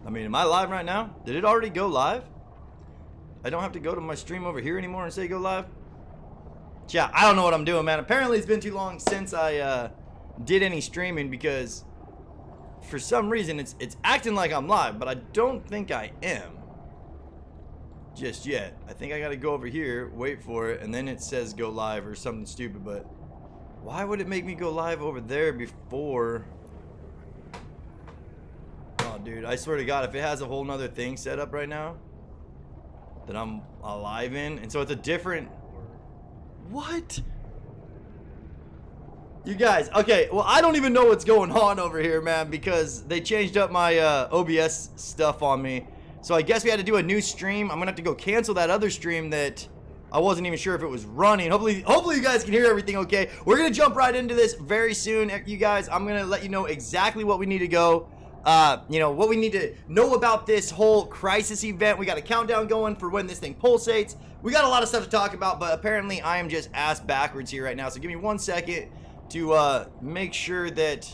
I mean, am I live right now? Did it already go live? I don't have to go to my stream over here anymore and say go live? Yeah, I don't know what I'm doing, man. Apparently it's been too long since I did any streaming because for some reason it's acting like I'm live, but I don't think I am just yet. I think I gotta go over here, wait for it, and then it says go live or something stupid, but why would it make me go live over there before? Oh, dude, I swear to God, if it has a whole nother thing set up right now that I'm alive in, and so it's a different... What? You guys, okay, well, I don't even know what's going on over here, man, because they changed up my OBS stuff on me. So I guess we had to do a new stream. I'm gonna have to go cancel that other stream that I wasn't even sure if it was running. Hopefully you guys can hear everything okay. We're gonna jump right into this very soon, you guys. I'm gonna let you know exactly what we need to go. You know, what we need to know about this whole crisis event. We got a countdown going for when this thing pulsates. We got a lot of stuff to talk about, but apparently I am just ass backwards here right now. So give me 1 second to make sure that...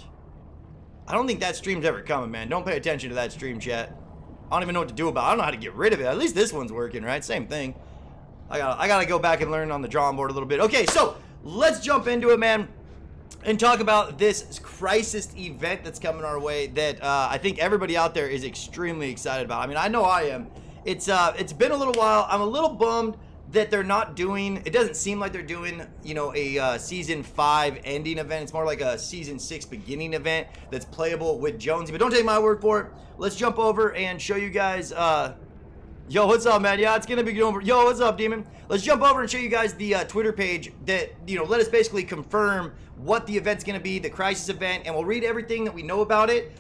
I don't think that stream's ever coming, man. Don't pay attention to that stream, chat. I don't even know what to do about it. I don't know how to get rid of it. At least this one's working, right? Same thing. I gotta go back and learn on the drawing board a little bit. Okay, so let's jump into it, man, and talk about this crisis event that's coming our way that I think everybody out there is extremely excited about. I mean, I know I am. It's been a little while. I'm a little bummed that they're not doing, it doesn't seem like they're doing, you know, a season 5 ending event. It's more like a season 6 beginning event that's playable with Jonesy. But don't take my word for it. Let's jump over and show you guys, yo, what's up, man? Yeah, it's gonna be over. Yo, what's up, Demon? Let's jump over and show you guys the Twitter page that, you know, let us basically confirm what the event's gonna be, the crisis event, and we'll read everything that we know about it.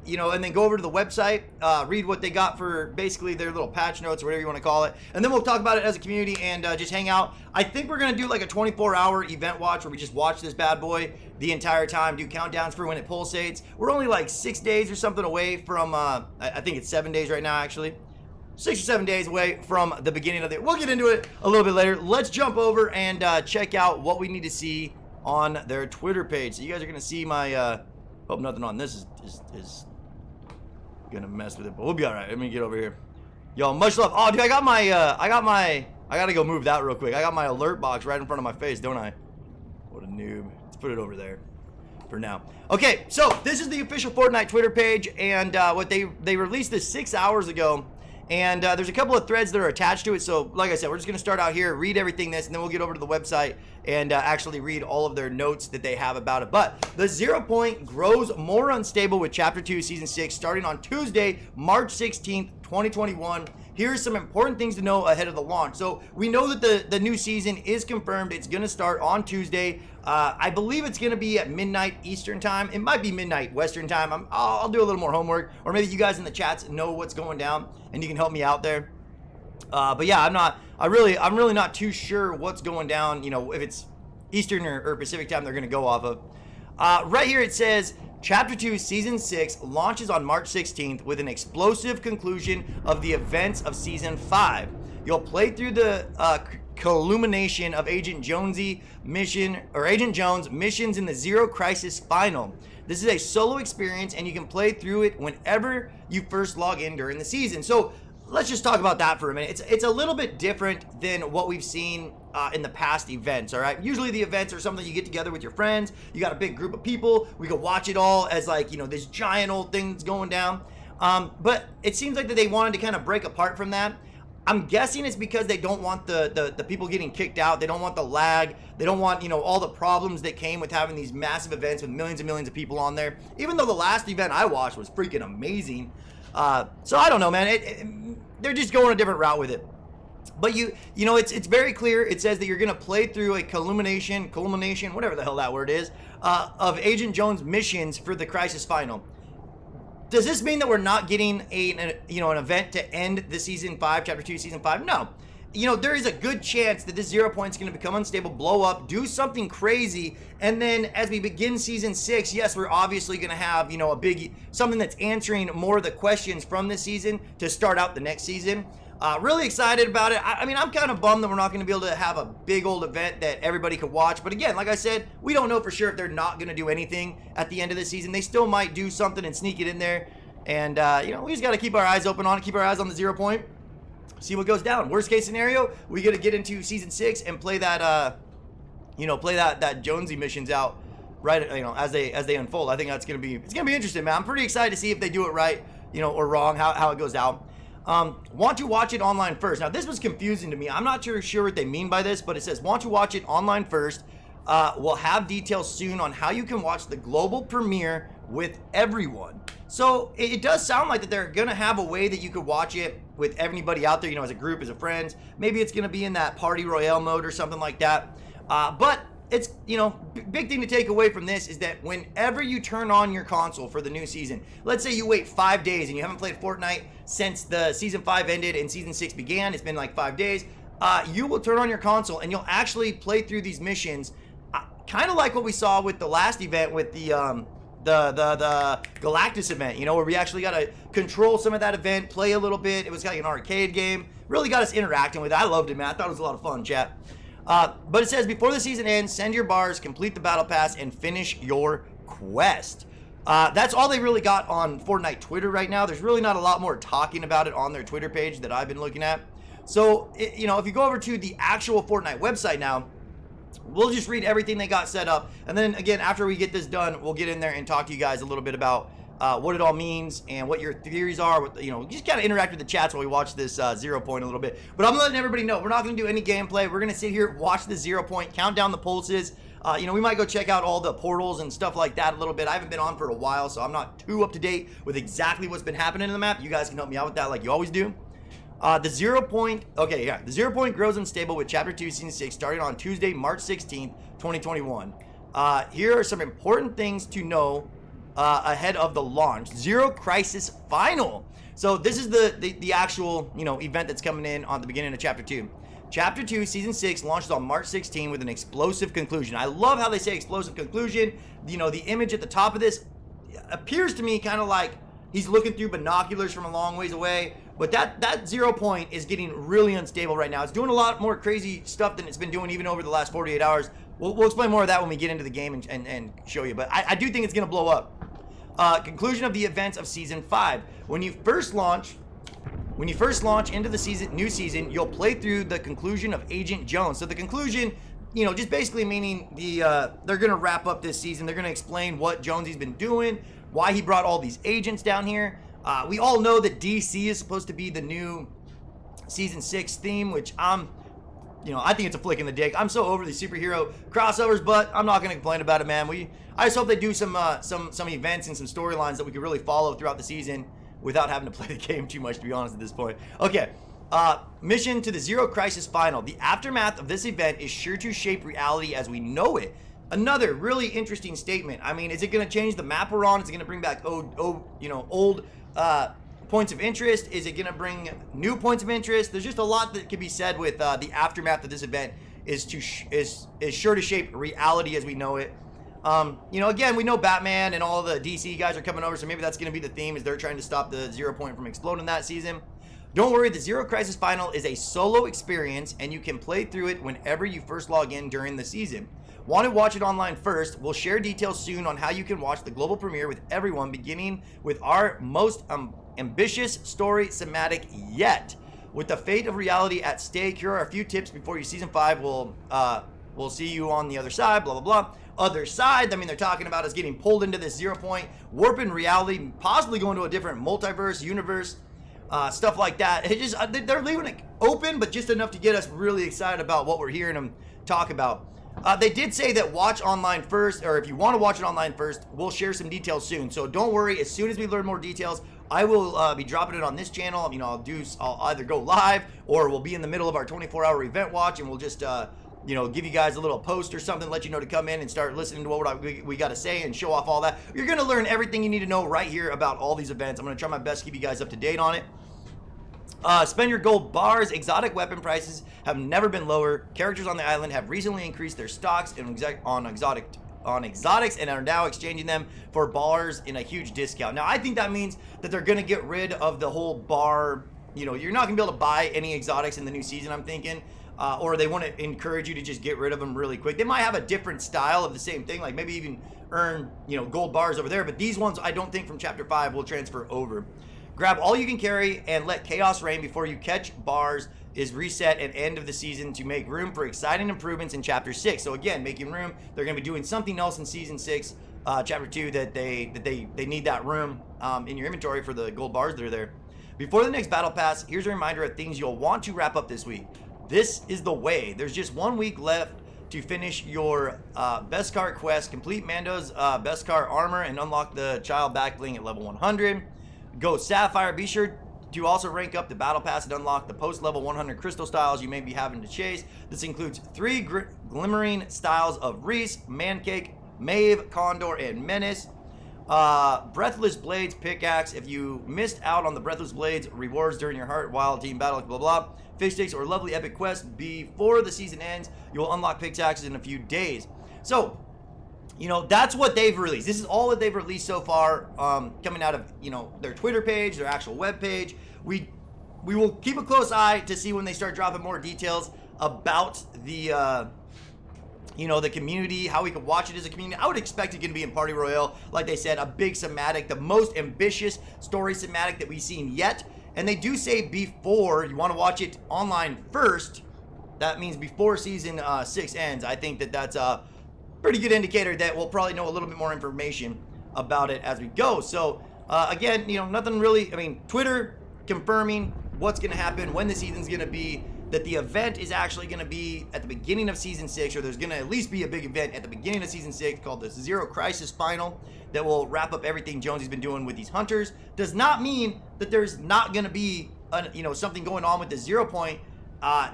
You know, and then go over to the website, read what they got for basically their little patch notes or whatever you want to call it, and then we'll talk about it as a community and just hang out. I think we're gonna do like a 24-hour event watch where we just watch this bad boy the entire time, do countdowns for when it pulsates. We're only like 6 days or something away from, I think it's 7 days right now, actually. 6 or 7 days away from the beginning of the... We'll get into it a little bit later. Let's jump over and check out what we need to see on their Twitter page. So you guys are going to see my... hope nothing on this is going to mess with it, but we'll be all right. Let me get over here. Yo, much love. Oh, dude, I got to go move that real quick. I got my alert box right in front of my face, don't I? What a noob. Let's put it over there for now. Okay, so this is the official Fortnite Twitter page, and what they released this 6 hours ago. And there's a couple of threads that are attached to it. So like I said, we're just going to start out here, read everything and then we'll get over to the website and actually read all of their notes that they have about it. But the 0 point grows more unstable with Chapter 2, Season 6, starting on Tuesday, March 16th, 2021. Here's some important things to know ahead of the launch. So we know that the new season is confirmed. It's going to start on Tuesday. I believe it's going to be at midnight Eastern time. It might be midnight Western time. I'll do a little more homework, or maybe you guys in the chats know what's going down and you can help me out there. But yeah, I'm really not too sure what's going down. You know, if it's Eastern or Pacific time, they're going to go off of. Right here it says Chapter 2 Season 6 launches on March 16th with an explosive conclusion of the events of Season 5. You'll play through the culmination of Agent Jones missions in the Zero Crisis Final. This is a solo experience and you can play through it whenever you first log in during the season. So let's just talk about that for a minute. It's a little bit different than what we've seen in the past events, all right? Usually the events are something you get together with your friends. You got a big group of people. We could watch it all as like, you know, this giant old thing that's going down. But it seems like that they wanted to kind of break apart from that. I'm guessing it's because they don't want the people getting kicked out. They don't want the lag. They don't want, you know, all the problems that came with having these massive events with millions and millions of people on there. Even though the last event I watched was freaking amazing. So I don't know, man. They're just going a different route with it. But you know, it's very clear. It says that you're going to play through a culmination, whatever the hell that word is, of Agent Jones missions for the Crisis Final. Does this mean that we're not getting an event to end the Season 5, Chapter 2, Season 5? No. You know, there is a good chance that this 0 point is going to become unstable, blow up, do something crazy, and then as we begin Season 6, yes, we're obviously going to have, you know, something that's answering more of the questions from this season to start out the next season. Really excited about it. I mean, I'm kind of bummed that we're not going to be able to have a big old event that everybody could watch. But again, like I said, we don't know for sure if they're not going to do anything at the end of the season. They still might do something and sneak it in there. And, you know, we just got to keep our eyes open on it, keep our eyes on the 0 point, see what goes down. Worst case scenario, we got to get into Season 6 and play that, you know, play that Jonesy missions out, right, you know, as they unfold. I think that's going to be, it's going to be interesting, man. I'm pretty excited to see if they do it right, you know, or wrong, how it goes out. Want to watch it online first. Now, this was confusing to me. I'm not sure what they mean by this, but it says, want to watch it online first. We'll have details soon on how you can watch the global premiere with everyone. So it does sound like that they're gonna have a way that you could watch it with everybody out there, you know, as a group, as a friends. Maybe it's gonna be in that party royale mode or something like that. But it's, you know, big thing to take away from this is that whenever you turn on your console for the new season, let's say you wait 5 days and you haven't played Fortnite since the Season 5 ended and Season 6 began, it's been like 5 days, you will turn on your console and you'll actually play through these missions, kind of like what we saw with the last event with the Galactus event, you know, where we actually got to control some of that event, play a little bit. It was like an arcade game. Really got us interacting with it. I loved it, man. I thought it was a lot of fun, chat. But it says, before the season ends, send your bars, complete the battle pass, and finish your quest. That's all they really got on Fortnite Twitter right now. There's really not a lot more talking about it on their Twitter page that I've been looking at. So, you know, if you go over to the actual Fortnite website now, we'll just read everything they got set up, and then again, after we get this done, we'll get in there and talk to you guys a little bit about what it all means and what your theories are. With, you know, just kind of interact with the chats while we watch this 0 point a little bit. But I'm letting everybody know we're not going to do any gameplay. We're going to sit here, watch the 0 point, count down the pulses. You know, we might go check out all the portals and stuff like that a little bit. I haven't been on for a while, so I'm not too up to date with exactly what's been happening in the map. You guys can help me out with that like you always do. The 0 point, okay, yeah, the 0 point grows unstable with Chapter 2, Season 6, starting on Tuesday, March 16th, 2021. Here are some important things to know ahead of the launch. Zero Crisis Final. So this is the actual, you know, event that's coming in on the beginning of Chapter 2. Chapter 2, Season 6 launches on March 16 with an explosive conclusion. I love how they say explosive conclusion. You know, the image at the top of this appears to me kind of like he's looking through binoculars from a long ways away. But that 0 point is getting really unstable right now. It's doing a lot more crazy stuff than it's been doing even over the last 48 hours. We'll explain more of that when we get into the game and show you. But I do think it's going to blow up. Conclusion of the events of Season 5. When you first launch into the new season, you'll play through the conclusion of Agent Jones. So the conclusion, you know, just basically meaning they're going to wrap up this season. They're going to explain what Jonesy's been doing, why he brought all these agents down here. We all know that DC is supposed to be the new Season 6 theme, which you know, I think it's a flick in the dick. I'm so over these superhero crossovers, but I'm not going to complain about it, man. I just hope they do some events and some storylines that we can really follow throughout the season without having to play the game too much, to be honest, at this point. Okay, mission to the Zero Crisis Final. The aftermath of this event is sure to shape reality as we know it. Another really interesting statement. I mean, is it going to change the map we're on? Is it going to bring back old points of interest? Is it going to bring new points of interest? There's just a lot that can be said with the aftermath of this event is sure to shape reality as we know it. You know, again, we know Batman and all the DC guys are coming over, so maybe that's going to be the theme, is they're trying to stop the 0 point from exploding that season. Don't worry, the Zero Crisis Final is a solo experience, and you can play through it whenever you first log in during the season. Want to watch it online first? We'll share details soon on how you can watch the global premiere with everyone, beginning with our most ambitious story thematic yet. With the fate of reality at stake, here are a few tips before your Season 5 we'll see you on the other side, blah, blah, blah. Other side, I mean, they're talking about us getting pulled into this 0 point, warping reality, possibly going to a different multiverse, universe, stuff like that. It just, they're leaving it open, but just enough to get us really excited about what we're hearing them talk about. They did say that watch online first, or if you want to watch it online first, we'll share some details soon. So don't worry, as soon as we learn more details, I will be dropping it on this channel. You know, I'll either go live, or we'll be in the middle of our 24-hour event watch, and we'll just you know, give you guys a little post or something, let you know to come in and start listening to what we got to say and show off all that. You're going to learn everything you need to know right here about all these events. I'm going to try my best to keep you guys up to date on it. Spend your gold bars. Exotic weapon prices have never been lower. Characters on the island have recently increased their stocks on exotics and are now exchanging them for bars in a huge discount. Now, I think that means that they're going to get rid of the whole bar. You know, you're not going to be able to buy any exotics in the new season, I'm thinking. or they want to encourage you to just get rid of them really quick. They might have a different style of the same thing, like maybe even earn, you know, gold bars over there, but these ones I don't think from Chapter 5 will transfer over. Grab all you can carry and let chaos reign before you catch bars is reset at end of the season to make room for exciting improvements in Chapter 6. So again, making room. They're going to be doing something else in Season 6, Chapter 2 that they need that room in your inventory for the gold bars that are there. Before the next battle pass, here's a reminder of things you'll want to wrap up this week. This is the way. There's just 1 week left to finish your Beskar quest, complete Mando's Beskar armor, and unlock the child back bling at level 100. Go Sapphire. Be sure to also rank up the battle pass and unlock the post level 100 crystal styles you may be having to chase. This includes 3 glimmering styles of Reese, Mancake, Maeve, Condor, and Menace. Breathless Blades pickaxe. If you missed out on the Breathless Blades rewards during your Heart Wild team battle, blah blah, fish sticks or lovely epic quests before the season ends, you will unlock pickaxes in a few days. So, you know, that's what they've released. This is all that they've released so far, coming out of, you know, their Twitter page, their actual web page. We will keep a close eye to see when they start dropping more details about the you know, the community, how we can watch it as a community. I would expect it to be in Party Royale, like they said, a big cinematic, the most ambitious story cinematic that we've seen yet. And they do say before you want to watch it online first. That means before season 6 ends. I think that that's a pretty good indicator that we'll probably know a little bit more information about it as we go. So again, you know, nothing really. I mean, Twitter confirming what's going to happen, when the season's going to be, that the event is actually going to be at the beginning of season 6, or there's going to at least be a big event at the beginning of season 6 called the Zero Crisis Final that will wrap up everything Jonesy's been doing with these hunters. Does not mean that there's not going to be you know, something going on with the 0 point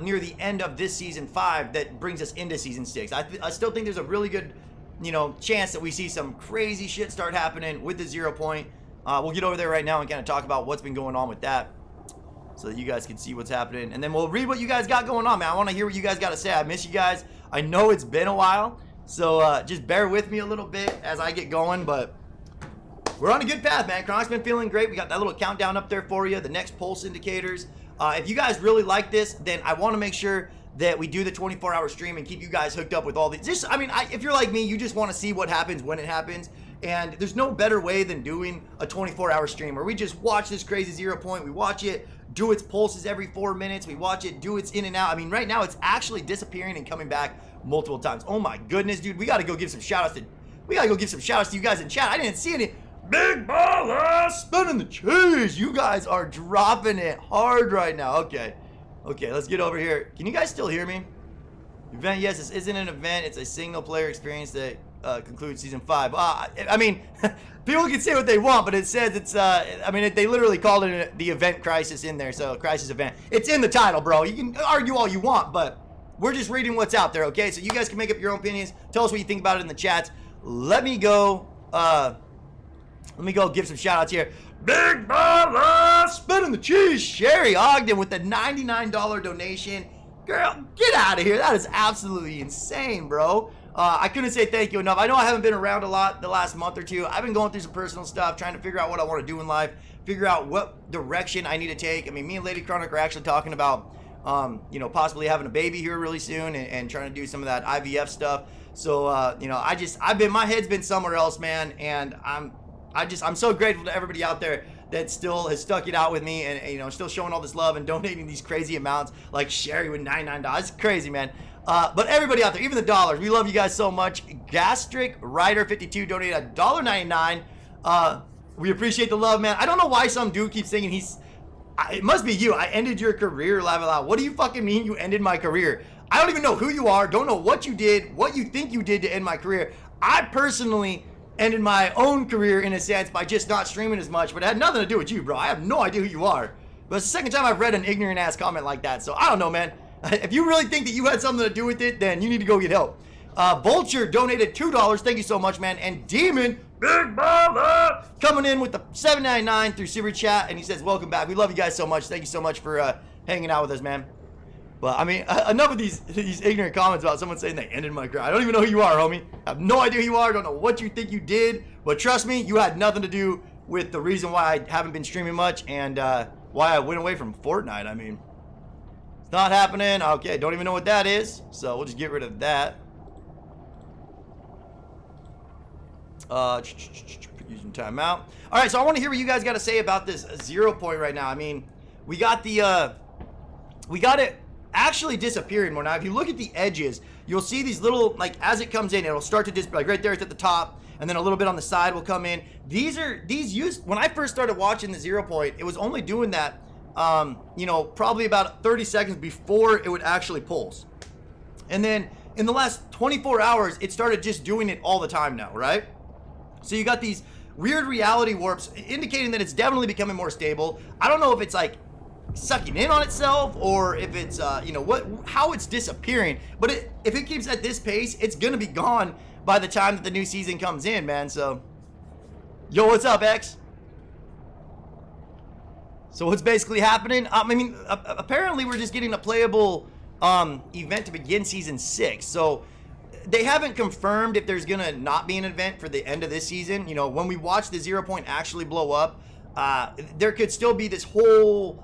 near the end of this season 5 that brings us into season 6. I still think there's a really good, you know, chance that we see some crazy shit start happening with the 0 point. We'll get over there right now and kind of talk about what's been going on with that, so that you guys can see what's happening. And then we'll read what you guys got going on, man. I want to hear what you guys got to say. I miss you guys. I know it's been a while, so just bear with me a little bit as I get going, but we're on a good path, man. Chronic's been feeling great. We got that little countdown up there for you, the next pulse indicators. If you guys really like this, then I want to make sure that we do the 24-hour stream and keep you guys hooked up with all these. Just, I mean, if you're like me, you just want to see what happens when it happens. And there's no better way than doing a 24-hour stream where we just watch this crazy 0 point. We watch it do its pulses every 4 minutes. We watch it do its in and out. I mean, right now it's actually disappearing and coming back multiple times. Oh my goodness, dude. We got to go give some shout outs to you guys in chat. I didn't see any. Big BALLA spinning the cheese. You guys are dropping it hard right now. Okay, let's get over here. Can you guys still hear me? Event, yes, this isn't an event. It's a single player experience that concludes season 5. I mean, people can say what they want, but it says it's, I mean, they literally called it the event crisis in there. So crisis event. It's in the title, bro. You can argue all you want, but we're just reading what's out there, okay? So you guys can make up your own opinions. Tell us what you think about it in the chats. Let me go give some shout outs here. Big BALLA spinning the cheese. Sherry Ogden with the $99 donation. Girl, get out of here. That is absolutely insane, bro. I couldn't say thank you enough. I know I haven't been around a lot the last month or two. I've been going through some personal stuff, trying to figure out what I want to do in life, figure out what direction I need to take. I mean, me and Lady Chronic are actually talking about, you know, possibly having a baby here really soon and trying to do some of that IVF stuff. So, you know, my head's been somewhere else, man. And I'm so grateful to everybody out there that still has stuck it out with me and, you know, still showing all this love and donating these crazy amounts, like Sherry with $99. It's crazy, man. But everybody out there, even the dollars, we love you guys so much. Gastric Rider 52 donated $1.99. We appreciate the love, man. I don't know why some dude keeps thinking it must be you. I ended your career, laugh out. What do you fucking mean you ended my career? I don't even know who you are. Don't know what you did, what you think you did to end my career. I personally ended my own career in a sense by just not streaming as much, but it had nothing to do with you, bro. I have no idea who you are. But it's the second time I've read an ignorant ass comment like that, so I don't know, man. If you really think that you had something to do with it, then you need to go get help. Vulture donated $2. Thank you so much, man. And Demon, Big BALLA, coming in with the $7.99 through Super Chat, and he says, welcome back. We love you guys so much. Thank you so much for hanging out with us, man. But, I mean, enough of these ignorant comments about someone saying they ended my career. I don't even know who you are, homie. I have no idea who you are. Don't know what you think you did. But trust me, you had nothing to do with the reason why I haven't been streaming much and why I went away from Fortnite. I mean, Not happening. Okay, don't even know what that is. So we'll just get rid of that. Using timeout. All right, so I want to hear what you guys got to say about this 0 point right now. I mean, we got it actually disappearing more now. If you look at the edges, you'll see these little, like, as it comes in, it'll start to disappear. Like right there, it's at the top, and then a little bit on the side will come in. These used when I first started watching the 0 point. It was only doing that, you know, probably about 30 seconds before it would actually pulse. And then in the last 24 hours, it started just doing it all the time now, right? So you got these weird reality warps indicating that it's definitely becoming more stable. I don't know if it's like sucking in on itself or if it's, you know, how it's disappearing. But if it keeps at this pace, it's going to be gone by the time that the new season comes in, man. So, yo, what's up, X? So what's basically happening? I mean, apparently we're just getting a playable event to begin season 6. So they haven't confirmed if there's gonna not be an event for the end of this season. You know, when we watch the 0 point actually blow up, there could still be this whole,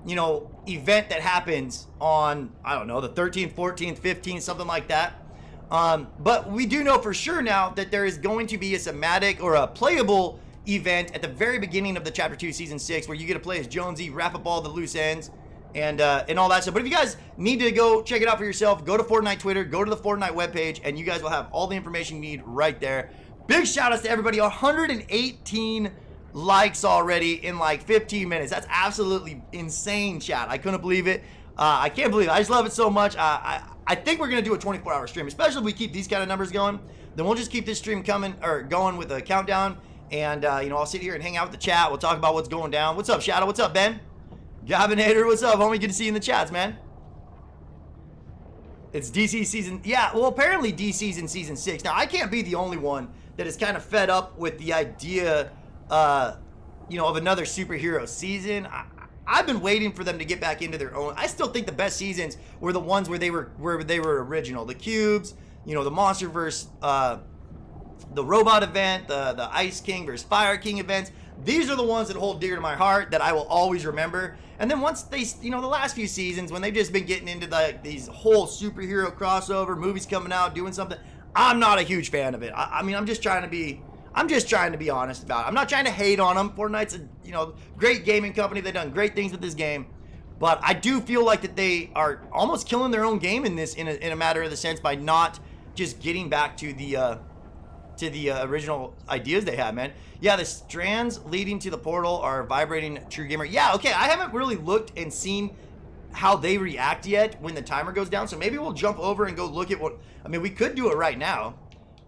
you know, event that happens on, I don't know, the 13th, 14th, 15th, something like that. But we do know for sure now that there is going to be a thematic or a playable event at the very beginning of the Chapter 2 Season 6 where you get to play as Jonesy, wrap up all the loose ends, and all that stuff. But if you guys need to go check it out for yourself, go to Fortnite Twitter, go to the Fortnite webpage, and you guys will have all the information you need right there. Big shout outs to everybody. 118 likes already in like 15 minutes. That's absolutely insane, chat. I couldn't believe it. I can't believe it. I just love it so much. I think we're going to do a 24-hour stream, especially if we keep these kind of numbers going. Then we'll just keep this stream going with a countdown. And, you know, I'll sit here and hang out with the chat. We'll talk about what's going down. What's up, Shadow? What's up, Ben? Gavinator, what's up, homie? Good to see you in the chats, man. It's DC season. Yeah, well, apparently DC's in season 6. Now, I can't be the only one that is kind of fed up with the idea, you know, of another superhero season. I've been waiting for them to get back into their own. I still think the best seasons were the ones where they were original. The Cubes, you know, the Monsterverse, the Robot event, the Ice King versus Fire King events. These are the ones that hold dear to my heart that I will always remember. And then once they, you know, the last few seasons when they've just been getting into these whole superhero crossover movies coming out, doing something, I'm not a huge fan of it. I mean, I'm just trying to be honest about it. I'm not trying to hate on them. Fortnite's a, you know, great gaming company. They've done great things with this game. But I do feel like that they are almost killing their own game in this, in a matter of the sense, by not just getting back to the original ideas they had, man. Yeah, the strands leading to the portal are vibrating True Gamer. Yeah, okay, I haven't really looked and seen how they react yet when the timer goes down, so maybe we'll jump over and go look at what, I mean, we could do it right now.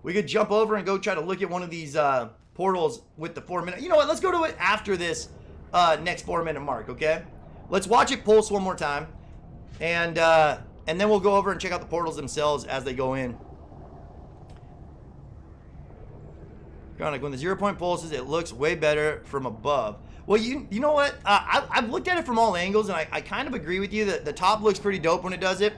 We could jump over and go try to look at one of these portals with the 4 minute. You know what, let's go to it after this next 4 minute mark, okay? Let's watch it pulse one more time, and then we'll go over and check out the portals themselves as they go in. When the 0 point pulses, it looks way better from above. Well, you know what? I've looked at it from all angles, and I kind of agree with you that the top looks pretty dope when it does it.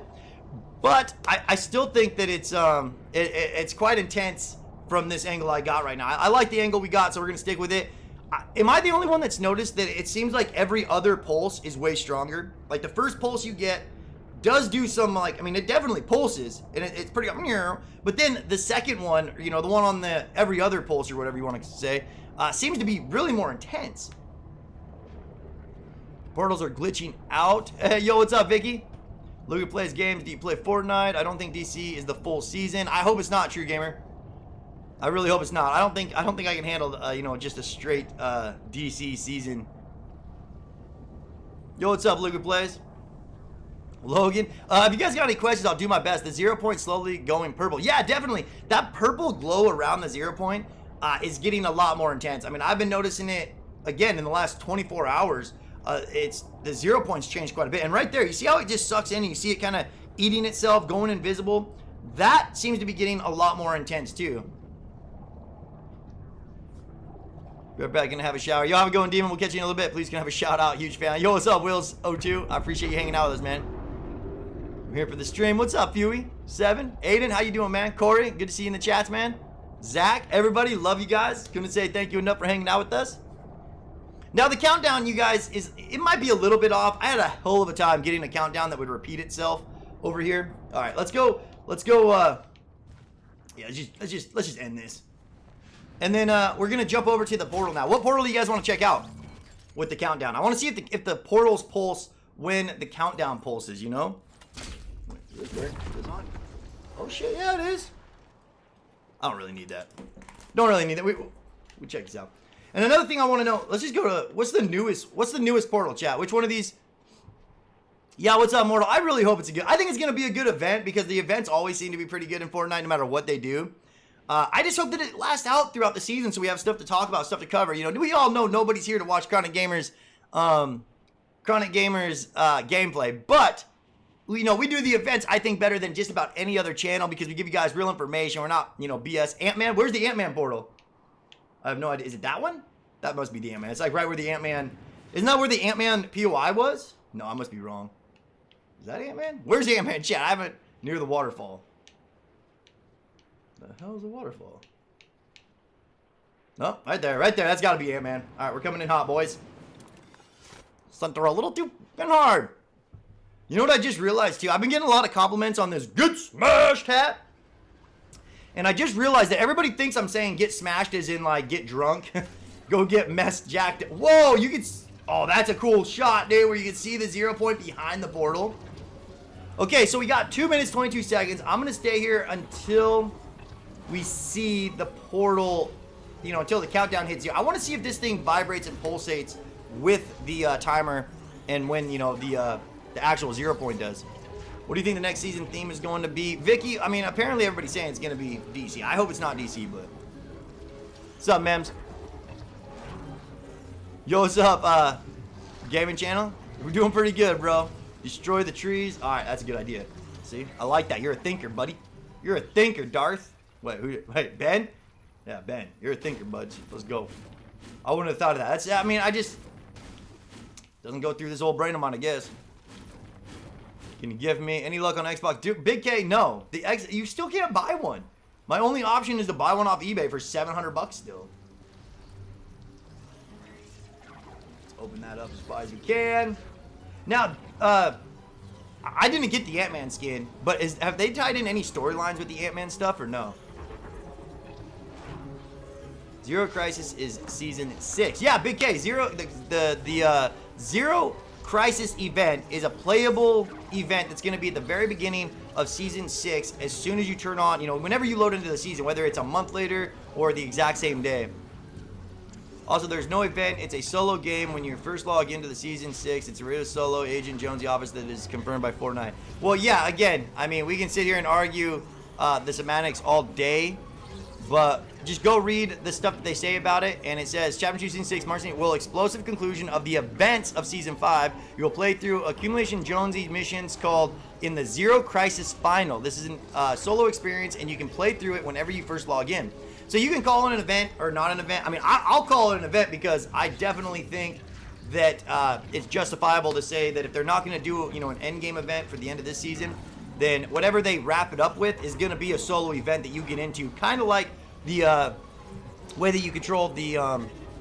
But I still think that it's quite intense from this angle I got right now. I like the angle we got, so we're going to stick with it. Am I the only one that's noticed that it seems like every other pulse is way stronger? Like the first pulse you get does do some, like, I mean, it definitely pulses, and it's pretty, but then the second one, you know, the one on the every other pulse or whatever you want to say, seems to be really more intense. Portals are glitching out. Hey, yo, what's up, Vicky? Luca plays games. Do you play Fortnite? I don't think DC is the full season. I hope it's not, True Gamer. I really hope it's not. I don't think I can handle, you know, just a straight DC season. Yo, what's up, Luca plays? Logan, if you guys got any questions, I'll do my best. The 0 point slowly going purple. Yeah, definitely. That purple glow around the 0 point is getting a lot more intense. I mean, I've been noticing it, again, in the last 24 hours. The 0 point's changed quite a bit. And right there, you see how it just sucks in and you see it kind of eating itself, going invisible? That seems to be getting a lot more intense, too. We're back gonna have a shower. Yo, have a going, Demon. We'll catch you in a little bit. Please can have a shout out. Huge fan. Yo, what's up, Wills02? I appreciate you hanging out with us, man. I'm here for the stream. What's up, Fuey7? Aiden, how you doing, man? Corey, good to see you in the chats, man. Zach, everybody, love you guys. Couldn't say thank you enough for hanging out with us. Now the countdown, you guys, it might be a little bit off. I had a hell of a time getting a countdown that would repeat itself over here. All right, let's go. Yeah, let's just end this. And then we're gonna jump over to the portal now. What portal do you guys want to check out with the countdown? I want to see if the portals pulse when the countdown pulses. You know? Wait, is this on? Oh shit, yeah, it is. I don't really need that. Don't really need that. We check this out. And another thing I want to know, let's just go to what's the newest portal, chat? Which one of these? Yeah, what's up, Mortal? I really hope it's a good. I think it's gonna be a good event because the events always seem to be pretty good in Fortnite, no matter what they do. I just hope that it lasts out throughout the season, so we have stuff to talk about, stuff to cover. You know, we all know nobody's here to watch CronicGamerZ gameplay, but you know, we do the events, I think, better than just about any other channel because we give you guys real information. We're not, you know, BS. Ant-Man, where's the Ant-Man portal? I have no idea. Is it that one? That must be the Ant-Man. It's like right where the Ant-Man... Isn't that where the Ant-Man POI was? No, I must be wrong. Is that Ant-Man? Where's the Ant-Man chat? I haven't... Near the waterfall. The hell is the waterfall? No, right there. Right there. That's got to be Ant-Man. All right, we're coming in hot, boys. Something a little too hard. You know what I just realized, too? I've been getting a lot of compliments on this Get Smashed hat. And I just realized that everybody thinks I'm saying get smashed as in, like, get drunk. Go get messed jacked. Whoa, you can... Oh, that's a cool shot, dude, where you can see the 0 point behind the portal. Okay, so we got 2 minutes, 22 seconds. I'm going to stay here until we see the portal, you know, until the countdown hits you. I want to see if this thing vibrates and pulsates with the timer and when, you know, the actual 0 point does. What do you think the next season theme is going to be? Vicky, I mean, apparently everybody's saying it's going to be DC. I hope it's not DC, but... What's up, Mems? Yo, what's up, gaming channel? We're doing pretty good, bro. Destroy the trees. All right, that's a good idea. See? I like that. You're a thinker, buddy. You're a thinker, Darth. Wait, Ben? Yeah, Ben. You're a thinker, buds. Let's go. I wouldn't have thought of that. That's, I mean, I just... Doesn't go through this old brain of mine, I guess. Can you give me any luck on Xbox? Dude, Big K, no. You still can't buy one. My only option is to buy one off eBay for 700 bucks still. Let's open that up as far as we can. Now, I didn't get the Ant-Man skin, but have they tied in any storylines with the Ant-Man stuff or no? Zero Crisis is season 6. Yeah, Big K. The Zero Crisis event is a playable event that's going to be at the very beginning of season 6 as soon as you turn on, you know, whenever you load into the season, whether it's a month later or the exact same day. Also, there's no event. It's a solo game. When you first log into the season 6, it's a real solo Agent Jonesy office that is confirmed by Fortnite. Well, yeah, again, I mean, we can sit here and argue the semantics all day, but just go read the stuff that they say about it, and it says, Chapter 2, Season 6, March 8th, will explosive conclusion of the events of Season 5. You will play through Accumulation Jonesy missions called In the Zero Crisis Final. This is a solo experience, and you can play through it whenever you first log in. So you can call it an event or not an event. I mean, I'll call it an event because I definitely think that it's justifiable to say that if they're not going to do, you know, an endgame event for the end of this season, then whatever they wrap it up with is going to be a solo event that you get into, kind of like the way that you controlled the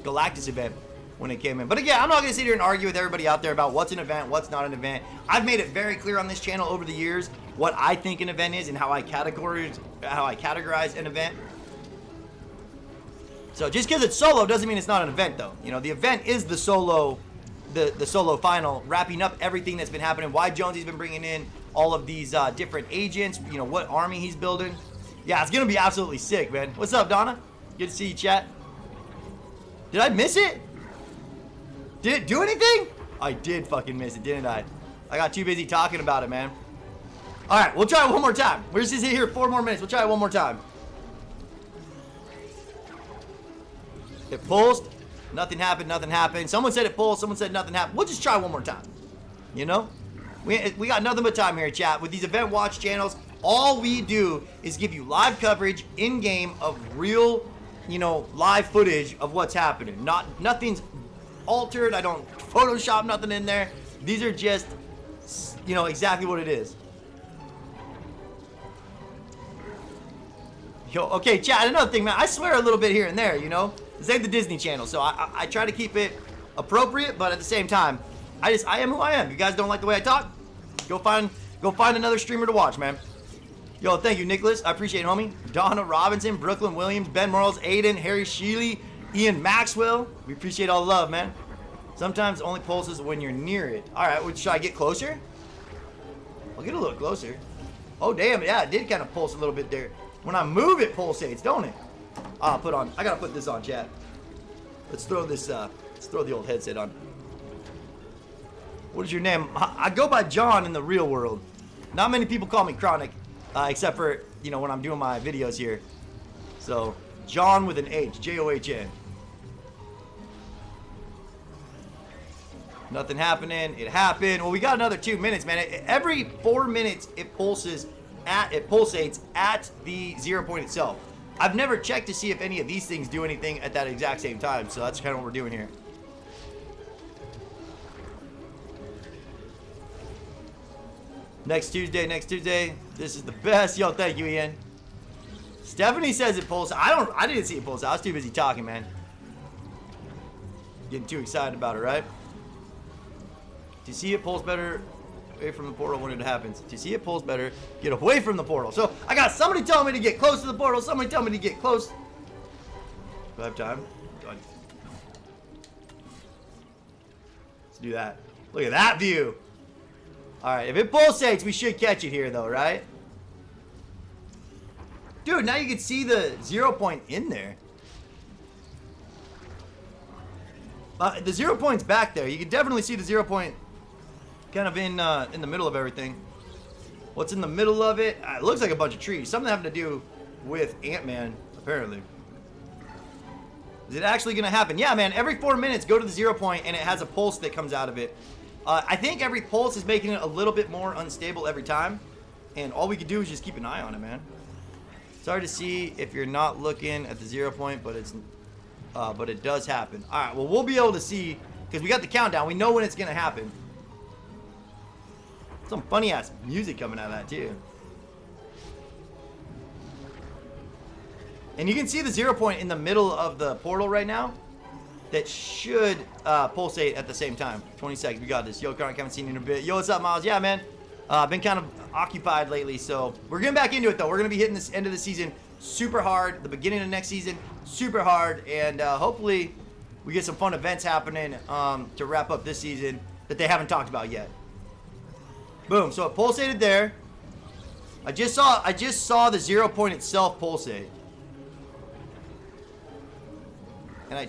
Galactus event when it came in. But again, I'm not going to sit here and argue with everybody out there about what's an event, what's not an event. I've made it very clear on this channel over the years what I think an event is and how I categorize an event. So just because it's solo doesn't mean it's not an event, though. You know, the event is the solo final, wrapping up everything that's been happening. Why Jonesy's been bringing in all of these different agents. You know, what army he's building. Yeah, it's gonna be absolutely sick, man. What's up, Donna? Good to see you, chat. Did I miss it? Did it do anything? I did fucking miss it, didn't I? I got too busy talking about it, man. All right, we'll try it one more time. We're just here 4 more minutes. We'll try it one more time. It pulsed. Nothing happened. Nothing happened. Someone said it pulsed. Someone said nothing happened. We'll just try one more time. You know? We got nothing but time here, chat. With these event watch channels, all we do is give you live coverage in-game of real, you know, live footage of what's happening. Nothing's altered. I don't Photoshop nothing in there. These are just, you know, exactly what it is. Yo, okay, chat, another thing, man. I swear a little bit here and there, you know? This ain't the Disney Channel, so I try to keep it appropriate, but at the same time, I am who I am. You guys don't like the way I talk? Go find another streamer to watch, man. Yo, thank you, Nicholas. I appreciate it, homie. Donna Robinson, Brooklyn Williams, Ben Morales, Aiden, Harry Sheely, Ian Maxwell. We appreciate all the love, man. Sometimes it only pulses when you're near it. All right, well, should I get closer? I'll get a little closer. Oh, damn, yeah, it did kind of pulse a little bit there. When I move, it pulsates, don't it? I gotta put this on, chat. Let's throw the old headset on. What is your name? I go by John in the real world. Not many people call me Chronic, except for, you know, when I'm doing my videos here. So, John with an H, John. Nothing happening. It happened. Well, we got another 2 minutes, man. Every 4 minutes, it pulsates at the 0 point itself. I've never checked to see if any of these things do anything at that exact same time, so that's kind of what we're doing here. Next Tuesday. This is the best. Yo, thank you, Ian. Stephanie says it pulses. I didn't see it pulse. I was too busy talking, man. Getting too excited about it, right? To see it pulse better away from the portal when it happens. To see it pulse better, get away from the portal. So I got somebody telling me to get close to the portal. Somebody telling me to get close. Do I have time? Let's do that. Look at that view. All right, if it pulsates, we should catch it here, though, right? Dude, now you can see the 0 point in there. The 0 point's back there. You can definitely see the 0 point kind of in the middle of everything. What's in the middle of it? It looks like a bunch of trees. Something having to do with Ant-Man, apparently. Is it actually going to happen? Yeah, man. Every 4 minutes, go to the 0 point, and it has a pulse that comes out of it. I think every pulse is making it a little bit more unstable every time. And all we can do is just keep an eye on it, man. It's hard to see if you're not looking at the 0 point, but it does happen. All right, well, we'll be able to see, because we got the countdown. We know when it's going to happen. Some funny-ass music coming out of that, too. And you can see the 0 point in the middle of the portal right now. That should pulsate at the same time. 20 seconds, we got this. Yo, Chronic, haven't seen you in a bit. Yo, what's up, Miles? Yeah, man. Been kind of occupied lately, so we're getting back into it, though. We're going to be hitting this end of the season super hard. The beginning of next season, super hard. And hopefully we get some fun events happening to wrap up this season that they haven't talked about yet. Boom, so it pulsated there. I just saw the 0 point itself pulsate. And I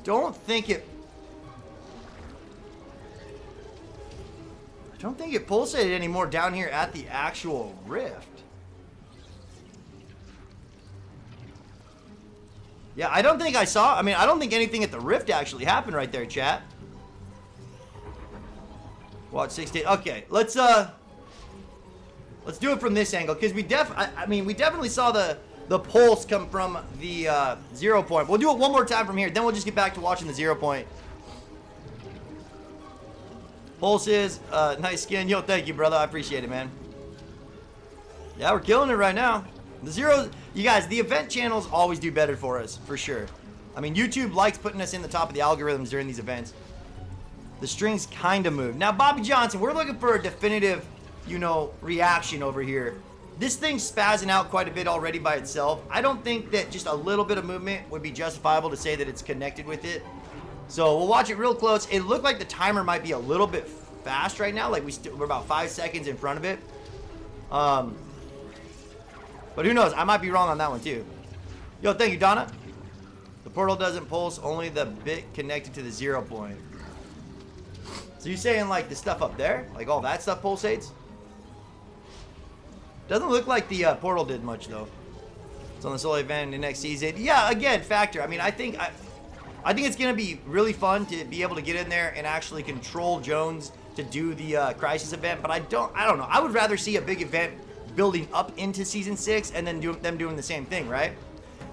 don't think it pulsated anymore down here at the actual rift. Yeah, I don't think I don't think anything at the rift actually happened right there, chat. Watch 16. Okay, let's do it from this angle, because we definitely saw the pulse come from the 0 point. We'll do it one more time from here. Then we'll just get back to watching the 0 point. Pulses. Nice skin. Yo, thank you, brother. I appreciate it, man. Yeah, we're killing it right now. The zeros, you guys, the event channels always do better for us, for sure. I mean, YouTube likes putting us in the top of the algorithms during these events. The strings kind of move. Now, Bobby Johnson, we're looking for a definitive, you know, reaction over here. This thing's spazzing out quite a bit already by itself. I don't think that just a little bit of movement would be justifiable to say that it's connected with it. So we'll watch it real close. It looked like the timer might be a little bit fast right now. Like we're about 5 seconds in front of it. But who knows? I might be wrong on that one too. Yo, thank you, Donna. The portal doesn't pulse, only the bit connected to the 0 point. So you're saying like the stuff up there? Like all that stuff pulsates? Doesn't look like the portal did much though. It's on the solo event in the next season. Yeah, again, factor. I mean, I think it's gonna be really fun to be able to get in there and actually control Jones to do the Crisis event. But I don't know. I would rather see a big event building up into season 6 and then them doing the same thing, right?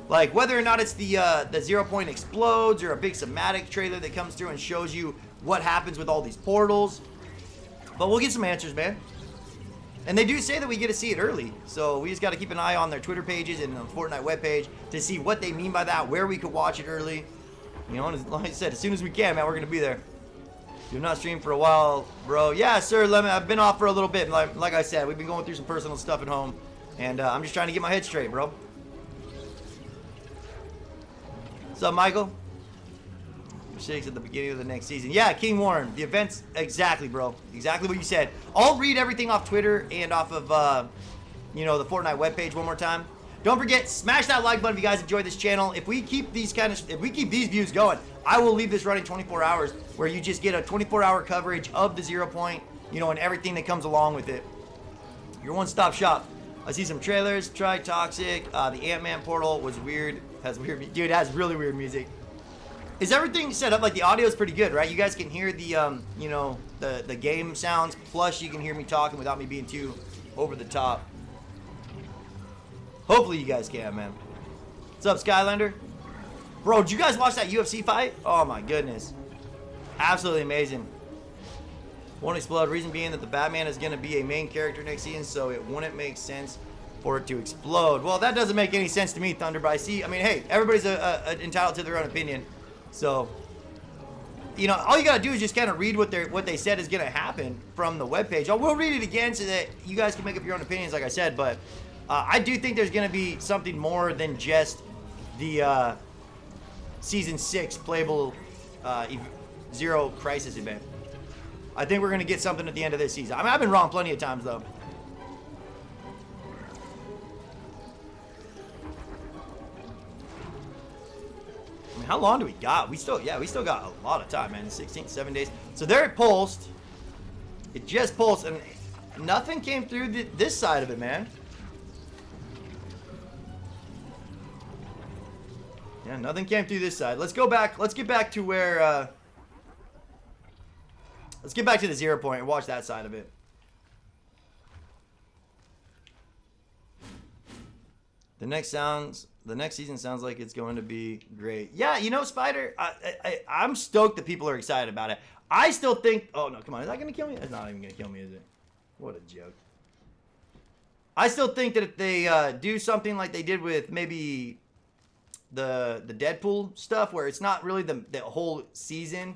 Like whether or not it's the 0 point explodes or a big somatic trailer that comes through and shows you what happens with all these portals. But we'll get some answers, man. And they do say that we get to see it early. So we just got to keep an eye on their Twitter pages and the Fortnite webpage to see what they mean by that, where we could watch it early. You know, and like I said, as soon as we can, man, we're going to be there. You've not streamed for a while, bro. Yeah, sir, Lemon. I've been off for a little bit. Like I said, we've been going through some personal stuff at home. And I'm just trying to get my head straight, bro. What's up, Michael? Mistakes at the beginning of the next season. Yeah, King Warren. The events, exactly, bro. Exactly what you said. I'll read everything off Twitter and off of, you know, the Fortnite webpage one more time. Don't forget, smash that like button if you guys enjoyed this channel. If we keep these views going, I will leave this running 24 hours where you just get a 24-hour coverage of the 0 point, you know, and everything that comes along with it. Your one-stop shop. I see some trailers. Try Toxic. The Ant-Man portal was weird. Has weird, dude. It has really weird music. Is everything set up? Like the audio is pretty good, right? You guys can hear the, you know, the game sounds. Plus, you can hear me talking without me being too over the top. Hopefully, you guys can, man. What's up, Skylander? Bro, did you guys watch that UFC fight? Oh my goodness, absolutely amazing. Won't explode. Reason being that the Batman is going to be a main character next season, so it wouldn't make sense for it to explode. Well, that doesn't make any sense to me, Thunder. But I mean, hey, everybody's entitled to their own opinion. So, you know, all you gotta do is just kind of read what they said is gonna happen from the webpage. I will read it again so that you guys can make up your own opinions, like I said. But I do think there's gonna be something more than just the Season 6 playable Zero Crisis event. I think we're gonna get something at the end of this season. I mean, I've been wrong plenty of times though. I mean, how long do we got? We still got a lot of time, man. 7 days. So there it pulsed. It just pulsed, and nothing came through this side of it, man. Yeah, nothing came through this side. Let's go back. Let's get back to where. Let's get back to the 0 point and watch that side of it. The next season sounds like it's going to be great. Yeah, you know, Spider, I'm stoked that people are excited about it. I still think, oh no, come on, is that going to kill me? It's not even going to kill me, is it? What a joke. I still think that if they do something like they did with maybe the Deadpool stuff, where it's not really the whole season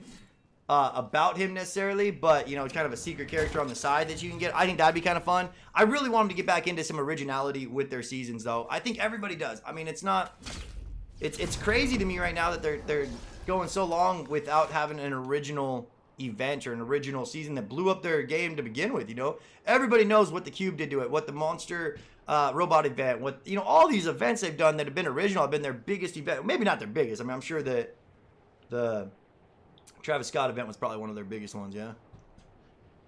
about him necessarily, but you know, it's kind of a secret character on the side that you can get. I think that'd be kind of fun. I really want them to get back into some originality with their seasons, though. I think everybody does. I mean, it's crazy to me right now that they're going so long without having an original event or an original season that blew up their game to begin with. You know, everybody knows what the Cube did to it, what the Monster Robot event, what, you know, all these events they've done that have been original have been their biggest event. Maybe not their biggest. I mean, I'm sure that the Travis Scott event was probably one of their biggest ones, yeah.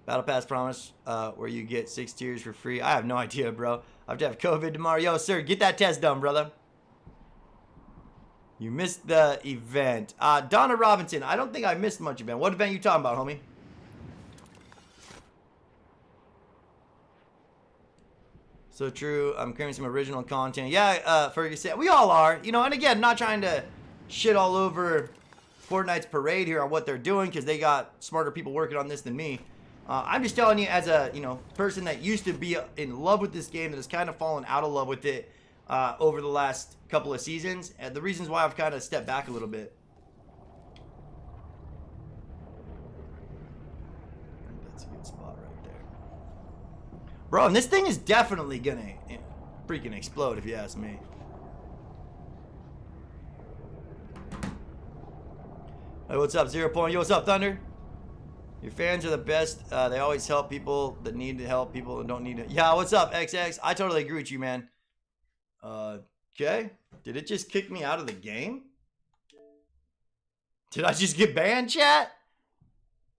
Battle Pass promise, where you get 6 tiers for free. I have no idea, bro. I have to have COVID tomorrow. Yo, sir, get that test done, brother. You missed the event. Donna Robinson, I don't think I missed much event. What event you talking about, homie? So true. I'm creating some original content. Yeah, Ferguson, we all are. You know, and again, not trying to shit all over Fortnite's parade here on what they're doing, because they got smarter people working on this than me. I'm just telling you, as a person that used to be in love with this game, that has kind of fallen out of love with it over the last couple of seasons, and the reasons why I've kind of stepped back a little bit. That's a good spot right there, bro. And this thing is definitely gonna freaking explode, if you ask me. Hey, what's up, 0 point? Yo, what's up, Thunder? Your fans are the best. They always help people that need to help people that don't need it. Yeah, what's up, XX? I totally agree with you, man. Okay. Did it just kick me out of the game? Did I just get banned, chat?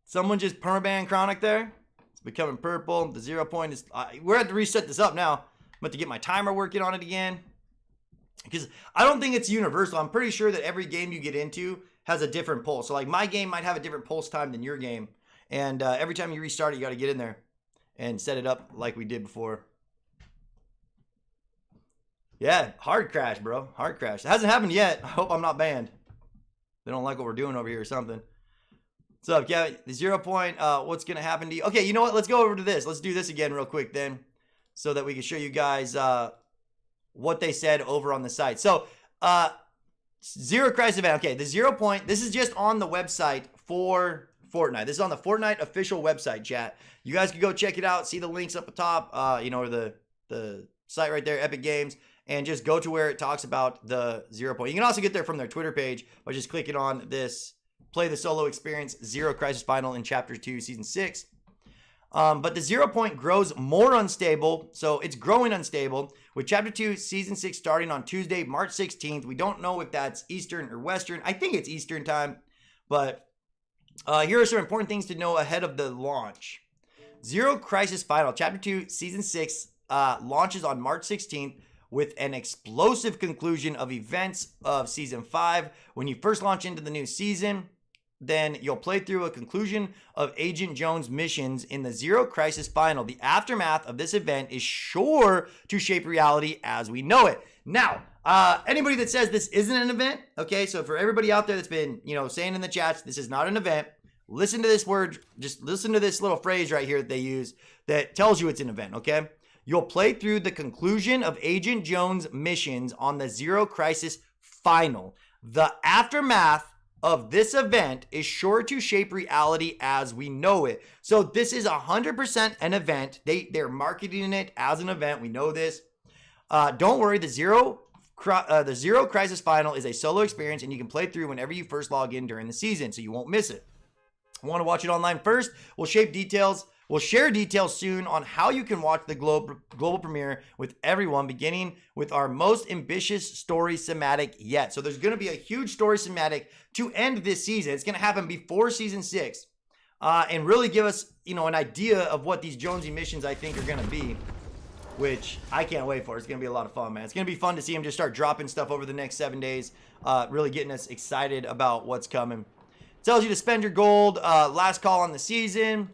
Someone just permaban Chronic there? It's becoming purple. The 0 point is... we're going to reset this up now. I'm about to get my timer working on it again. Because I don't think it's universal. I'm pretty sure that every game you get into has a different pulse. So like my game might have a different pulse time than your game. And every time you restart it, you got to get in there and set it up like we did before. Yeah, hard crash, bro. Hard crash. It hasn't happened yet. I hope I'm not banned. They don't like what we're doing over here or something. What's up, Kevin? The 0 point, what's going to happen to you? Okay, you know what? Let's go over to this. Let's do this again real quick then. so that we can show you guys what they said over on the site. So, Zero Crisis event. Okay, the 0 point. This is just on the website for Fortnite. This is on the Fortnite official website, chat. You guys can go check it out. See the links up at top. You know, or the site right there, Epic Games, and just go to where it talks about the 0 point. You can also get there from their Twitter page by just clicking on this Play the Solo Experience Zero Crisis Final in Chapter 2, Season 6. But the 0 point grows more unstable, so it's growing unstable, with Chapter 2, Season 6 starting on Tuesday, March 16th. We don't know if that's Eastern or Western. I think it's Eastern time, but here are some important things to know ahead of the launch. Zero Crisis Final, Chapter 2, Season 6 launches on March 16th with an explosive conclusion of events of Season 5. When you first launch into the new season, then you'll play through a conclusion of Agent Jones' missions in the Zero Crisis Final. The aftermath of this event is sure to shape reality as we know it. Now, anybody that says this isn't an event, okay, so for everybody out there that's been, you know, saying in the chats, this is not an event, listen to this word, just listen to this little phrase right here that they use that tells you it's an event, okay? You'll play through the conclusion of Agent Jones' missions on the Zero Crisis Final. The aftermath of this event is sure to shape reality as we know it. So this is 100% an event. They're marketing it as an event. We know this. Don't worry, the Zero Crisis Final is a solo experience, and you can play through whenever you first log in during the season, so you won't miss it. Want to watch it online first? We'll share details soon on how you can watch the global premiere with everyone, beginning with our most ambitious story cinematic yet. So there's going to be a huge story cinematic to end this season. It's going to happen before Season 6 and really give us, you know, an idea of what these Jonesy missions I think are going to be, which I can't wait for. It's going to be a lot of fun, man. It's going to be fun to see him just start dropping stuff over the next 7 days, really getting us excited about what's coming. Tells you to spend your gold, last call on the season.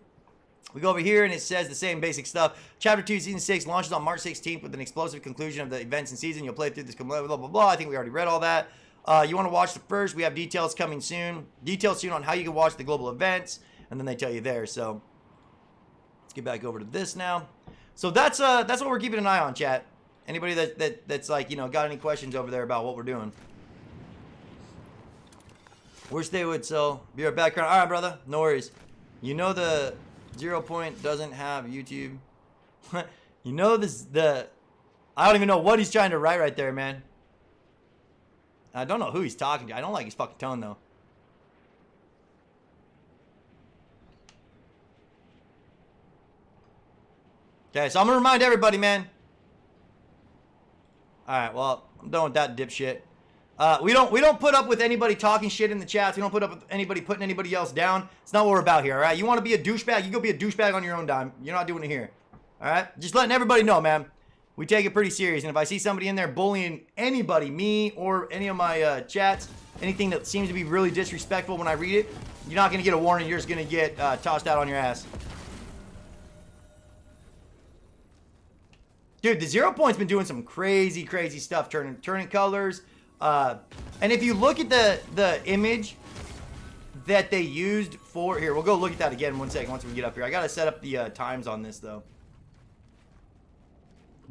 We go over here and it says the same basic stuff. Chapter 2, Season 6 launches on March 16th with an explosive conclusion of the events and season. You'll play through this, blah, blah, blah. I think we already read all that. You want to watch the first. We have details coming soon. Details soon on how you can watch the global events. And then they tell you there. So let's get back over to this now. So that's what we're keeping an eye on, chat. Anybody that's like, you know, got any questions over there about what we're doing. Wish they would, so be right back. All right, brother. No worries. You know the 0 point doesn't have YouTube. You know I don't even know what he's trying to write right there, man. I don't know who he's talking to. I don't like his fucking tone, though. Okay, so I'm gonna remind everybody, man. Alright, well, I'm done with that dipshit. We don't put up with anybody talking shit in the chats. We don't put up with anybody putting anybody else down. It's not what we're about here, all right? You want to be a douchebag? You go be a douchebag on your own dime. You're not doing it here, all right? Just letting everybody know, man. We take it pretty serious, and if I see somebody in there bullying anybody, me or any of my chats, anything that seems to be really disrespectful when I read it, you're not going to get a warning. You're just going to get tossed out on your ass. Dude, the 0 point's been doing some crazy, crazy stuff, turning colors. And if you look at the image that they used for here, we'll go look at that again 1 second once we get up here. I gotta set up the times on this though.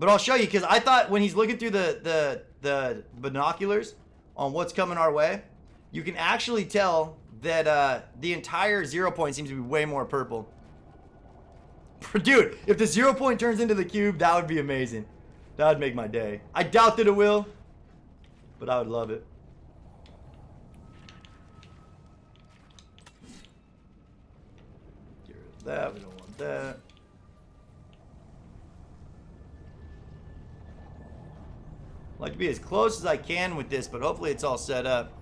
But I'll show you, because I thought when he's looking through the binoculars on what's coming our way, you can actually tell that the entire 0 point seems to be way more purple. Dude, if the 0 point turns into the cube, that would be amazing. That would make my day. I doubt that it will, but I would love it. Get rid of that. We don't want that. I'd like to be as close as I can with this, but hopefully it's all set up.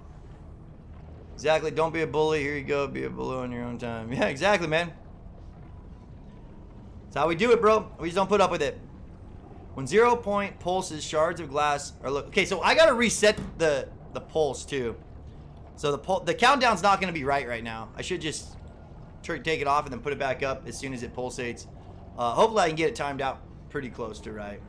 Exactly. Don't be a bully. Here you go. Be a bully on your own time. Yeah, exactly, man. That's how we do it, bro. We just don't put up with it. When 0 point pulses, shards of glass are okay, so I gotta reset the pulse too. So the countdown's not gonna be right now. I should just take it off and then put it back up as soon as it pulsates. Hopefully I can get it timed out pretty close to right.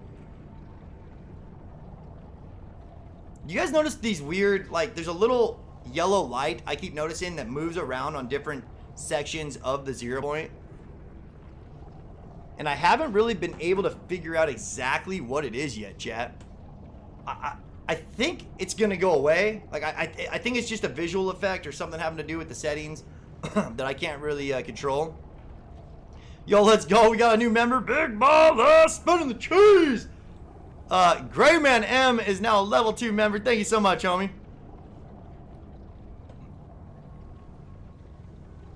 You guys notice these weird, like, there's a little yellow light I keep noticing that moves around on different sections of the 0 point. and I haven't really been able to figure out exactly what it is yet, chat. I think it's gonna go away. Like I think it's just a visual effect or something having to do with the settings that I can't really control. Yo, let's go. We got a new member. Big BALLA, spinning the cheese. Grayman M is now a level 2 member. Thank you so much, homie.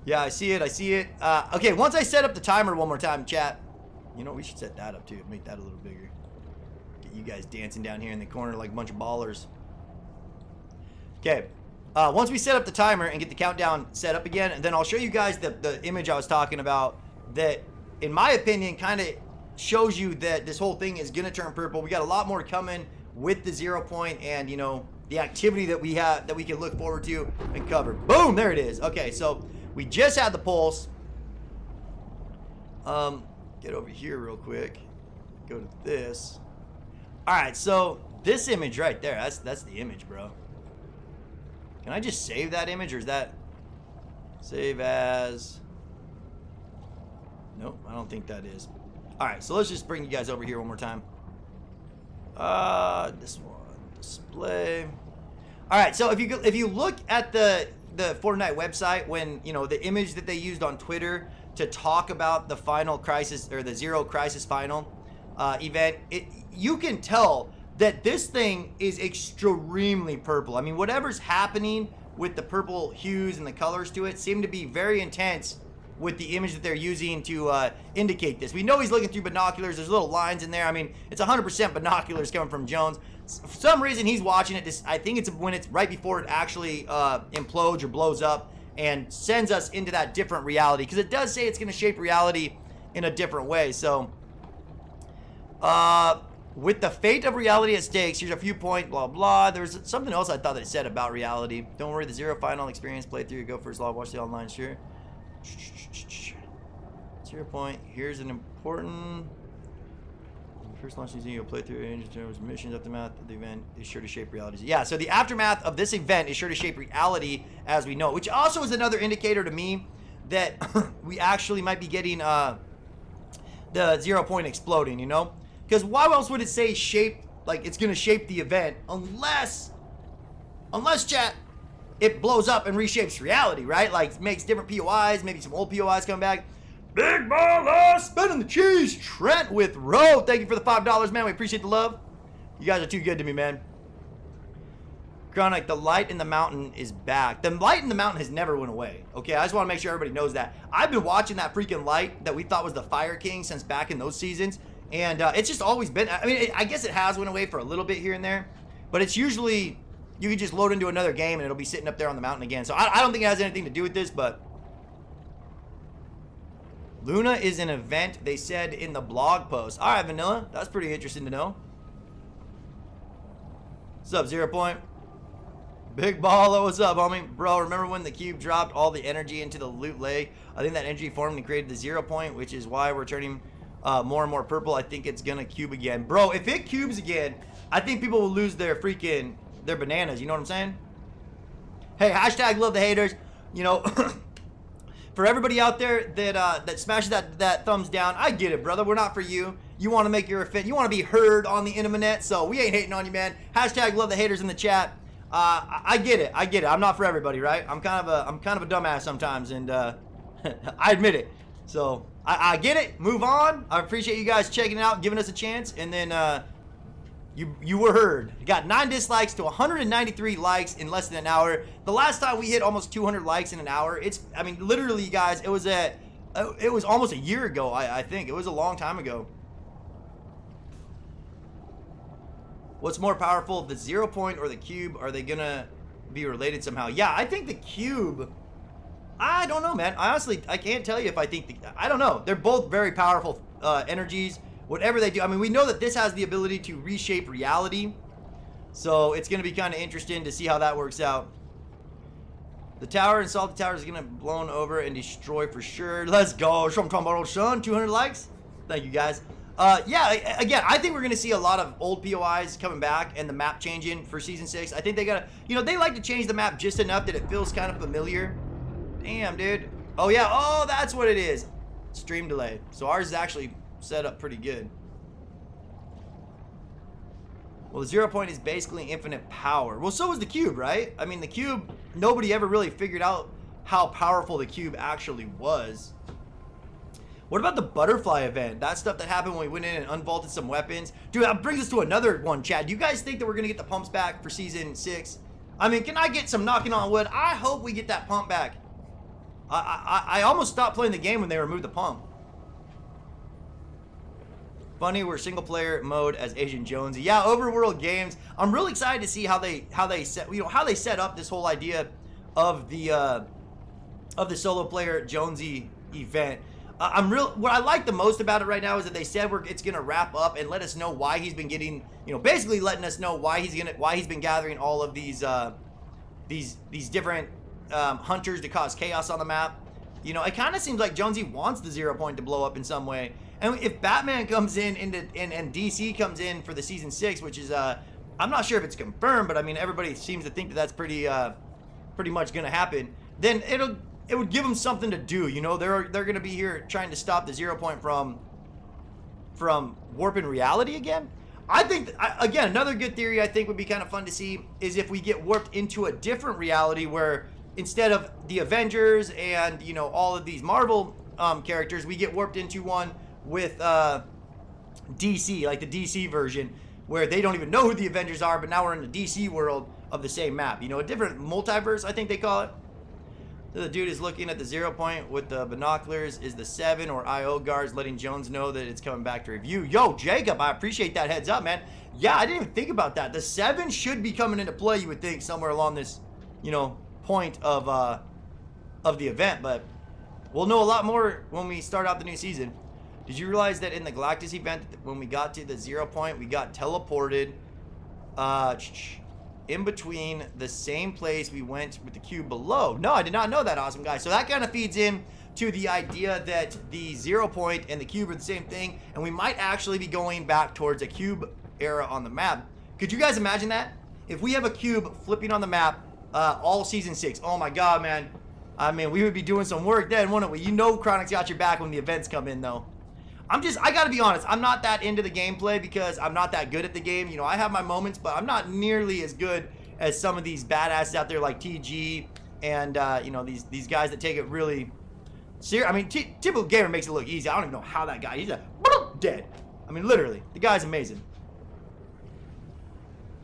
Yeah, I see it. I see it. Okay, once I set up the timer one more time, chat. You know, we should set that up too. Make that a little bigger. Get you guys dancing down here in the corner like a bunch of ballers. Okay. Once we set up the timer and get the countdown set up again, then I'll show you guys the image I was talking about that, in my opinion, kind of shows you that this whole thing is going to turn purple. We got a lot more coming with the 0 point and, you know, the activity that we have that we can look forward to and cover. Boom, there it is. Okay, so we just had the pulse. Get over here real quick. Go to this. All right, so this image right there, that's the image, bro. Can I just save that image, or is that save as? Nope, I don't think that is. All right, so let's just bring you guys over here one more time. This one, display. All right, so if you look at the Fortnite website, when, you know, the image that they used on Twitter to talk about the final crisis, or the Zero Crisis final event, you can tell that this thing is extremely purple. I mean, whatever's happening with the purple hues and the colors to it seem to be very intense with the image that they're using to indicate this. We know he's looking through binoculars. There's little lines in there. I mean, it's 100% binoculars coming from Jones. For some reason, he's watching it. I think it's when it's right before it actually implodes or blows up and sends us into that different reality, because it does say it's going to shape reality in a different way. So, with the fate of reality at stakes, here's a few point, blah, blah. There's something else I thought that it said about reality. Don't worry, the Zero final experience playthrough. Go first log, watch the online, sure. 0 point. Here's an important. First launch season, you'll play through in terms of missions. Aftermath of the event is sure to shape reality. Yeah, so the aftermath of this event is sure to shape reality as we know it, which also is another indicator to me that we actually might be getting the 0 point exploding, you know? Because why else would it say shape, like it's going to shape the event, unless chat, it blows up and reshapes reality, right? Like makes different POIs, maybe some old POIs come back. Big BALLA, spinning the cheese. Trent with Ro, thank you for the $5, man. We appreciate the love. You guys are too good to me, man. Chronic, the light in the mountain is back. The light in the mountain has never went away. Okay, I just want to make sure everybody knows that. I've been watching that freaking light that we thought was the Fire King since back in those seasons. And it's just always been, I mean, I guess it has went away for a little bit here and there. But it's usually, you can just load into another game and it'll be sitting up there on the mountain again. So I don't think it has anything to do with this, but Luna is an event, they said in the blog post. All right, Vanilla, that's pretty interesting to know. What's up, 0 point? Big BALLA, what's up, homie? Bro, remember when the cube dropped all the energy into the loot lake? I think that energy formed and created the 0 point, which is why we're turning more and more purple. I think it's gonna cube again. Bro, if it cubes again, I think people will lose their freaking, their bananas, you know what I'm saying? Hey, hashtag love the haters. You know, for everybody out there that smashes that thumbs down, I get it, brother. We're not for you. You want to make your offense. You want to be heard on the internet, so we ain't hating on you, man. Hashtag love the haters in the chat. I get it. I get it. I'm not for everybody, right? I'm kind of a dumbass sometimes, and I admit it. So I get it. Move on. I appreciate you guys checking it out, giving us a chance, and then you were heard. You got 9 dislikes to 193 likes in less than an hour. The last time we hit almost 200 likes in an hour, I mean, literally, you guys, it was almost a year ago. I think it was a long time ago. What's more powerful, the 0 point or the cube? Are they gonna be related somehow? Yeah, I think the cube. I don't know, man. Honestly, I can't tell you if I think I don't know. They're both very powerful energies. Whatever they do, I mean, we know that this has the ability to reshape reality, so it's gonna be kind of interesting to see how that works out. The tower and salty tower is gonna blown over and destroy for sure. Let's go. Show 'em talking about old son. 200 likes. Thank you, guys. Yeah, again, I think we're gonna see a lot of old POIs coming back and the map changing for season 6. I think they gotta, you know, they like to change the map just enough that it feels kind of familiar. Damn, dude. Oh yeah. Oh, that's what it is. Stream delay. So ours is actually set up pretty good. Well, the 0 point is basically infinite power. Well, so is the cube, right? I mean, the cube, nobody ever really figured out how powerful the cube actually was. What about the butterfly event? That stuff that happened when we went in and unvaulted some weapons. Dude, that brings us to another one, Chad. Do you guys think that we're going to get the pumps back for Season 6? I mean, can I get some knocking on wood? I hope we get that pump back. I almost stopped playing the game when they removed the pump. Funny, we're single player mode as Agent Jonesy. Yeah, overworld games. I'm really excited to see how they set up this whole idea of the solo player Jonesy event. What I like the most about it right now is that they said it's gonna wrap up and let us know why he's been getting, basically letting us know why he's been gathering all of these different hunters to cause chaos on the map. It kind of seems like Jonesy wants the 0 point to blow up in some way. And if Batman comes in and DC comes in for the Season 6, which is I'm not sure if it's confirmed, but I mean everybody seems to think that that's pretty much gonna happen. Then it would give them something to do. They're going to be here trying to stop the 0 point from warping reality again. I think, again, another good theory I think would be kind of fun to see is if we get warped into a different reality where instead of the Avengers and, all of these Marvel characters, we get warped into one with DC, like the DC version, where they don't even know who the Avengers are, but now we're in the DC world of the same map. A different multiverse, I think they call it. The dude is looking at the 0 point with the binoculars. Is the 7 or IO guards letting Jones know that it's coming back to review? Yo, Jacob, I appreciate that heads up, man. Yeah, I didn't even think about that. The 7 should be coming into play, you would think, somewhere along this, point of the event. But we'll know a lot more when we start out the new season. Did you realize that in the Galactus event, when we got to the 0 point, we got teleported in between the same place we went with the cube below? No, I did not know that, awesome guy. So that kind of feeds in to the idea that the 0 point and the cube are the same thing, and we might actually be going back towards a cube era on the map. Could you guys imagine that? If we have a cube flipping on the map all Season 6, oh my god, man. I mean, we would be doing some work then, wouldn't we? Chronic's got your back when the events come in, though. I gotta be honest, I'm not that into the gameplay because I'm not that good at the game. I have my moments, but I'm not nearly as good as some of these badasses out there like TG and, these guys that take it really serious. I mean, typical gamer makes it look easy. I don't even know how that guy, he's dead. I mean, literally, the guy's amazing.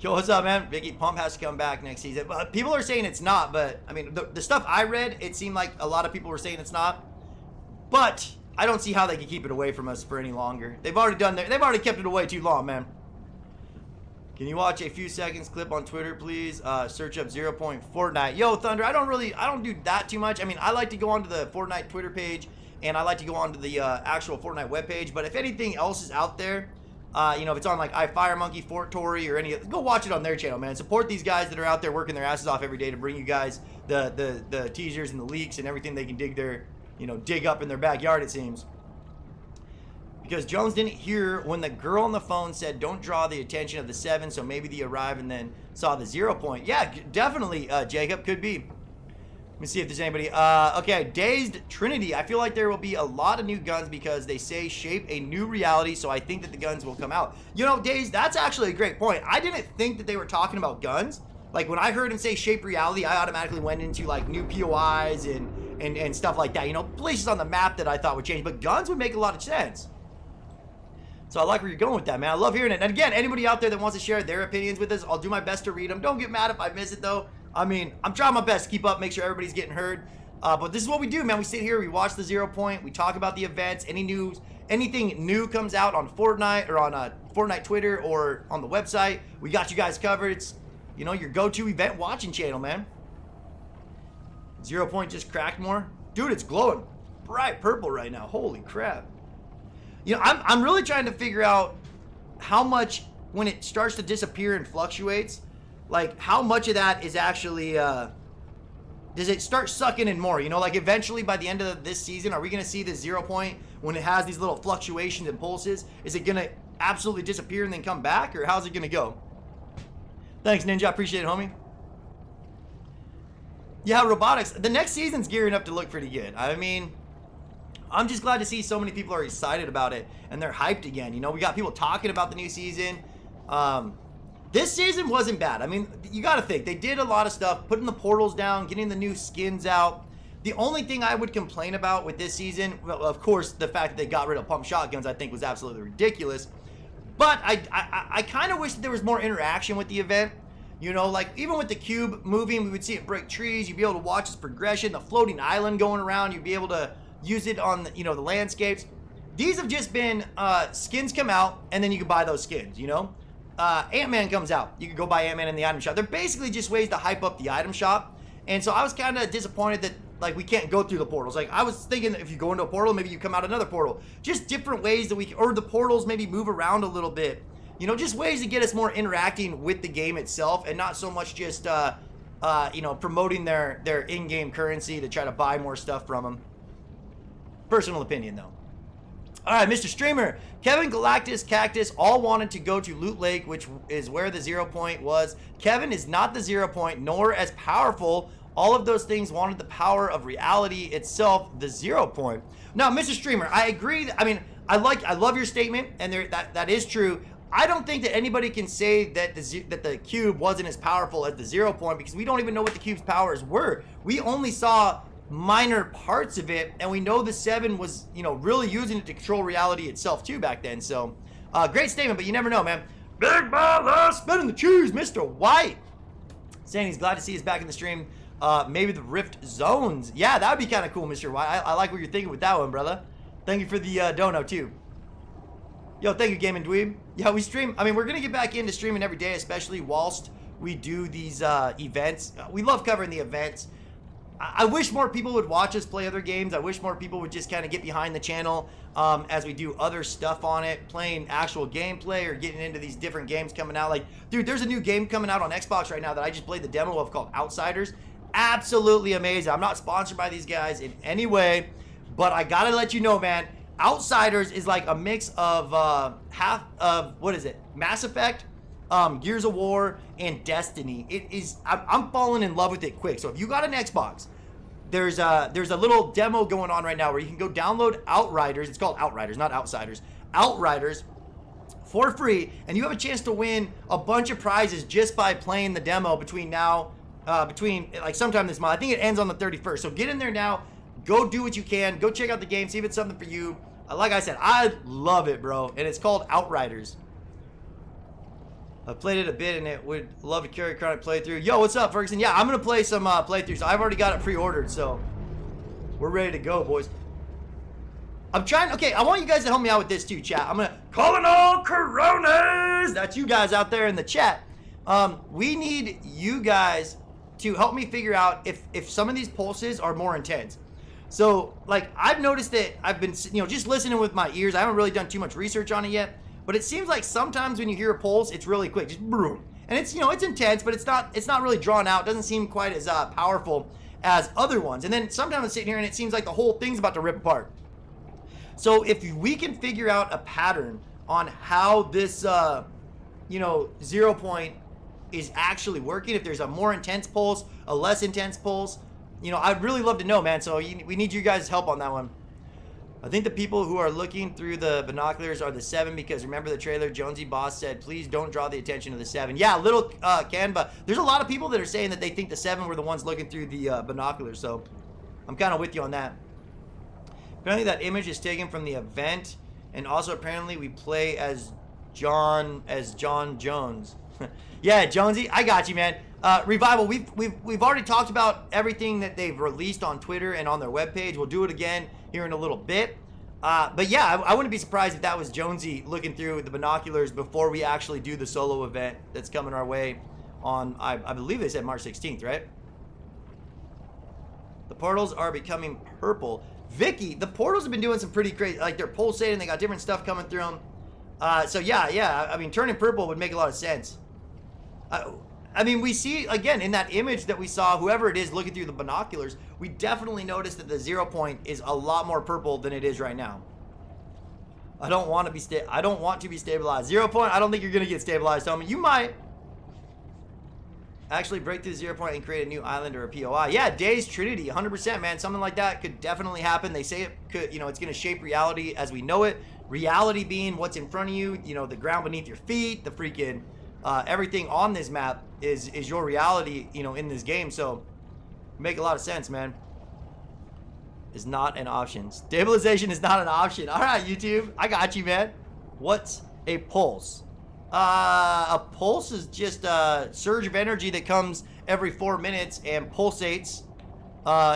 Yo, what's up, man? Vicky, Pump has to come back next season. People are saying it's not, but, I mean, the stuff I read, it seemed like a lot of people were saying it's not. But I don't see how they can keep it away from us for any longer. They've already kept it away too long, man. Can you watch a few seconds clip on Twitter, please? Search up 0 point Fortnite. Yo, Thunder, I don't do that too much. I mean, I like to go onto the Fortnite Twitter page, and I like to go onto the actual Fortnite webpage. But if anything else is out there, if it's on like iFiremonkey, FortTory, or go watch it on their channel, man. Support these guys that are out there working their asses off every day to bring you guys the teasers and the leaks and everything they can dig up in their backyard, it seems. Because Jones didn't hear when the girl on the phone said, don't draw the attention of the 7, so maybe they arrived and then saw the 0 point. Yeah, definitely, Jacob, could be. Let me see if there's anybody. Okay, Dazed Trinity. I feel like there will be a lot of new guns because they say shape a new reality, so I think that the guns will come out. Dazed, that's actually a great point. I didn't think that they were talking about guns. Like, when I heard him say shape reality, I automatically went into, like, new POIs and stuff like that. Places on the map that I thought would change. But guns would make a lot of sense. So I like where you're going with that, man. I love hearing it. And again, anybody out there that wants to share their opinions with us, I'll do my best to read them. Don't get mad if I miss it, though. I mean, I'm trying my best to keep up, make sure everybody's getting heard. But this is what we do, man. We sit here, we watch the 0 point, we talk about the events, any news, anything new comes out on Fortnite or on Fortnite Twitter or on the website. We got you guys covered. It's, your go-to event watching channel, man. 0 point just cracked more. Dude, it's glowing bright purple right now. Holy crap. I'm really trying to figure out how much, when it starts to disappear and fluctuates, like how much of that is actually, does it start sucking in more? Like eventually by the end of this season, are we going to see the 0 point when it has these little fluctuations and pulses? Is it going to absolutely disappear and then come back, or how's it going to go? Thanks, Ninja. I appreciate it, homie. Yeah, robotics. The next season's gearing up to look pretty good. I mean, I'm just glad to see so many people are excited about it and they're hyped again. You know, we got people talking about the new season. This season wasn't bad. I mean, you got to think. They did a lot of stuff, putting the portals down, getting the new skins out. The only thing I would complain about with this season, well, of course, the fact that they got rid of pump shotguns, I think was absolutely ridiculous. But I kind of wish that there was more interaction with the event. You know, like even with the cube moving, we would see it break trees. You'd be able to watch its progression, the floating island going around. You'd be able to use it on, you know, the landscapes. These have just been skins come out, and then you can buy those skins, you know? Ant-Man comes out. You can go buy Ant-Man in the item shop. They're basically just ways to hype up the item shop. And so I was kind of disappointed that, like, we can't go through the portals. Like, I was thinking that if you go into a portal, maybe you come out another portal. Just different ways that we can, or the portals maybe move around a little bit. You know, just ways to get us more interacting with the game itself and not so much just, you know, promoting their in-game currency to try to buy more stuff from them. Personal opinion, though. All right, Mr. Streamer, Kevin, Galactus, Cactus all wanted to go to Loot Lake, which is where the 0 point was. Kevin is not the 0 point, nor as powerful. All of those things wanted the power of reality itself, the 0 point. Now, Mr. Streamer, I agree. I mean, I love your statement, and that is true. I don't think that anybody can say that the cube wasn't as powerful as the 0 point because we don't even know what the cube's powers were. We only saw minor parts of it, and we know the 7 was, you know, really using it to control reality itself too back then. So, great statement, but you never know, man. Big BALLA spinning the cheese, Mr. White, saying he's glad to see us back in the stream. Maybe the Rift Zones. Yeah, that would be kind of cool, Mr. White. I like what you're thinking with that one, brother. Thank you for the dono too. Yo, thank you, Gaming Dweeb. Yeah, we stream. I mean, we're gonna get back into streaming every day, especially whilst we do these events. We love covering the events. I wish more people would watch us play other games. I wish more people would just kind of get behind the channel as we do other stuff on it, playing actual gameplay or getting into these different games coming out. Like, dude, there's a new game coming out on Xbox right now that I just played the demo of called Outsiders. Absolutely amazing. I'm not sponsored by these guys in any way, but I gotta let you know, man, Outsiders is like a mix of half of, what is it, Mass Effect, Gears of War, and Destiny. It is, I'm falling in love with it quick. So if you got an Xbox, there's a little demo going on right now where you can go download Outriders. It's called Outriders, not Outsiders. Outriders for free, and you have a chance to win a bunch of prizes just by playing the demo between now, like sometime this month. I think it ends on the 31st. So get in there now. Go do what you can. Go check out the game. See if it's something for you. Like I said, I love it, bro. And it's called Outriders. I've played it a bit and it would love to carry a Chronic playthrough. Yo, what's up, Ferguson? Yeah, I'm going to play some playthroughs. I've already got it pre-ordered, so we're ready to go, boys. I'm trying, okay, I want you guys to help me out with this too, chat. I'm going to call in all Coronas. That's you guys out there in the chat. We need you guys to help me figure out if some of these pulses are more intense. So, like, I've noticed that I've been, you know, just listening with my ears. I haven't really done too much research on it yet. But it seems like sometimes when you hear a pulse, it's really quick. Just boom. And it's, you know, it's intense, but it's not really drawn out. It doesn't seem quite as powerful as other ones. And then sometimes I'm sitting here and it seems like the whole thing's about to rip apart. So if we can figure out a pattern on how this, you know, 0 point is actually working, if there's a more intense pulse, a less intense pulse, you know, I'd really love to know, man. So we need you guys' help on that one. I think the people who are looking through the binoculars are the 7 because remember the trailer, Jonesy Boss said, please don't draw the attention of the 7. Yeah, little Canva. There's a lot of people that are saying that they think the 7 were the ones looking through the binoculars, so I'm kind of with you on that. Apparently that image is taken from the event, and also apparently we play as John Jones. Yeah, Jonesy, I got you, man. Revival, we've already talked about everything that they've released on Twitter and on their webpage. We'll do it again here in a little bit. But yeah, I wouldn't be surprised if that was Jonesy looking through the binoculars before we actually do the solo event that's coming our way on, I believe they said March 16th, right? The portals are becoming purple. Vicky, the portals have been doing some pretty crazy, like they're pulsating, they got different stuff coming through them. So yeah, I mean, turning purple would make a lot of sense. I mean, we see, again, in that image that we saw, whoever it is looking through the binoculars, we definitely noticed that the 0 point is a lot more purple than it is right now. I don't want to be stabilized. 0 point, I don't think you're going to get stabilized, homie. You might. Actually break through the 0 point and create a new island or a POI. Yeah, Days Trinity, 100%, man. Something like that could definitely happen. They say it could, you know, it's going to shape reality as we know it. Reality being what's in front of you, you know, the ground beneath your feet, the freaking everything on this map is your reality, you know, in this game. So make a lot of sense, man. Is not an option. Stabilization is not an option. All right, YouTube, I got you, man. What's a pulse? A pulse is just a surge of energy that comes every 4 minutes and pulsates,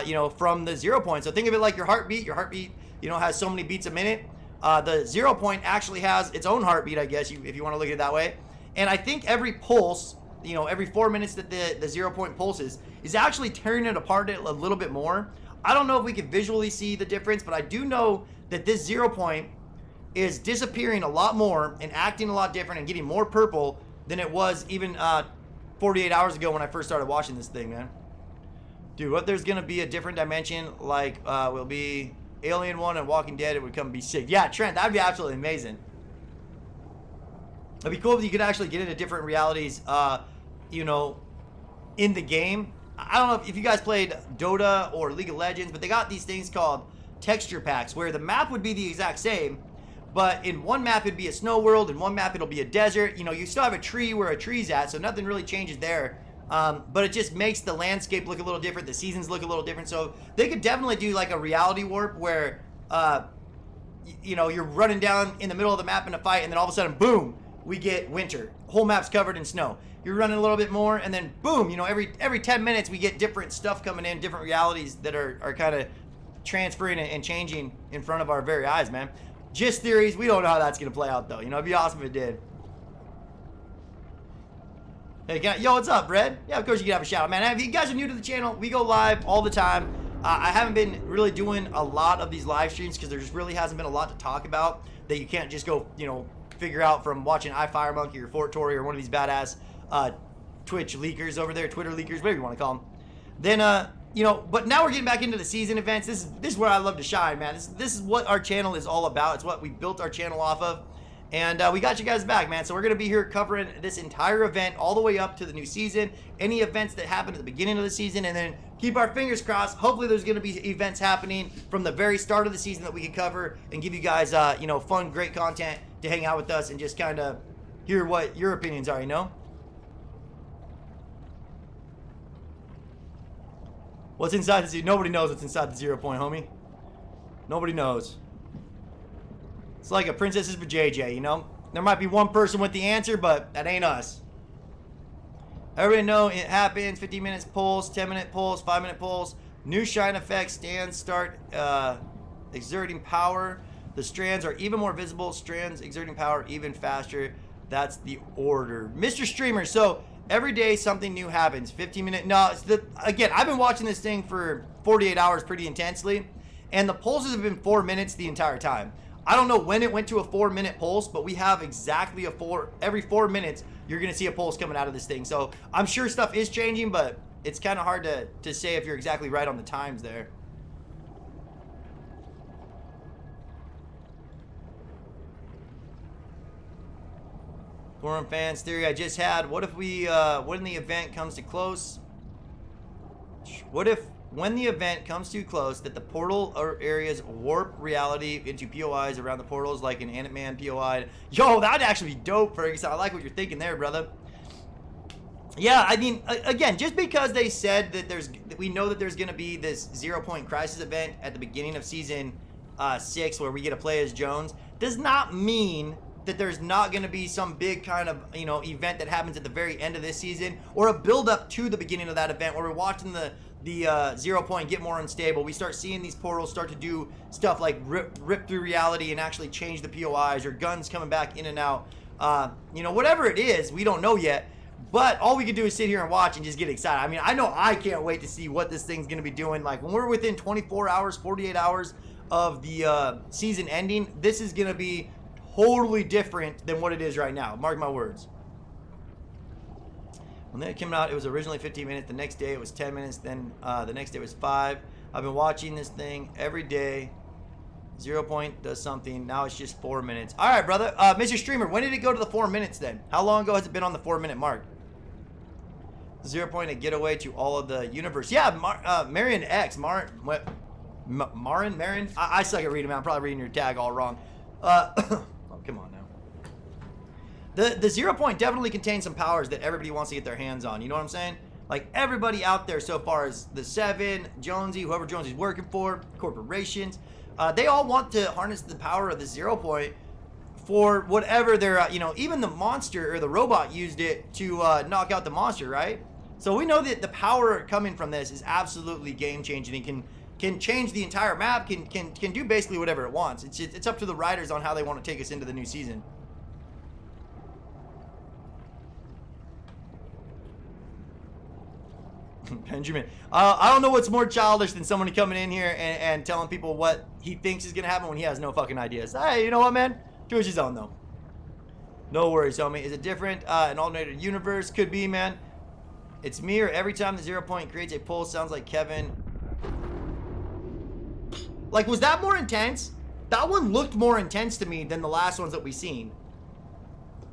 you know, from the 0 point. So think of it like your heartbeat. Your heartbeat, you know, has so many beats a minute. The 0 point actually has its own heartbeat, I guess, if you want to look at it that way. And I think every pulse, you know, every 4 minutes that the 0 point pulses is actually tearing it apart a little bit more. I don't know if we can visually see the difference, but I do know that this 0 point is disappearing a lot more and acting a lot different and getting more purple than it was even 48 hours ago when I first started watching this thing, man. Dude, what there's gonna be a different dimension, like will be Alien 1 and Walking Dead, it would come be sick. Yeah, Trent, that'd be absolutely amazing. It'd be cool if you could actually get into different realities, you know, in the game. I don't know if you guys played Dota or League of Legends, but they got these things called texture packs where the map would be the exact same, but in one map it'd be a snow world, in one map it'll be a desert. You know, you still have a tree where a tree's at, so nothing really changes there. But it just makes the landscape look a little different, the seasons look a little different. So they could definitely do like a reality warp where, you know, you're running down in the middle of the map in a fight, and then all of a sudden, boom, we get winter. Whole map's covered in snow. You're running a little bit more, and then boom, you know, every 10 minutes we get different stuff coming in, different realities that are kind of transferring and changing in front of our very eyes, man. Just theories. We don't know how that's going to play out, though. You know, it'd be awesome if it did. Hey, yo, what's up, Brad? Yeah, of course you can have a shout out, man. If you guys are new to the channel, we go live all the time. I haven't been really doing a lot of these live streams because there just really hasn't been a lot to talk about that you can't just go, you know, figure out from watching iFireMonkey or FortTory or one of these badass Twitch leakers over there, Twitter leakers, whatever you want to call them. Then, you know, but now we're getting back into the season events. This is where I love to shine, man. This is what our channel is all about. It's what we built our channel off of. And we got you guys back, man. So we're going to be here covering this entire event all the way up to the new season. Any events that happen at the beginning of the season. And then keep our fingers crossed. Hopefully there's going to be events happening from the very start of the season that we can cover and give you guys, you know, fun, great content to hang out with us and just kind of hear what your opinions are, you know? What's inside the 0? Nobody knows what's inside the 0 point, homie. Nobody knows. It's like a princess's vajayjay, you know? There might be one person with the answer, but that ain't us. Everybody know it happens. 15 minutes pulse, 10-minute pulse, 5-minute pulse. New shine effect. Stands start exerting power. The strands are even more visible. Strands exerting power even faster. That's the order. Mr. Streamer, so every day something new happens. 15-minute. No, it's again, I've been watching this thing for 48 hours pretty intensely, and the pulses have been 4 minutes the entire time. I don't know when it went to a 4-minute pulse, but we have exactly every 4 minutes you're going to see a pulse coming out of this thing. So I'm sure stuff is changing, but it's kind of hard to say if you're exactly right on the times there. Forum fans theory I just had. What if we, when the event comes to close, what if when the event comes too close that the portal or areas warp reality into POIs around the portals like an Ant-Man POI? Yo, that'd actually be dope, Ferguson. I like what you're thinking there, brother. Yeah, I mean, again, just because they said that we know that there's going to be this 0 point crisis event at the beginning of season 6 where we get to play as Jones does not mean that there's not going to be some big kind of, you know, event that happens at the very end of this season or a build up to the beginning of that event where we're watching the 0 point get more unstable. We start seeing these portals start to do stuff like rip through reality and actually change the POIs, or guns coming back in and out. You know, whatever it is, we don't know yet. But all we can do is sit here and watch and just get excited. I mean, I know I can't wait to see what this thing's going to be doing. Like, when we're within 24 hours, 48 hours of the season ending, this is going to be totally different than what it is right now. Mark my words. When it came out, it was originally 15 minutes. The next day, it was 10 minutes. Then the next day was 5. I've been watching this thing every day. 0 point does something. Now it's just 4 minutes. All right, brother. Mr. Streamer, when did it go to the 4 minutes then? How long ago has it been on the 4-minute mark? 0 point a getaway to all of the universe. Yeah, Marion X. Marin? I suck at reading, man. I'm probably reading your tag all wrong. Oh, come on now. The 0 point definitely contains some powers that everybody wants to get their hands on. You know what I'm saying? Like, everybody out there so far is the 7, Jonesy, whoever Jonesy's working for, corporations. They all want to harness the power of the 0 point for whatever they're, you know, even the monster or the robot used it to knock out the monster, right? So we know that the power coming from this is absolutely game-changing and can change the entire map, can do basically whatever it wants. It's up to the writers on how they want to take us into the new season. Benjamin, I don't know what's more childish than someone coming in here and telling people what he thinks is gonna happen when he has no fucking ideas. Hey, you know what, man? To his own, though. No worries, homie. Is it different? An alternated universe? Could be, man. It's me, or every time the 0 point creates a pulse, sounds like Kevin. Like, was that more intense? That one looked more intense to me than the last ones that we've seen.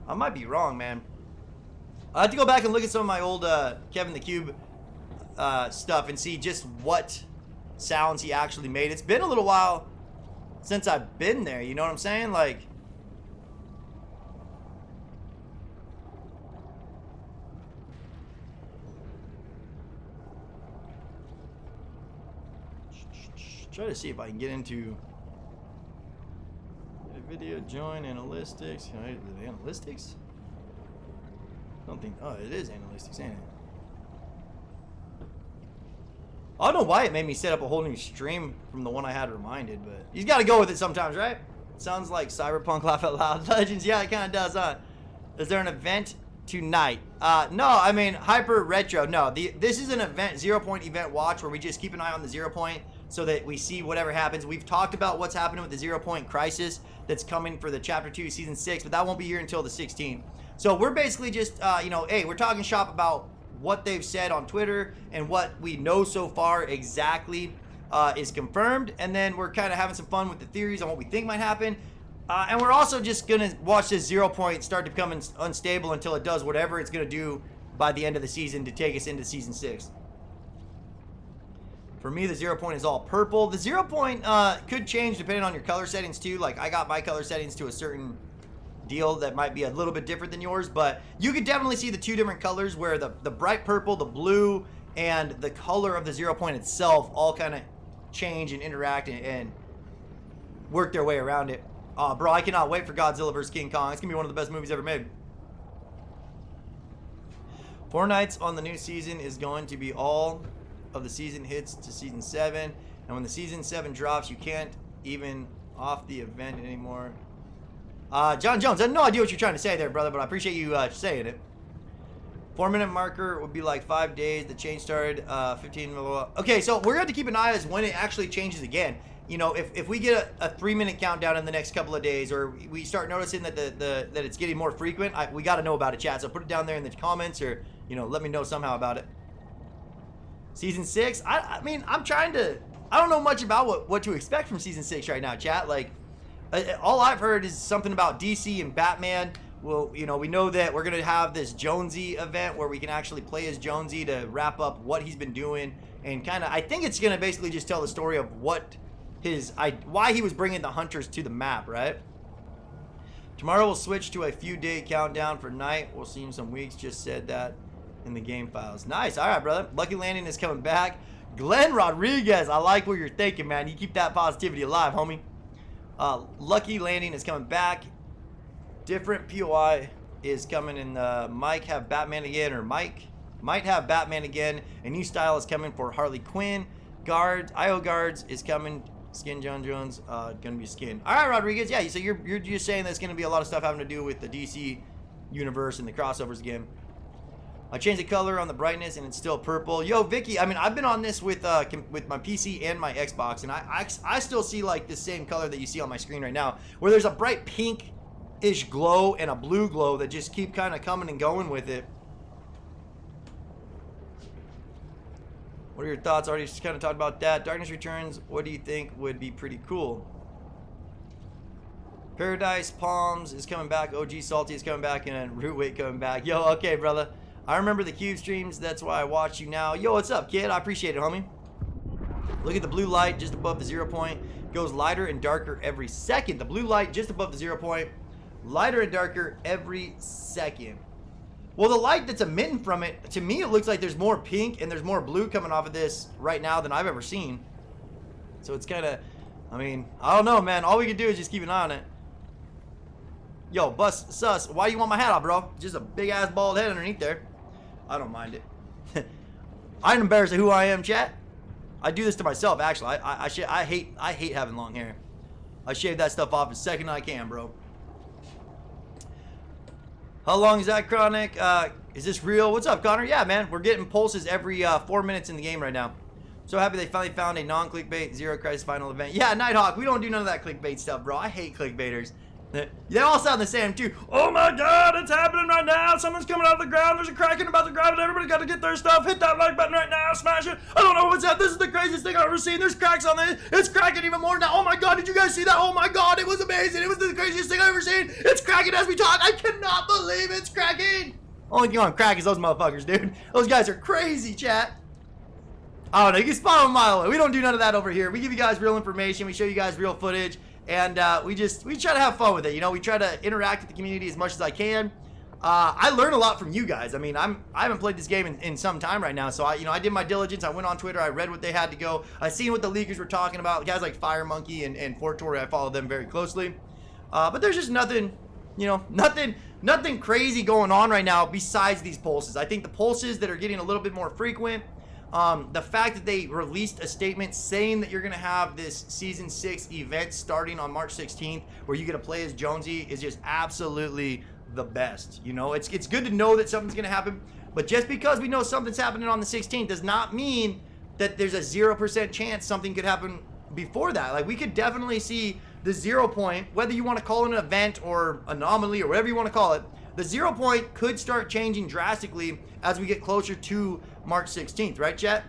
I might be wrong, man. I have to go back and look at some of my old Kevin the Cube stuff and see just what sounds he actually made. It's been a little while since I've been there, you know what I'm saying? Like, try to see if I can get into video, join analytics. Analytics? I don't think. Oh, it is analytics, ain't it? I don't know why it made me set up a whole new stream from the one I had reminded, but you got to go with it sometimes, right? Sounds like Cyberpunk Laugh Out Loud Legends. Yeah, it kind of does, huh? Is there an event tonight? No, I mean, Hyper Retro. No, this is an event, 0 point event watch, where we just keep an eye on the 0 point so that we see whatever happens. We've talked about what's happening with the 0 point crisis that's coming for the Chapter 2 Season 6, but that won't be here until the 16th. So we're basically just, you know, hey, we're talking shop about what they've said on Twitter and what we know so far exactly is confirmed, and then we're kind of having some fun with the theories on what we think might happen, and we're also just gonna watch this 0 point start to become unstable until it does whatever it's gonna do by the end of the season to take us into Season 6. For me, the 0 point is all purple. The 0 point could change depending on your color settings too. Like, I got my color settings to a certain deal that might be a little bit different than yours, but you could definitely see the two different colors where the bright purple, the blue, and the color of the 0 point itself all kind of change and interact and work their way around it. Bro, I cannot wait for Godzilla vs. King Kong. It's gonna be one of the best movies ever made. Fortnite's on the new season is going to be all of the season hits to Season 7, and when the Season 7 drops, you can't even off the event anymore. John Jones, I have no idea what you're trying to say there, brother, but I appreciate you saying it. 4-minute marker would be like 5 days. The change started 15. Okay, so we're going to have to keep an eye as when it actually changes again. You know, if we get a 3-minute countdown in the next couple of days, or we start noticing that that it's getting more frequent, we got to know about it, chat. So put it down there in the comments, or, you know, let me know somehow about it. Season 6, I mean, I'm trying to, I don't know much about what to expect from Season 6 right now, chat. Like, all I've heard is something about DC and Batman. Well, you know, we know that we're going to have this Jonesy event where we can actually play as Jonesy to wrap up what he's been doing. And kind of, I think it's going to basically just tell the story of what why he was bringing the hunters to the map, right? Tomorrow we'll switch to a few-day countdown for night. We'll see in some weeks. Just said that in the game files. Nice. All right, brother. Lucky Landing is coming back. Glenn Rodriguez, I like what you're thinking, man. You keep that positivity alive, homie. Lucky Landing is coming back. Different POI is coming in. Mike have Batman again, or Mike might have Batman again. A new style is coming for Harley Quinn. IO Guards is coming. Skin John Jones, gonna be skin. All right, Rodriguez. Yeah, so you're just saying there's gonna be a lot of stuff having to do with the DC universe and the crossovers again. I changed the color on the brightness and it's still purple. Yo, Vicky, I mean, I've been on this with my PC and my Xbox, and I still see like the same color that you see on my screen right now, where there's a bright pink-ish glow and a blue glow that just keep kind of coming and going with it. What are your thoughts? Already just kind of talked about that. Darkness Returns, what do you think would be pretty cool? Paradise Palms is coming back. OG Salty is coming back, and Root Weight coming back. Yo, okay, brother. I remember the cube streams. That's why I watch you now. Yo, what's up, kid? I appreciate it, homie. Look at the blue light just above the 0 point. Goes lighter and darker every second. The blue light just above the 0 point. Lighter and darker every second. Well, the light that's emitting from it, to me, it looks like there's more pink and there's more blue coming off of this right now than I've ever seen. So it's kind of, I mean, I don't know, man. All we can do is just keep an eye on it. Yo, Bus Sus, why do you want my hat off, bro? Just a big-ass bald head underneath there. I don't mind it. I'm embarrassed of who I am, chat. I do this to myself, actually. I hate having long hair. I shave that stuff off the second I can, bro. How long is that, Chronic? Is this real? What's up, Connor? Yeah, man. We're getting pulses every 4 minutes in the game right now. So happy they finally found a non-clickbait Zero Crisis final event. Yeah, Nighthawk, we don't do none of that clickbait stuff, bro. I hate clickbaiters. They all sound the same, too. Oh, my God, it's happening right now. Someone's coming out of the ground. There's a cracking about to grab it. Everybody got to get their stuff. Hit that like button right now. Smash it. I don't know what's that. This is the craziest thing I've ever seen. There's cracks on this. It's cracking even more now. Oh, my God, did you guys see that? Oh, my God, it was amazing. It was the craziest thing I've ever seen. It's cracking as we talk. I cannot believe it's cracking. Only thing on crack is those motherfuckers, dude. Those guys are crazy, chat. I don't know. You can spot them a mile away. We don't do none of that over here. We give you guys real information. We show you guys real footage. And we try to have fun with it, you know. We try to interact with the community as much as I can. I learn a lot from you guys. I mean, I haven't played this game in some time right now, so I did my diligence. I went on Twitter, I read what they had to go. I seen what the leakers were talking about. Guys like Fire Monkey and Fortnite, I follow them very closely. But there's just nothing, you know, nothing crazy going on right now besides these pulses. I think the pulses that are getting a little bit more frequent. The fact that they released a statement saying that you're going to have this Season 6 event starting on March 16th where you get to play as Jonesy is just absolutely the best. You know, it's good to know that something's going to happen, but just because we know something's happening on the 16th does not mean that there's a 0% chance something could happen before that. Like, we could definitely see the 0 point, whether you want to call it an event or anomaly or whatever you want to call it. The 0 point could start changing drastically as we get closer to March 16th, right, chat?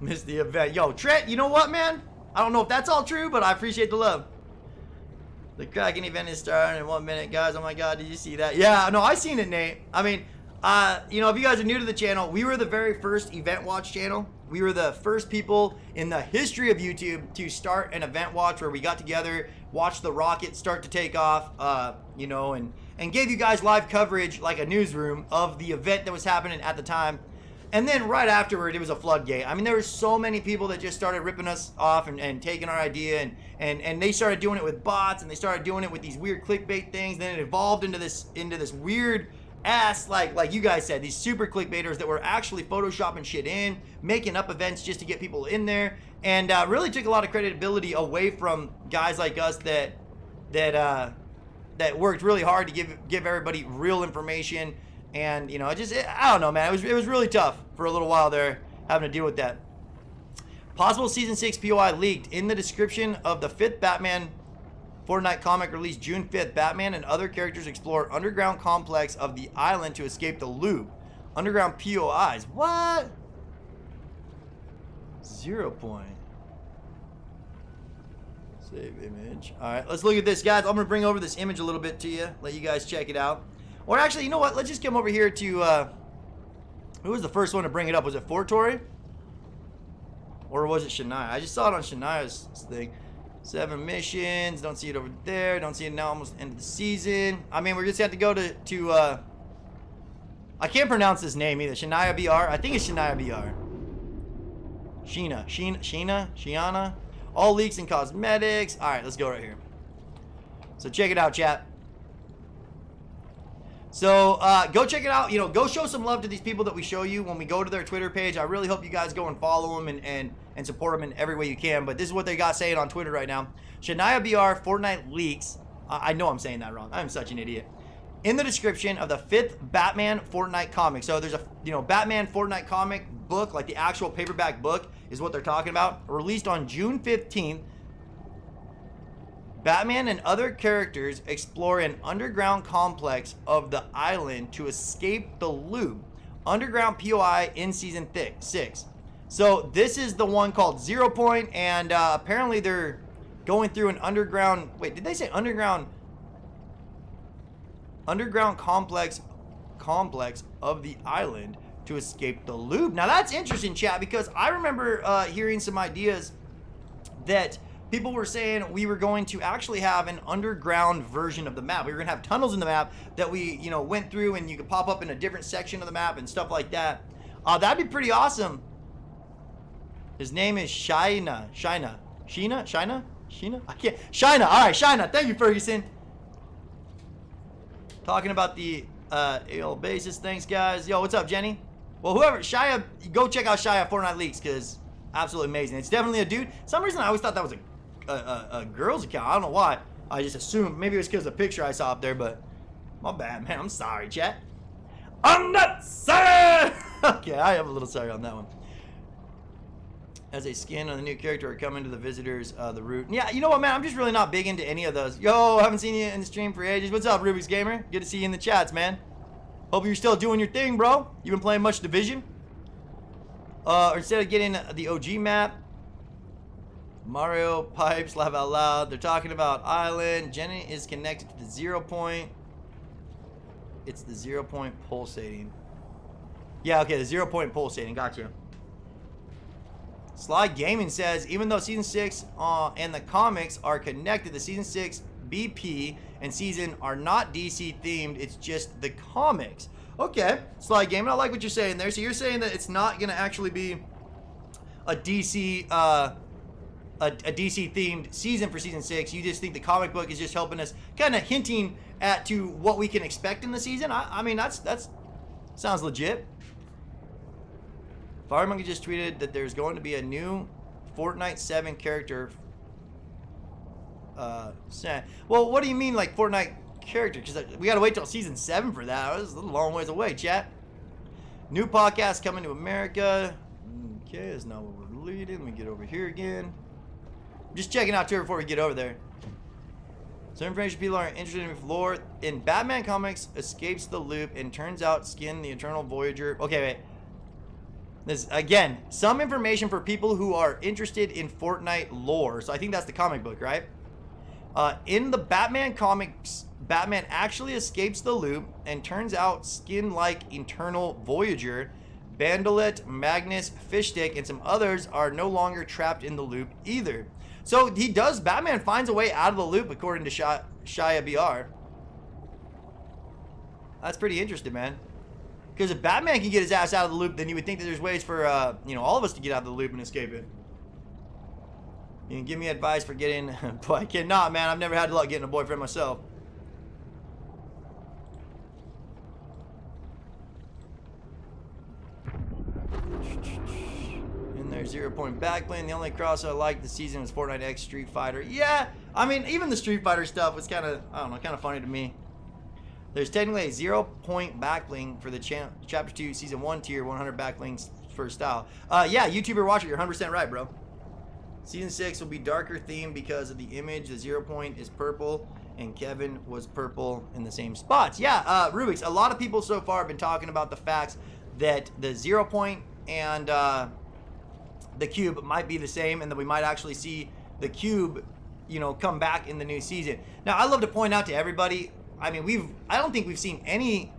Missed the event. Yo, Trent, you know what, man? I don't know if that's all true, but I appreciate the love. The Kraken event is starting in 1 minute, guys. Oh my God, did you see that? Yeah, no, I seen it, Nate. I mean, you know, if you guys are new to the channel, we were the very first event watch channel. We were the first people in the history of YouTube to start an event watch where we got together, watched the rocket start to take off, you know, and gave you guys live coverage like a newsroom of the event that was happening at the time. And then right afterward, it was a floodgate. I mean, there were so many people that just started ripping us off and taking our idea, and they started doing it with bots, and they started doing it with these weird clickbait things. Then it evolved into this weird ass, like you guys said, these super clickbaiters that were actually photoshopping shit in, making up events just to get people in there, and really took a lot of credibility away from guys like us that worked really hard to give everybody real information. And you know, I don't know, man. It was really tough for a little while there having to deal with that. Possible Season 6 POI leaked in the description of the 5th Batman Fortnite comic released June 5th. Batman and other characters explore underground complex of the island to escape the loop. Underground POIs. What? 0 point. Save image. All right, let's look at this, guys. I'm gonna bring over this image a little bit to you, let you guys check it out. Or actually, you know what? Let's just come over here to, who was the first one to bring it up? Was it Fortori? Or was it Shania? I just saw it on Shania's thing. 7 missions. Don't see it over there. Don't see it now, almost end of the season. I mean, we're just have to go to I can't pronounce this name either. Shania BR. I think it's Shania BR. Shiana. All leaks and cosmetics. All right, let's go right here. So check it out, chat. So go check it out. You know, go show some love to these people that we show you when we go to their Twitter page. I really hope you guys go and follow them and support them in every way you can. But this is what they got saying on Twitter right now. Shania BR Fortnite leaks. I know I'm saying that wrong. I'm such an idiot. In the description of the 5th Batman Fortnite comic. So there's a, you know, Batman Fortnite comic book, like the actual paperback book is what they're talking about. Released on June 15th. Batman and other characters explore an underground complex of the island to escape the loop. Underground POI in Season 6. So this is the one called 0 point, and apparently they're going through an underground... Wait, did they say underground underground complex of the island to escape the loop. Now that's interesting, chat, because I remember hearing some ideas that people were saying we were going to actually have an underground version of the map. We were gonna have tunnels in the map that we, you know, went through, and you could pop up in a different section of the map and stuff like that. That'd be pretty awesome. His name is Sheena. I can't. Sheena. All right, Sheena. Thank you, Ferguson. Talking about the AL basis. Thanks, guys. Yo, what's up, Jenny? Well, whoever, Shia, go check out Shia Fortnite Leaks, because absolutely amazing. It's definitely a dude. For some reason I always thought that was a girl's account. I don't know why. I just assumed maybe it was because of the picture I saw up there, but my bad, man. I'm sorry, chat. I'm not sorry. Okay, I am a little sorry on that one. As a skin on the new character are coming to the visitors, the route. Yeah, you know what, man? I'm just really not big into any of those. Yo, haven't seen you in the stream for ages. What's up, Rubik's Gamer? Good to see you in the chats, man. Hope you're still doing your thing, bro. You been playing much Division? Or instead of getting the OG map, Mario pipes, laugh out loud. They're talking about island. Jenny is connected to the 0 point. It's the 0 point pulsating. Yeah, okay, the 0 point pulsating. Gotcha. Sly Gaming says, even though Season 6 and the comics are connected, the Season 6 BP and Season are not DC themed. It's just the comics. Okay, Sly Gaming, I like what you're saying there. So you're saying that it's not going to actually be a DC DC themed season for Season 6. You just think the comic book is just helping us, kind of hinting at to what we can expect in the season. I mean, that's sounds legit. Fire Monkey just tweeted that there's going to be a new Fortnite 7 character. Well, what do you mean, like Fortnite character? Because we got to wait till Season 7 for that. It was a long ways away, chat. New podcast coming to America. Okay, that's not what we're leading. Let me get over here again. I'm just checking out too before we get over there. Some information people are interested in lore. In Batman comics, escapes the loop and turns out skin the Eternal Voyager. Okay, wait. This again, some information for people who are interested in Fortnite lore. So I think that's the comic book, right? In the Batman comics, Batman actually escapes the loop and turns out skin like Eternal Voyager. Bandolet, Magnus, Fishstick, and some others are no longer trapped in the loop either. So he does, Batman finds a way out of the loop according to Shia BR. That's pretty interesting, man. Because if Batman can get his ass out of the loop, then you would think that there's ways for, you know, all of us to get out of the loop and escape it. You can give me advice for getting, but I cannot, man. I've never had luck getting a boyfriend myself. In their 0 point backplane, the only cross I liked this season was Fortnite X Street Fighter. Yeah, I mean, even the Street Fighter stuff was kind of, I don't know, kind of funny to me. There's technically a 0 point backbling for the Chapter 2 Season 1 tier, 100 backlinks for style. Yeah, YouTuber Watcher, you're 100% right, bro. Season 6 will be darker themed because of the image. The 0 point is purple, and Kevin was purple in the same spots. Yeah, Rubik's, a lot of people so far have been talking about the facts that the 0 point and the cube might be the same, and that we might actually see the cube, you know, come back in the new season. Now, I love to point out to everybody, I mean, I don't think we've seen anything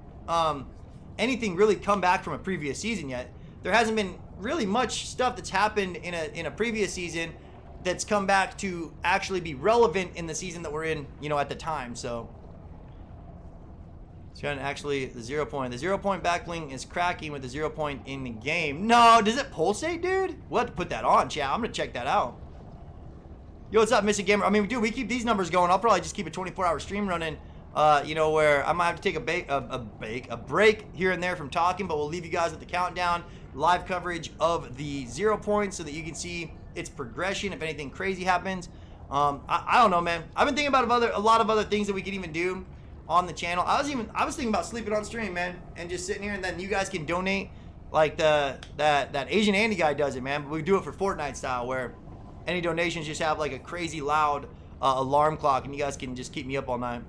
really come back from a previous season yet. There hasn't been really much stuff that's happened in a previous season that's come back to actually be relevant in the season that we're in, you know, at the time. So it's kind of actually the 0 point. The 0 point backbling is cracking with the 0 point in the game. No, does it pulsate, dude? We'll have to put that on, chat. I'm gonna check that out. Yo, what's up, Mr. Gamer? I mean, dude, we keep these numbers going. I'll probably just keep a 24-hour stream running. You know, where I might have to take a break here and there from talking, but we'll leave you guys with the countdown, live coverage of the 0 points so that you can see its progression if anything crazy happens. I don't know, man. I've been thinking about a lot of other things that we could even do on the channel. I was thinking about sleeping on stream, man, and just sitting here, and then you guys can donate like that Asian Andy guy does it, man. But we do it for Fortnite style, where any donations just have like a crazy loud alarm clock, and you guys can just keep me up all night.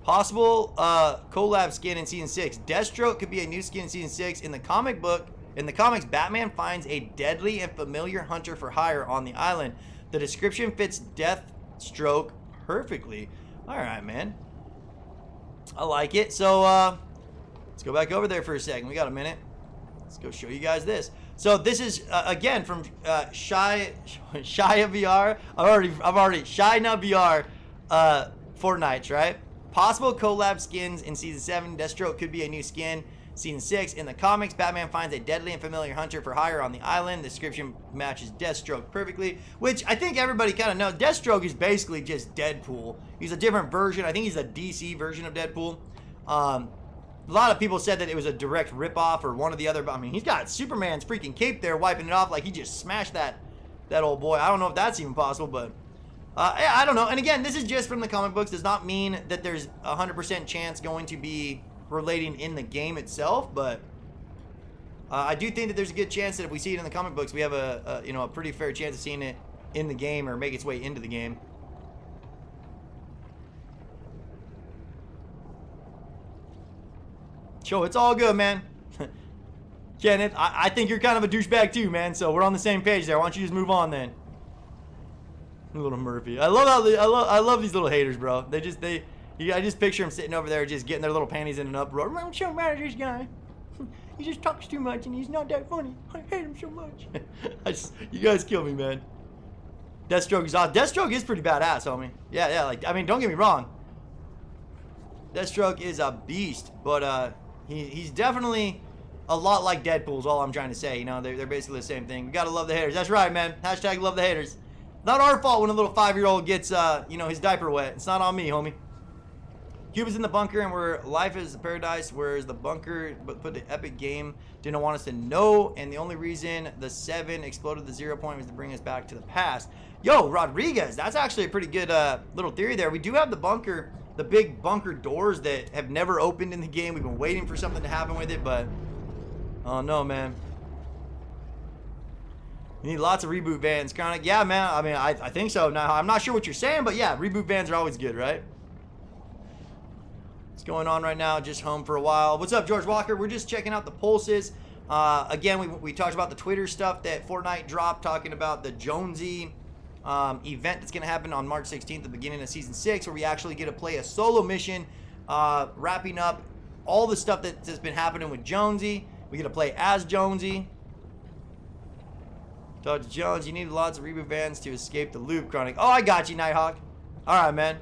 Possible collab skin in Season 6. Deathstroke could be a new skin in Season 6. In the comics, Batman finds a deadly and familiar hunter for hire on the island. The description fits Deathstroke perfectly. All right, man. I like it. So, let's go back over there for a second. We got a minute. Let's go show you guys this. So this is again from Shia VR. I've already Shina VR Fortnite, right? Possible collab skins in season 7. Deathstroke could be a new skin. Season 6. In the comics, Batman finds a deadly and familiar hunter for hire on the island. The description matches Deathstroke perfectly, which I think everybody kind of knows. Deathstroke is basically just Deadpool. He's a different version. I think he's a DC version of Deadpool. A lot of people said that it was a direct ripoff or one or the other. But I mean, he's got Superman's freaking cape there, wiping it off like he just smashed that old boy. I don't know if that's even possible, but I don't know. And again, this is just from the comic books. Does not mean that there's 100% chance going to be relating in the game itself, but I do think that there's a good chance that if we see it in the comic books, we have a pretty fair chance of seeing it in the game or make its way into the game. Joe, it's all good, man. Kenneth, I think you're kind of a douchebag too, man. So we're on the same page there. Why don't you just move on then? Little Murphy. I love how I love these little haters, bro. I just picture him sitting over there just getting their little panties in an uproar. I'm so mad at this guy. He just talks too much and he's not that funny. I hate him so much. You guys kill me, man. Deathstroke is awesome. Deathstroke is pretty badass, homie. Yeah, like, I mean, don't get me wrong. Deathstroke is a beast, but he's definitely a lot like Deadpool is all I'm trying to say. You know, they're basically the same thing. We gotta love the haters. That's right, man. Hashtag love the haters. Not our fault when a little 5-year-old gets, his diaper wet. It's not on me, homie. Cube is in the bunker, and where life is a paradise, whereas the bunker put the epic game didn't want us to know, and the only reason the 7 exploded the 0 point was to bring us back to the past. Yo, Rodriguez, that's actually a pretty good little theory there. We do have the bunker, the big bunker doors that have never opened in the game. We've been waiting for something to happen with it, but oh no, man. You need lots of reboot vans, Chronic. Yeah, man. I mean, I think so. Now, I'm not sure what you're saying, but yeah, reboot vans are always good, right? What's going on right now? Just home for a while. What's up, George Walker? We're just checking out the pulses. Again, we talked about the Twitter stuff that Fortnite dropped, talking about the Jonesy event that's going to happen on March 16th, the beginning of Season 6, where we actually get to play a solo mission, wrapping up all the stuff that's been happening with Jonesy. We get to play as Jonesy. Dr. Jones, you need lots of reboot vans to escape the loop, Chronic. Oh, I got you, Nighthawk. All right, man.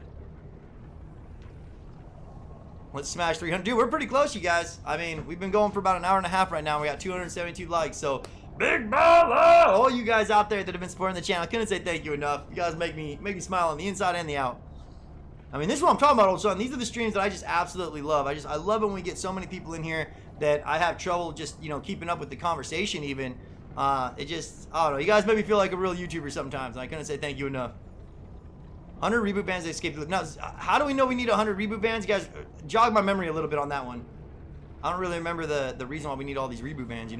Let's smash 300. Dude, we're pretty close, you guys. I mean, we've been going for about an hour and a half right now. We got 272 likes, so big BALLA! All you guys out there that have been supporting the channel, I couldn't say thank you enough. You guys make me smile on the inside and the out. I mean, this is what I'm talking about, old son. These are the streams that I just absolutely love. I love it when we get so many people in here that I have trouble just, keeping up with the conversation even. It just, I don't know. You guys make me feel like a real YouTuber sometimes, and I couldn't say thank you enough. 100 reboot vans that escaped the loop. Now, how do we know we need 100 reboot vans? You guys, jog my memory a little bit on that one. I don't really remember the reason why we need all these reboot vans,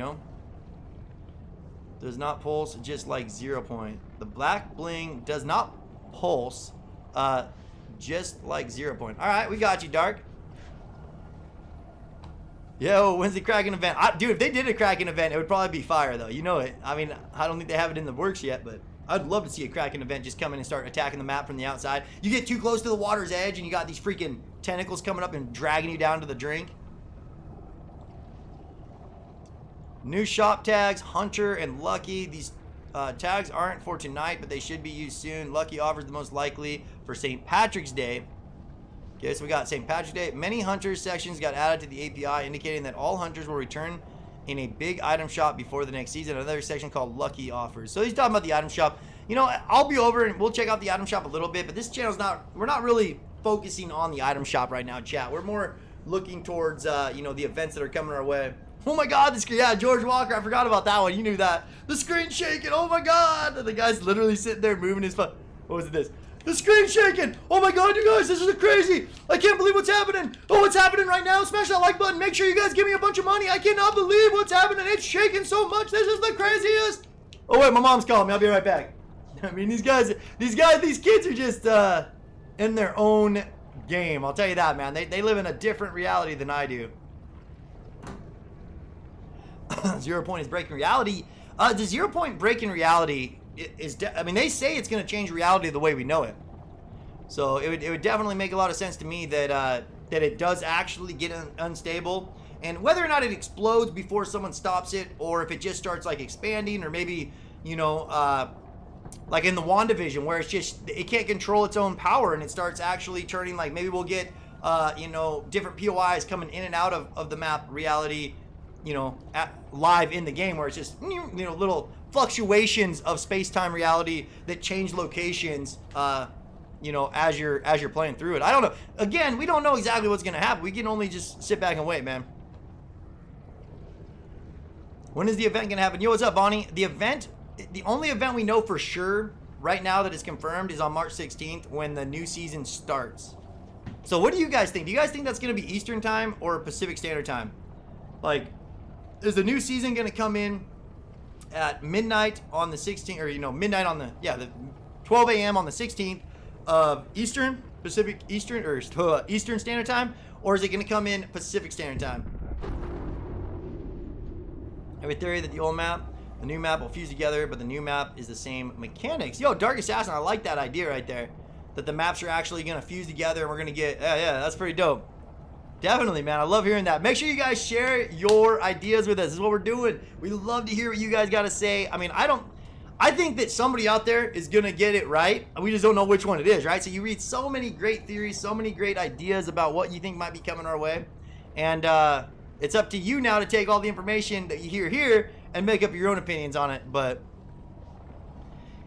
Does not pulse, just like 0 point. The black bling does not pulse, just like 0 point. All right, we got you, Dark. Yo, when's the Kraken event? Dude, if they did a Kraken event, it would probably be fire, though. You know it. I mean, I don't think they have it in the works yet, but I'd love to see a Kraken event just come in and start attacking the map from the outside. You get too close to the water's edge, and you got these freaking tentacles coming up and dragging you down to the drink. New shop tags, Hunter and Lucky. These tags aren't for tonight, but they should be used soon. Lucky offers the most likely for St. Patrick's Day. Okay, so we got St. Patrick's Day. Many Hunters sections got added to the API, indicating that all Hunters will return in a big item shop before the next season. Another section called Lucky Offers. So he's talking about the item shop. I'll be over and we'll check out the item shop a little bit, but this channel's we're not really focusing on the item shop right now, chat. We're more looking towards, the events that are coming our way. Oh my God, yeah, George Walker, I forgot about that one. You knew that. The screen shaking, oh my God. And the guy's literally sitting there moving his phone. What was this? The screen's shaking! Oh my God, you guys, this is crazy! I can't believe what's happening! Oh, what's happening right now? Smash that like button. Make sure you guys give me a bunch of money. I cannot believe what's happening. It's shaking so much. This is the craziest. Oh wait, my mom's calling me. I'll be right back. I mean, these kids are just in their own game. I'll tell you that, man. They live in a different reality than I do. 0 point is breaking reality. The 0 point breaking reality. I mean, they say it's going to change reality the way we know it. So it would definitely make a lot of sense to me that that it does actually get unstable. And whether or not it explodes before someone stops it, or if it just starts like expanding, or maybe, you know, like in the WandaVision, where it's just, it can't control its own power and it starts actually turning, like maybe we'll get, you know, different POIs coming in and out of the map reality, you know, live in the game, where it's just, you know, little fluctuations of space-time reality that change locations, you know, as you're playing through it. I don't know. Again, we don't know exactly what's going to happen. We can only just sit back and wait, man. When is the event going to happen? Yo, what's up, Bonnie? The event, the only event we know for sure right now that is confirmed is on March 16th when the new season starts. So what do you guys think? Do you guys think that's going to be Eastern time or Pacific Standard Time? Like, is the new season going to come in at midnight on the 16th, or, you know, midnight on the 12 a.m. on the 16th of Eastern, Pacific Eastern, or Eastern Standard Time? Or is it going to come in Pacific Standard Time? I have a theory that the old map, the new map will fuse together, but the new map is the same mechanics. Yo, Dark Assassin, I like that idea right there. That the maps are actually going to fuse together and we're going to get, yeah, that's pretty dope. Definitely, man. I love hearing that. Make sure you guys share your ideas with us. This is what we're doing. We love to hear what you guys got to say. I mean, I think that somebody out there is going to get it right. We just don't know which one it is, right? So you read so many great theories, so many great ideas about what you think might be coming our way. And it's up to you now to take all the information that you hear here and make up your own opinions on it. But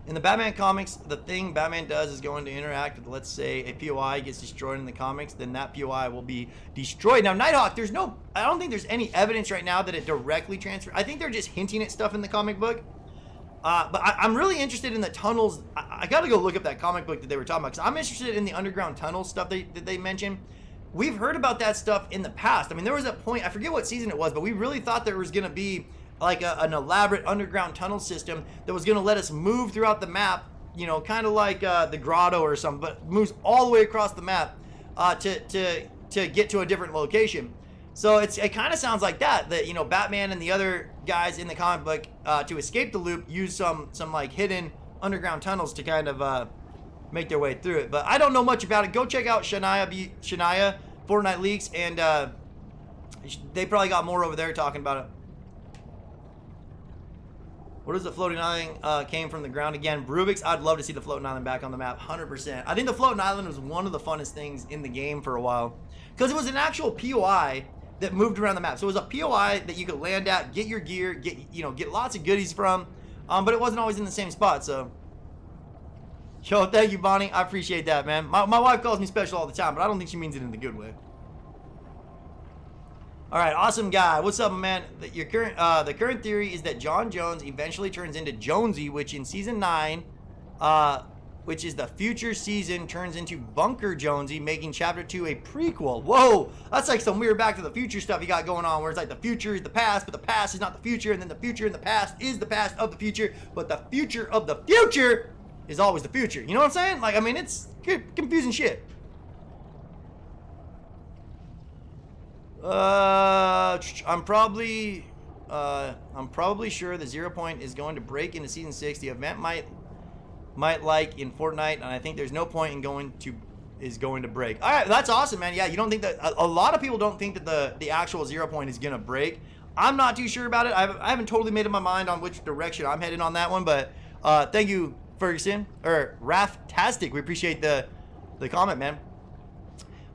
in the Batman comics, the thing Batman does is going to interact with, let's say, a POI gets destroyed in the comics, then that POI will be destroyed. Now, Nighthawk, I don't think there's any evidence right now that it directly transfers. I think they're just hinting at stuff in the comic book. But I'm really interested in the tunnels. I got to go look up that comic book that they were talking about, because I'm interested in the underground tunnel stuff that they mentioned. We've heard about that stuff in the past. I mean, there was a point, I forget what season it was, but we really thought there was going to be like an elaborate underground tunnel system that was going to let us move throughout the map, you know, kind of like the grotto or something, but moves all the way across the map to get to a different location. So it kind of sounds like that, you know, Batman and the other guys in the comic book to escape the loop use some like hidden underground tunnels to kind of make their way through it. But I don't know much about it. Go check out Shania Fortnite Leaks, and they probably got more over there talking about it. What is the floating island came from the ground again? Rubik's, I'd love to see the floating island back on the map, 100%. I think the floating island was one of the funnest things in the game for a while, because it was an actual POI that moved around the map. So it was a POI that you could land at, get your gear, get lots of goodies from, but it wasn't always in the same spot. So, yo, thank you, Bonnie. I appreciate that, man. My wife calls me special all the time, but I don't think she means it in the good way. All right, awesome guy. What's up, man? The current theory is that John Jones eventually turns into Jonesy, which in season 9, which is the future season, turns into Bunker Jonesy, making chapter 2 a prequel. Whoa, that's like some weird Back to the Future stuff you got going on, where it's like the future is the past, but the past is not the future, and then the future and the past is the past of the future, but the future of the future is always the future. You know what I'm saying? Like, I mean, it's confusing shit. I'm probably sure the 0 point is going to break into season 6. The event might like in Fortnite, and I think there's no point in going to break. All right, that's awesome, man. Yeah, you don't think that a lot of people don't think that the actual 0 point is gonna break. I'm not too sure about it. I haven't totally made up my mind on which direction I'm headed on that one, but thank you, Ferguson, or Raftastic. We appreciate the comment, man.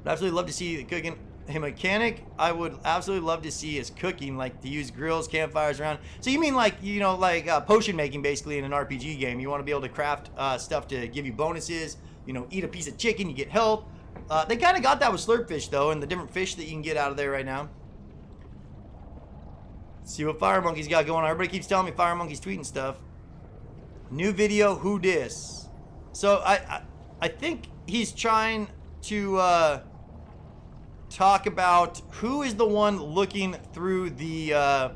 I'd absolutely love to see the cooking. A mechanic I would absolutely love to see is cooking, like to use grills, campfires around. So you mean like, you know, like potion making basically in an RPG game. You want to be able to craft stuff to give you bonuses, you know, eat a piece of chicken, you get health. They kind of got that with Slurpfish though, and the different fish that you can get out of there right now. Let's see what Fire Monkey's got going on. Everybody keeps telling me Fire Monkey's tweeting stuff. New video, who dis? So I think he's trying to talk about who is the one looking through the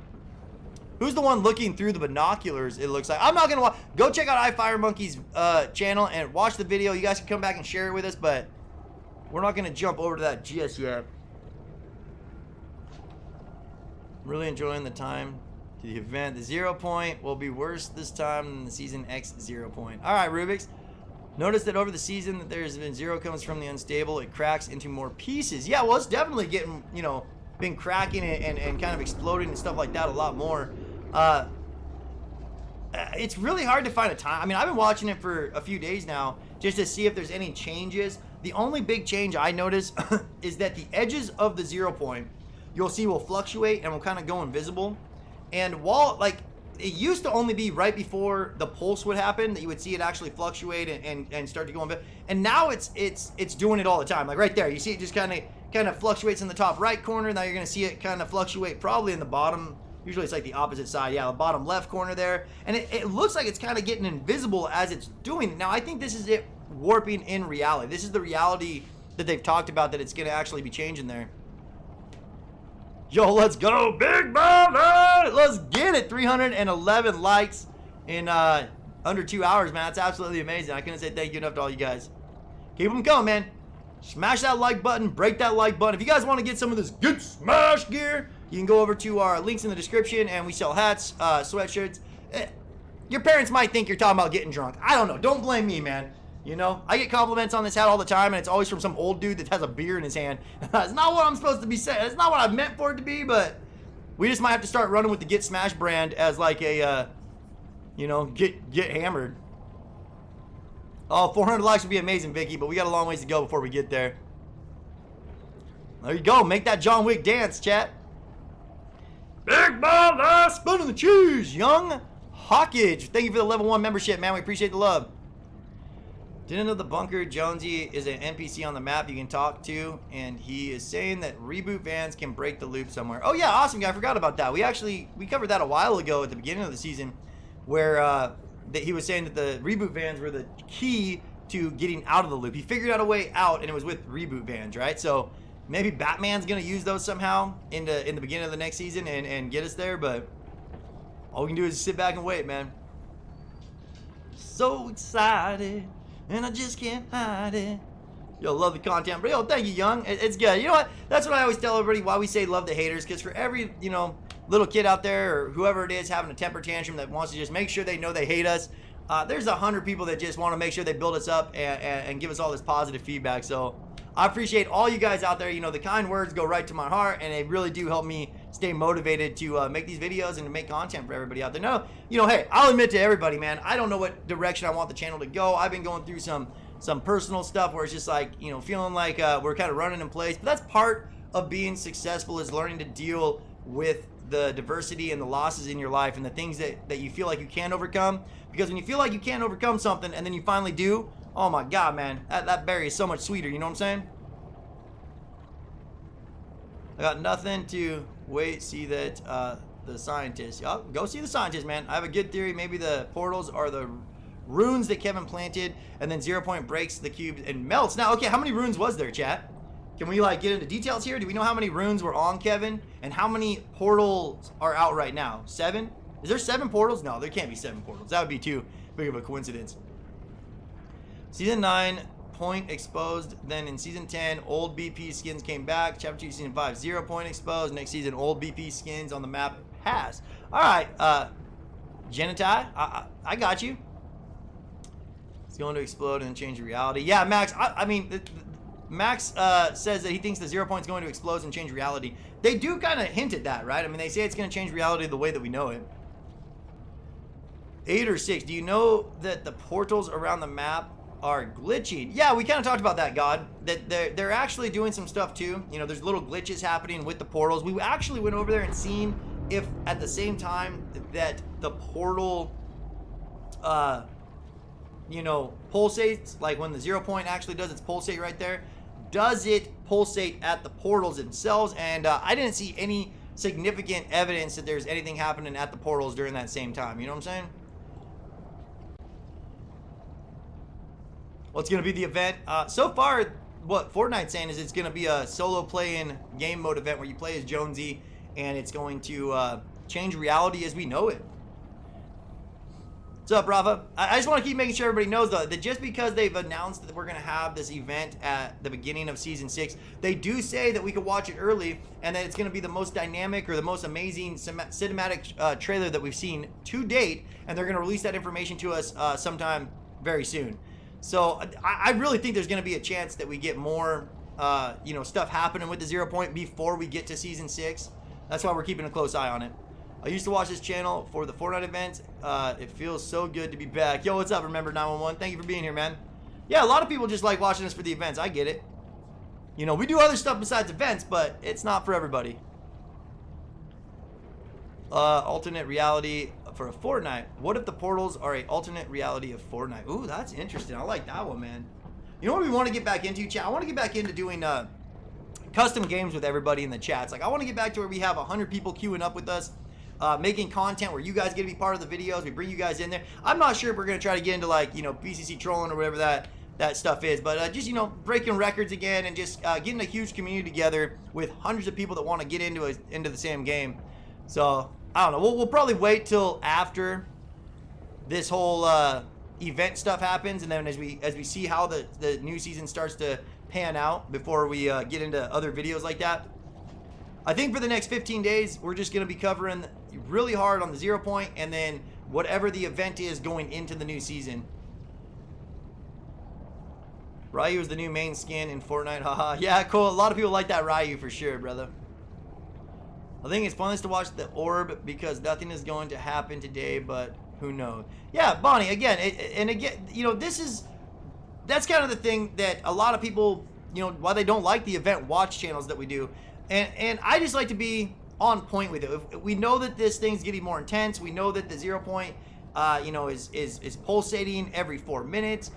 binoculars, it looks like. I'm not gonna watch. Go check out iFireMonkey's channel and watch the video. You guys can come back and share it with us, but we're not gonna jump over to that just yet. Really enjoying the time to the event. The 0 point will be worse this time than the season X 0 point. All right, Rubik's. Notice that over the season that there's been zero comes from the unstable. It cracks into more pieces. Yeah, well, it's definitely getting, you know, been cracking and kind of exploding and stuff like that a lot more. It's really hard to find a time. I mean, I've been watching it for a few days now just to see if there's any changes. The only big change I notice is that the edges of the 0 point, you'll see, will fluctuate and will kind of go invisible. And while, like, it used to only be right before the pulse would happen that you would see it actually fluctuate and start to go invisible. And now it's doing it all the time. Like right there, you see it just kind of fluctuates in the top right corner. Now you're gonna see it kind of fluctuate probably in the bottom. Usually it's like the opposite side. Yeah, the bottom left corner there. And it looks like it's kind of getting invisible as it's doing it. Now I think this is it warping in reality. This is the reality that they've talked about, that it's gonna actually be changing there. Yo, let's go, Big Ballin'! Let's get it. 311 likes in under 2 hours, man. That's absolutely amazing. I couldn't say thank you enough to all you guys. Keep them coming, man. Smash that like button. Break that like button. If you guys want to get some of this good Smash gear, you can go over to our links in the description, and we sell hats, sweatshirts. Your parents might think you're talking about getting drunk. I don't know. Don't blame me, man. You know, I get compliments on this hat all the time, and it's always from some old dude that has a beer in his hand. That's not what I'm supposed to be saying. That's not what I meant for it to be, but we just might have to start running with the Get Smash brand as like a, you know, get hammered. Oh, 400 likes would be amazing, Vicky, but we got a long ways to go before we get there. There you go. Make that John Wick dance, chat. Big Ballin', spooning the cheese, young Hawkage. Thank you for the level 1 membership, man. We appreciate the love. Didn't know the Bunker Jonesy is an NPC on the map you can talk to, and he is saying that reboot vans can break the loop somewhere. Oh yeah, awesome guy. I forgot about that. We covered that a while ago at the beginning of the season, where that he was saying that the reboot vans were the key to getting out of the loop. He figured out a way out, and it was with reboot vans, right? So maybe Batman's gonna use those somehow in the beginning of the next season and get us there. But all we can do is sit back and wait, man. So excited. And I just can't hide it. Yo, love the content. But yo, thank you, Young. It's good. You know what? That's what I always tell everybody, why we say love the haters. Because for every, you know, little kid out there or whoever it is having a temper tantrum that wants to just make sure they know they hate us, there's 100 people that just want to make sure they build us up and give us all this positive feedback. So I appreciate all you guys out there. You know, the kind words go right to my heart, and they really do help me stay motivated to make these videos and to make content for everybody out there. No, you know, hey, I'll admit to everybody, man, I don't know what direction I want the channel to go. I've been going through some personal stuff where it's just like, you know, feeling like we're kind of running in place. But that's part of being successful, is learning to deal with the diversity and the losses in your life and the things that you feel like you can't overcome. Because when you feel like you can't overcome something and then you finally do, oh my God, man, that berry is so much sweeter, you know what I'm saying? I got nothing to wait, see that the scientist. Oh, go see the scientist, man. I have a good theory. Maybe the portals are the runes that Kevin planted, and then 0 point breaks the cube and melts. Now, okay, how many runes was there, chat? Can we like get into details here? Do we know how many runes were on Kevin, and how many portals are out right now? 7? Is there 7 portals? No, there can't be 7 portals. That would be too big of a coincidence. Season 9, point exposed. Then in season 10, old BP skins came back. Chapter 2, season 5, 0 point exposed. Next season, old BP skins on the map pass. All right, Genitai, I got you. It's going to explode and change reality. Yeah, Max, I mean, Max says that he thinks the 0 point's going to explode and change reality. They do kind of hint at that, right? I mean, they say it's going to change reality the way that we know it. 8 or 6, do you know that the portals around the map are glitching? Yeah, we kind of talked about that, God. That they're actually doing some stuff too. You know, there's little glitches happening with the portals. We actually went over there and seen if at the same time that the portal, you know, pulsates, like when the 0 point actually does its pulsate right there, does it pulsate at the portals themselves? And I didn't see any significant evidence that there's anything happening at the portals during that same time. You know what I'm saying? What's going to be the event? So far, what Fortnite's saying is it's going to be a solo play-in game mode event where you play as Jonesy, and it's going to change reality as we know it. What's up, Rafa? I just want to keep making sure everybody knows, though, that just because they've announced that we're going to have this event at the beginning of Season 6, they do say that we could watch it early, and that it's going to be the most dynamic or the most amazing cinematic trailer that we've seen to date, and they're going to release that information to us sometime very soon. So I really think there's going to be a chance that we get more, you know, stuff happening with the 0 point before we get to Season 6. That's why we're keeping a close eye on it. I used to watch this channel for the Fortnite events. It feels so good to be back. Yo, what's up, Remember 911? Thank you for being here, man. Yeah, a lot of people just like watching us for the events. I get it. You know, we do other stuff besides events, but it's not for everybody. Alternate reality for a Fortnite. What if the portals are a alternate reality of Fortnite? Ooh, that's interesting. I like that one, man. You know what we want to get back into, chat? I want to get back into doing custom games with everybody in the chats. Like, I want to get back to where we have 100 people queuing up with us, making content where you guys get to be part of the videos. We bring you guys in there. I'm not sure if we're going to try to get into, like, you know, BCC trolling or whatever that stuff is, but just, you know, breaking records again and just getting a huge community together with hundreds of people that want to get into the same game. So I don't know. We'll probably wait till after this whole event stuff happens, and then as we see how the new season starts to pan out before we get into other videos like that. I think for the next 15 days, we're just going to be covering really hard on the 0 point, and then whatever the event is going into the new season. Ryu is the new main skin in Fortnite. Haha. Yeah, cool. A lot of people like that Ryu for sure, brother. I think it's pointless to watch the orb because nothing is going to happen today, but who knows? Yeah, Bonnie, again, you know, that's kind of the thing that a lot of people, you know, why they don't like the event watch channels that we do. And I just like to be on point with it. If we know that this thing's getting more intense. We know that the 0 point, you know, is pulsating every 4 minutes.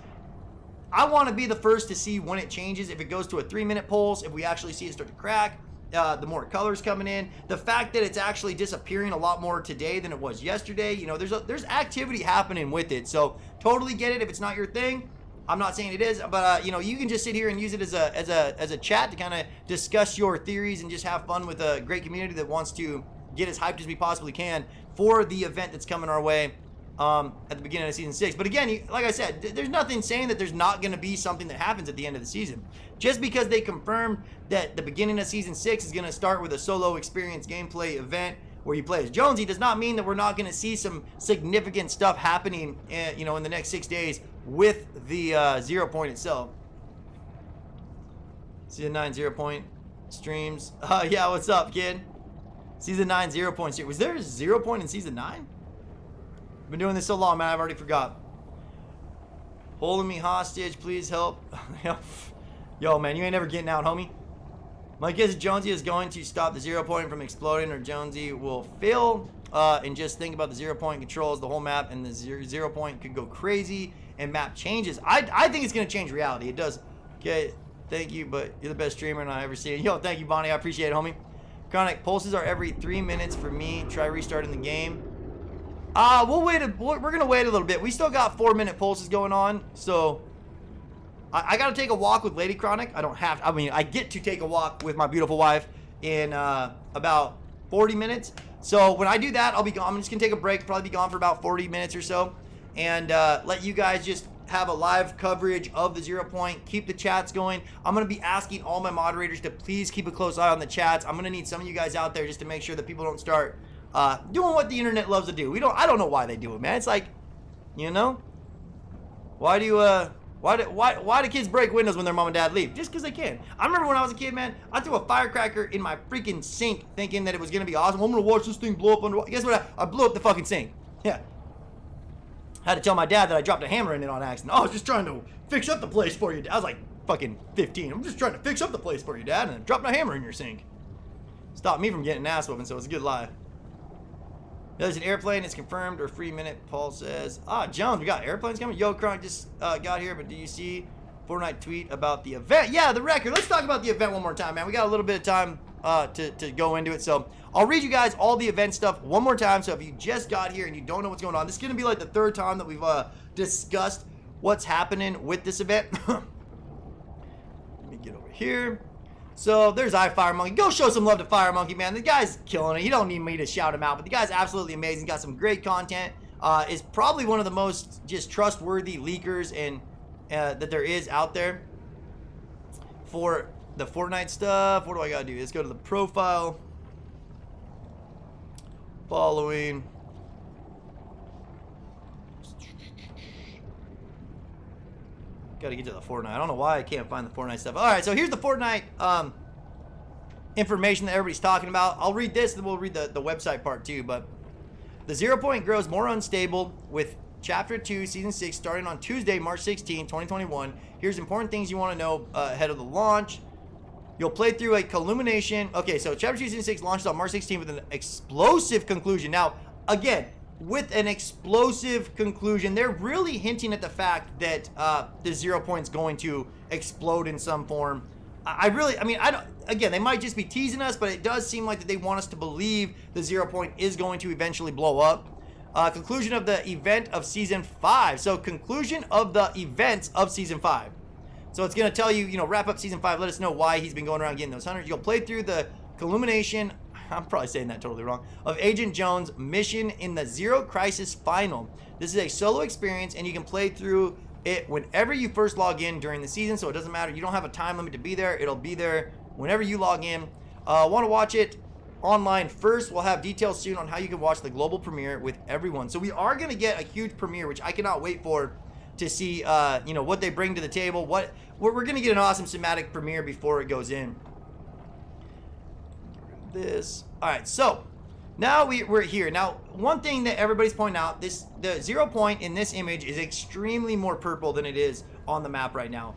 I want to be the first to see when it changes. If it goes to a 3-minute pulse, if we actually see it start to crack. The more colors coming in, the fact that it's actually disappearing a lot more today than it was yesterday. You know, there's activity happening with it, so totally get it. If it's not your thing, I'm not saying it is, but you know, you can just sit here and use it as a chat to kind of discuss your theories and just have fun with a great community that wants to get as hyped as we possibly can for the event that's coming our way at the beginning of season 6. But again, like I said, there's nothing saying that there's not going to be something that happens at the end of the season. Just because they confirmed that the beginning of season 6 is going to start with a solo experience gameplay event where you play as Jonesy does not mean that we're not going to see some significant stuff happening, you know, in the next 6 days with the 0 point itself. Season 9 0 point streams. Yeah, what's up, kid? Season 9 0 point stream. Was there a 0 point in season 9? Been doing this so long, man, I've already forgot. Holding me hostage, please help. Yo, man, you ain't never getting out, homie. My guess is Jonesy is going to stop the 0 point from exploding, or Jonesy will fail and just think about the 0 point controls the whole map, and the 0 point could go crazy and map changes. I think it's going to change reality. It does. Okay, thank you, but you're the best streamer and I ever seen. Yo, thank you, Bonnie. I appreciate it, homie. Chronic, pulses are every 3 minutes for me. Try restarting the game. We'll wait. We're going to wait a little bit. We still got 4-minute pulses going on, so I got to take a walk with Lady Chronic. I don't have to. I mean, I get to take a walk with my beautiful wife in about 40 minutes. So when I do that, I'll be gone. I'm just going to take a break, probably be gone for about 40 minutes or so, and let you guys just have a live coverage of the 0 point. Keep the chats going. I'm going to be asking all my moderators to please keep a close eye on the chats. I'm going to need some of you guys out there just to make sure that people don't start doing what the internet loves to do. I don't know why they do it, man. It's like, you know, why do kids break windows when their mom and dad leave? Just because they can. I remember when I was a kid, man, I threw a firecracker in my freaking sink thinking that it was going to be awesome. I'm going to watch this thing blow up underwater. Guess what? I blew up the fucking sink. Yeah. I had to tell my dad that I dropped a hammer in it on accident. Oh, I was just trying to fix up the place for you. I was like fucking 15. I'm just trying to fix up the place for you, Dad, and I dropped a hammer in your sink. Stopped me from getting an ass whooping, so it's a good lie. There's an airplane. It's confirmed. Or free minute. Paul says. Jones, we got airplanes coming. Yo, Cronk just got here, but do you see Fortnite tweet about the event? Yeah, the record. Let's talk about the event one more time, man. We got a little bit of time to go into it, so I'll read you guys all the event stuff one more time. So if you just got here and you don't know what's going on, this is gonna be like the 3rd time that we've discussed what's happening with this event. Let me get over here. So there's Fire Monkey. Go show some love to Fire Monkey, man. The guy's killing it. You don't need me to shout him out, but the guy's absolutely amazing. Got some great content. Is probably one of the most just trustworthy leakers and that there is out there for the Fortnite stuff. What do I gotta do? Let's go to the profile. Following. Gotta get to the Fortnite. I don't know why I can't find the Fortnite stuff. All right, so here's the Fortnite information that everybody's talking about. I'll read this, and we'll read the website part too. But the 0 point grows more unstable with Chapter 2, Season 6, starting on Tuesday, March 16, 2021. Here's important things you want to know ahead of the launch. You'll play through a culmination. Okay, so Chapter 2, Season 6 launches on March 16 with an explosive conclusion. Now, again, with an explosive conclusion, they're really hinting at the fact that the 0 point's going to explode in some form. I mean, I don't, again, they might just be teasing us, but it does seem like that they want us to believe the 0 point is going to eventually blow up. Conclusion of the event of Season 5. So, conclusion of the events of Season 5. So, it's going to tell you, you know, wrap up Season 5. Let us know why he's been going around getting those 100. You'll play through the culmination, I'm probably saying that totally wrong, of Agent Jones' mission in the Zero Crisis Final. This is a solo experience, and you can play through it whenever you first log in during the season, so it doesn't matter. You don't have a time limit to be there. It'll be there whenever you log in. Want to watch it online first? We'll have details soon on how you can watch the global premiere with everyone. So we are going to get a huge premiere, which I cannot wait for to see, you know, what they bring to the table. We're going to get an awesome cinematic premiere before it goes in. This. All right, so now we're here. Now, one thing that everybody's pointing out, the 0 point in this image is extremely more purple than it is on the map right now.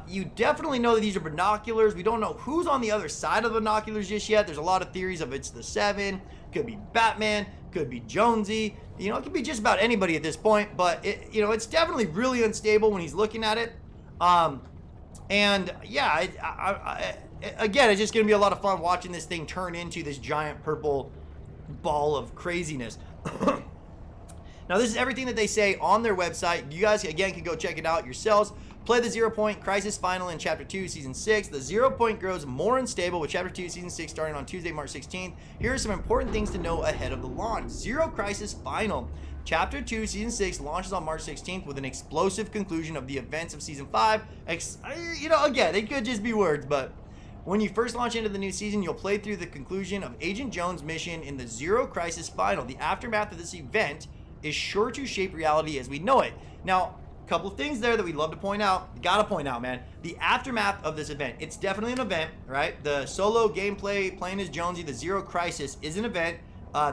You definitely know that these are binoculars. We don't know who's on the other side of the binoculars just yet. There's a lot of theories of it's the 7, could be Batman, could be Jonesy. You know, it could be just about anybody at this point, but you know, it's definitely really unstable when he's looking at it. And yeah, again, it's just going to be a lot of fun watching this thing turn into this giant purple ball of craziness. Now, this is everything that they say on their website. You guys, again, can go check it out yourselves. Play the 0 point crisis final in Chapter 2, Season 6. The 0 point grows more unstable with Chapter 2, Season 6 starting on Tuesday, March 16th. Here are some important things to know ahead of the launch. Zero Crisis Final. Chapter 2, Season 6 launches on March 16th with an explosive conclusion of the events of Season 5. You know, again, it could just be words, but when you first launch into the new season, you'll play through the conclusion of Agent Jones' mission in the Zero Crisis Final. The aftermath of this event is sure to shape reality as we know it. Now, a couple of things there that we'd love to point out. Gotta point out, man. The aftermath of this event. It's definitely an event, right? The solo gameplay, playing as Jonesy, the Zero Crisis, is an event.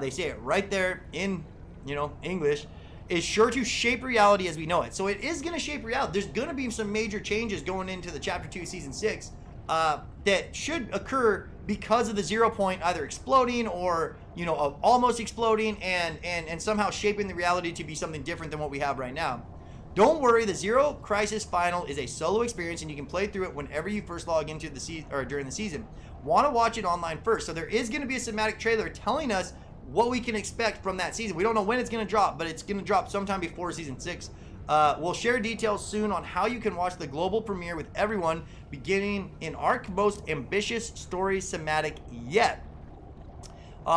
They say it right there in, you know, English. Is sure to shape reality as we know it. So it is going to shape reality. There's going to be some major changes going into the Chapter 2, Season 6 that should occur because of the 0 point either exploding or, you know, almost exploding and somehow shaping the reality to be something different than what we have right now. Don't worry, the Zero Crisis Final is a solo experience, and you can play through it whenever you first log into the season or during the season. Want to watch it online first. So there is going to be a cinematic trailer telling us what we can expect from that season. We don't know when it's going to drop, but it's going to drop sometime before Season 6. We'll share details soon on how you can watch the global premiere with everyone, beginning in our most ambitious story cinematic yet.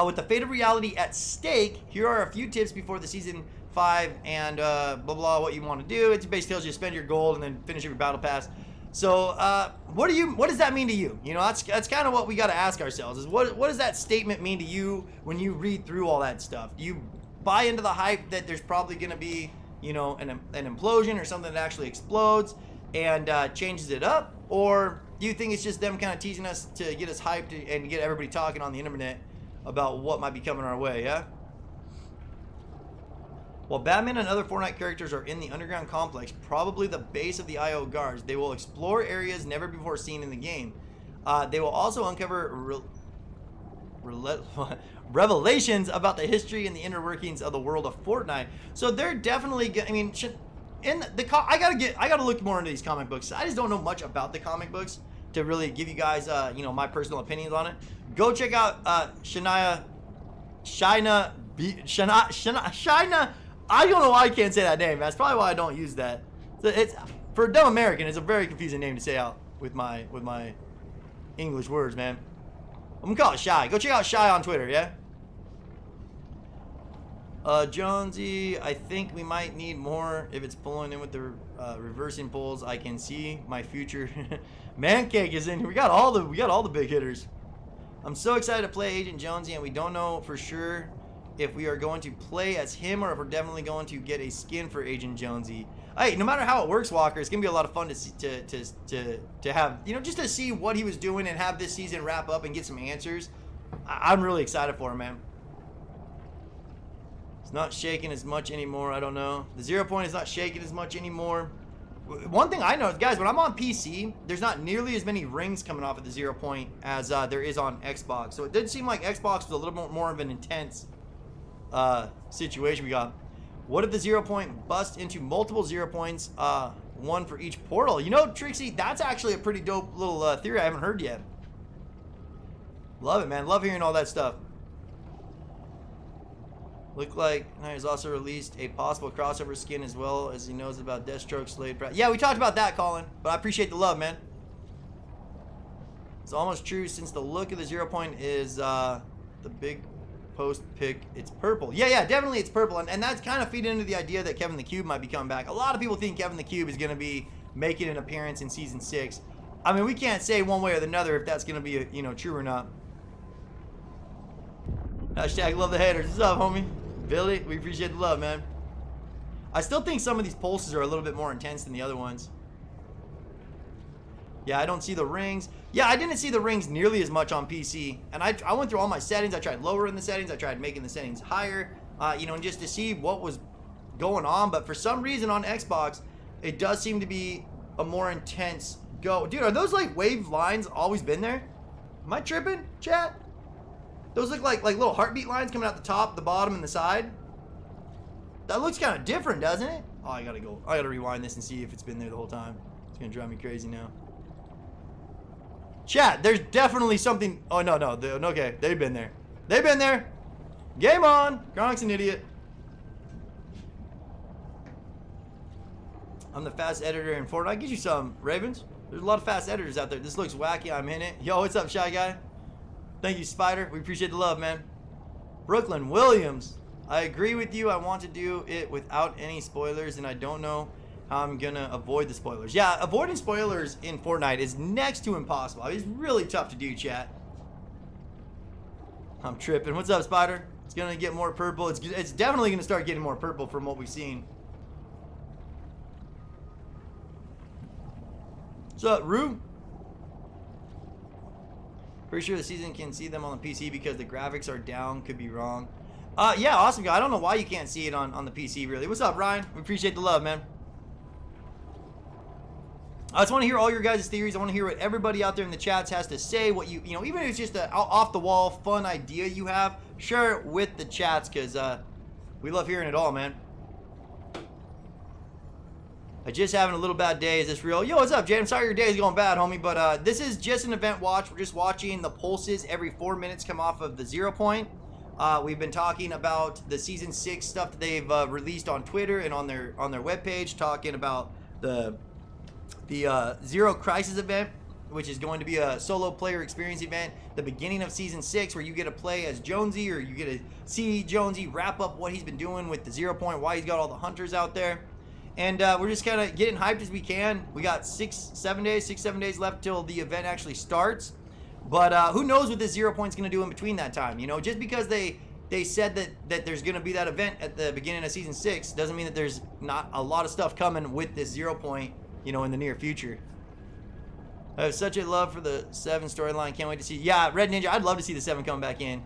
With the fate of reality at stake, here are a few tips before the Season 5 and blah blah what you want to do. It basically tells you to spend your gold and then finish your battle pass. So what does that mean to you? You know, that's kind of what we got to ask ourselves, is what does that statement mean to you when you read through all that stuff? Do you buy into the hype that there's probably going to be, you know, an implosion or something that actually explodes and changes it up? Or do you think it's just them kind of teasing us to get us hyped and get everybody talking on the internet about what might be coming our way, yeah? While Batman and other Fortnite characters are in the underground complex, probably the base of the IO guards, they will explore areas never before seen in the game. They will also uncover revelations about the history and the inner workings of the world of Fortnite. So they're definitely, I mean, I gotta look more into these comic books. I just don't know much about the comic books to really give you guys, you know, my personal opinions on it. Go check out Shania. I don't know why I can't say that name. That's probably why I don't use that. So it's, for a dumb American, it's a very confusing name to say out with my English words, man. I'm gonna call it Shy. Go check out Shy on Twitter, yeah? Jonesy, I think we might need more if it's pulling in with the reversing pulls. I can see my future. Mancake is in here. We got all the big hitters. I'm so excited to play Agent Jonesy, and we don't know for sure if we are going to play as him or if we're definitely going to get a skin for Agent Jonesy. Hey, no matter how it works, Walker, it's gonna be a lot of fun to see, to have, you know, just to see what he was doing and have this season wrap up and get some answers. I'm really excited for him, man. It's not shaking as much anymore. I don't know. The 0 point is not shaking as much anymore. One thing I know, guys, when I'm on PC, there's not nearly as many rings coming off at the 0 point as there is on Xbox. So it did seem like Xbox was a little bit more of an intense situation we got. What if the 0 point bust into multiple 0 points, one for each portal? You know, Trixie, that's actually a pretty dope little theory I haven't heard yet. Love it, man. Love hearing all that stuff. Look like he's also released a possible crossover skin as well as he knows about Deathstroke, Slade. Yeah, we talked about that, Colin, but I appreciate the love, man. It's almost true since the look of the 0 point is the big post pick. It's purple. Yeah, definitely it's purple. And that's kind of feeding into the idea that Kevin the Cube might be coming back. A lot of people think Kevin the Cube is going to be making an appearance in Season 6. I mean, we can't say one way or the other if that's going to be, you know, true or not. Hashtag love the haters. What's up, homie? Billy, we appreciate the love, man. I still think some of these pulses are a little bit more intense than the other ones. Yeah, I don't see the rings. Yeah, I didn't see the rings nearly as much on PC. And I went through all my settings. I tried lowering the settings. I tried making the settings higher, you know, just to see what was going on. But for some reason on Xbox, it does seem to be a more intense go. Dude, are those like wave lines always been there? Am I tripping, chat? Those look like little heartbeat lines coming out the top, the bottom, and the side. That looks kind of different, doesn't it? Oh, I gotta rewind this and see if it's been there the whole time. It's gonna drive me crazy now. Chat, there's definitely something. Oh, no. Okay, they've been there. They've been there. Game on. Chronic's an idiot. I'm the fast editor in Fortnite. Get you some, Ravens. There's a lot of fast editors out there. This looks wacky. I'm in it. Yo, what's up, Shy Guy? Thank you, Spider. We appreciate the love, man. Brooklyn Williams. I agree with you. I want to do it without any spoilers, and I don't know how I'm going to avoid the spoilers. Yeah, avoiding spoilers in Fortnite is next to impossible. I mean, it's really tough to do, chat. I'm tripping. What's up, Spider? It's going to get more purple. It's definitely going to start getting more purple from what we've seen. What's up, Rue? Pretty sure the season can see them on the PC because the graphics are down. Could be wrong. Yeah, awesome guy. I don't know why you can't see it on the PC, really. What's up, Ryan? We appreciate the love, man. I just want to hear all your guys' theories. I want to hear what everybody out there in the chats has to say. What you know, even if it's just an off-the-wall fun idea you have, share it with the chats because we love hearing it all, man. I just having a little bad day. Is this real? Yo, what's up, Jay? I'm sorry your day is going bad, homie, but this is just an event watch. We're just watching the pulses every 4 minutes come off of the 0 point. We've been talking about the Season 6 stuff that they've released on Twitter and on their webpage, talking about the Zero Crisis event, which is going to be a solo player experience event, the beginning of Season 6, where you get to play as Jonesy, or you get to see Jonesy wrap up what he's been doing with the 0 point, why he's got all the hunters out there. And we're just kind of getting hyped as we can. We got 6-7 days left till the event actually starts. But who knows what this 0 point's going to do in between that time. You know, just because they said that there's going to be that event at the beginning of Season 6 doesn't mean that there's not a lot of stuff coming with this 0 point, you know, in the near future. I have such a love for the 7 storyline. Can't wait to see. Yeah, Red Ninja, I'd love to see the 7 come back in.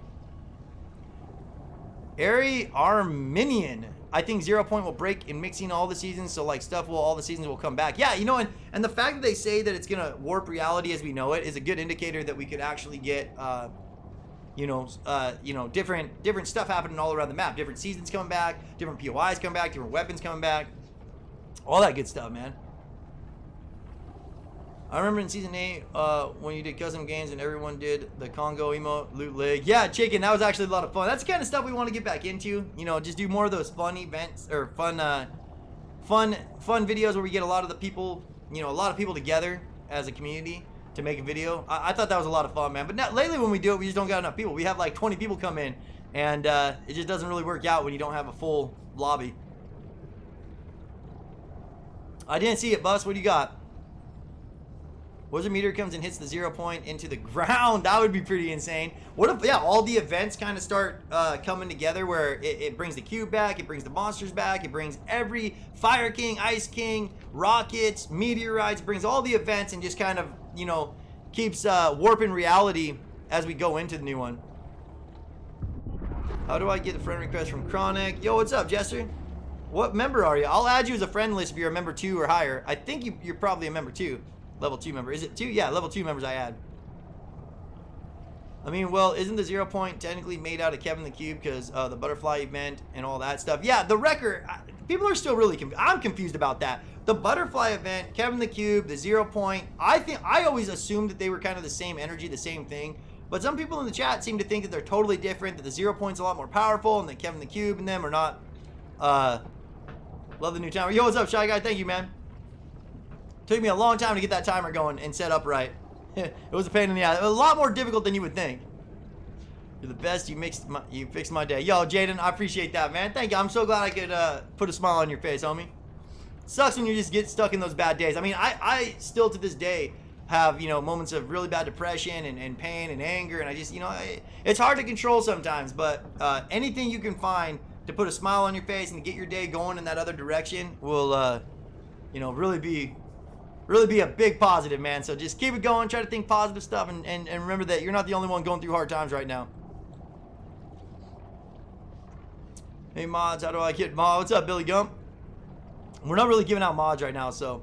Ari Arminian. I think 0 point will break in mixing all the seasons, so like all the seasons will come back. Yeah, you know, and the fact that they say that it's gonna warp reality as we know it is a good indicator that we could actually get, you know, different stuff happening all around the map. Different seasons coming back, different POIs coming back, different weapons coming back, all that good stuff, man. I remember in Season 8 when you did custom games and everyone did the Congo emote loot leg. Yeah, Chicken, that was actually a lot of fun. That's the kind of stuff we want to get back into. You know, just do more of those fun events or fun videos where we get a lot of the people, you know, a lot of people together as a community to make a video. I thought that was a lot of fun, man. But now, lately when we do it, we just don't got enough people. We have like 20 people come in, and it just doesn't really work out when you don't have a full lobby. I didn't see it, Bus. What do you got? What if the meteor comes and hits the 0 point into the ground? That would be pretty insane. What if, yeah, all the events kind of start coming together where it brings the cube back, it brings the monsters back, it brings every Fire King, Ice King, rockets, meteorites, brings all the events and just kind of, you know, keeps warping reality as we go into the new one. How do I get a friend request from Chronic? Yo, what's up, Jester? What member are you? I'll add you as a friend list if you're a member 2 or higher. I think you're probably a member 2. Level 2 member. Is it 2? Yeah, level 2 members I add. I mean, well, isn't the 0 point technically made out of Kevin the Cube because the butterfly event and all that stuff? Yeah, the record, people are still really confused. I'm confused about that. The butterfly event, Kevin the Cube, the 0 point, I always assumed that they were kind of the same energy, the same thing. But some people in the chat seem to think that they're totally different, that the 0 point's a lot more powerful, and that Kevin the Cube and them are not. Love the new timer. Yo, what's up, Shy Guy? Thank you, man. Took me a long time to get that timer going and set up right. It was a pain in the ass. It was a lot more difficult than you would think. You're the best. You fixed my day. Yo, Jaden, I appreciate that, man. Thank you. I'm so glad I could put a smile on your face, homie. Sucks when you just get stuck in those bad days. I mean, I still to this day have, you know, moments of really bad depression and pain and anger, and I just, you know, it's hard to control sometimes, but anything you can find to put a smile on your face and to get your day going in that other direction will, you know, really be a big positive, man. So just keep it going. Try to think positive stuff, and remember that you're not the only one going through hard times right now. Hey, mods, how do I get mod? What's up, Billy Gump? We're not really giving out mods right now, so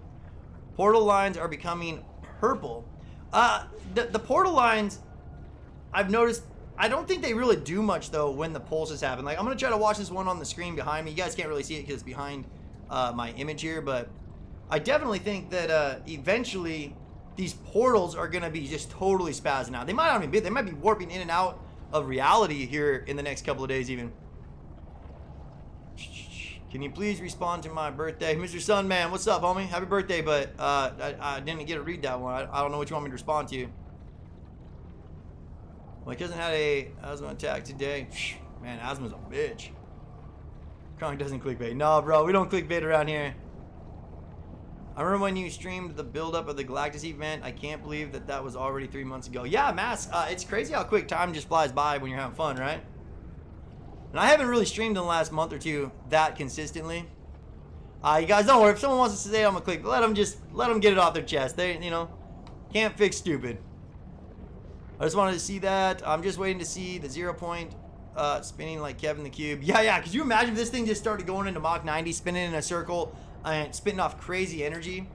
portal lines are becoming purple. The portal lines, I've noticed, I don't think they really do much, though, when the pulses happen. Like, I'm going to try to watch this one on the screen behind me. You guys can't really see it because it's behind my image here, but I definitely think that eventually these portals are going to be just totally spazzing out. They might not even be. They might be warping in and out of reality here in the next couple of days even. Can you please respond to my birthday? Mr. Sunman, what's up, homie? Happy birthday, but I didn't get to read that one. I don't know what you want me to respond to. My cousin had a asthma attack today. Man, asthma's a bitch. Chronic doesn't clickbait. No, bro, we don't clickbait around here. I remember when you streamed the build-up of the Galactus event. I can't believe that was already 3 months ago. Yeah, Mass, it's crazy how quick time just flies by when you're having fun, right? And I haven't really streamed in the last month or two that consistently. You guys don't worry. If someone wants to say I'm a click, let them get it off their chest. They, you know, can't fix stupid. I just wanted to see that. I'm just waiting to see the 0 point spinning like Kevin the Cube. Yeah. Could you imagine if this thing just started going into Mach 90, spinning in a circle and spitting off crazy energy?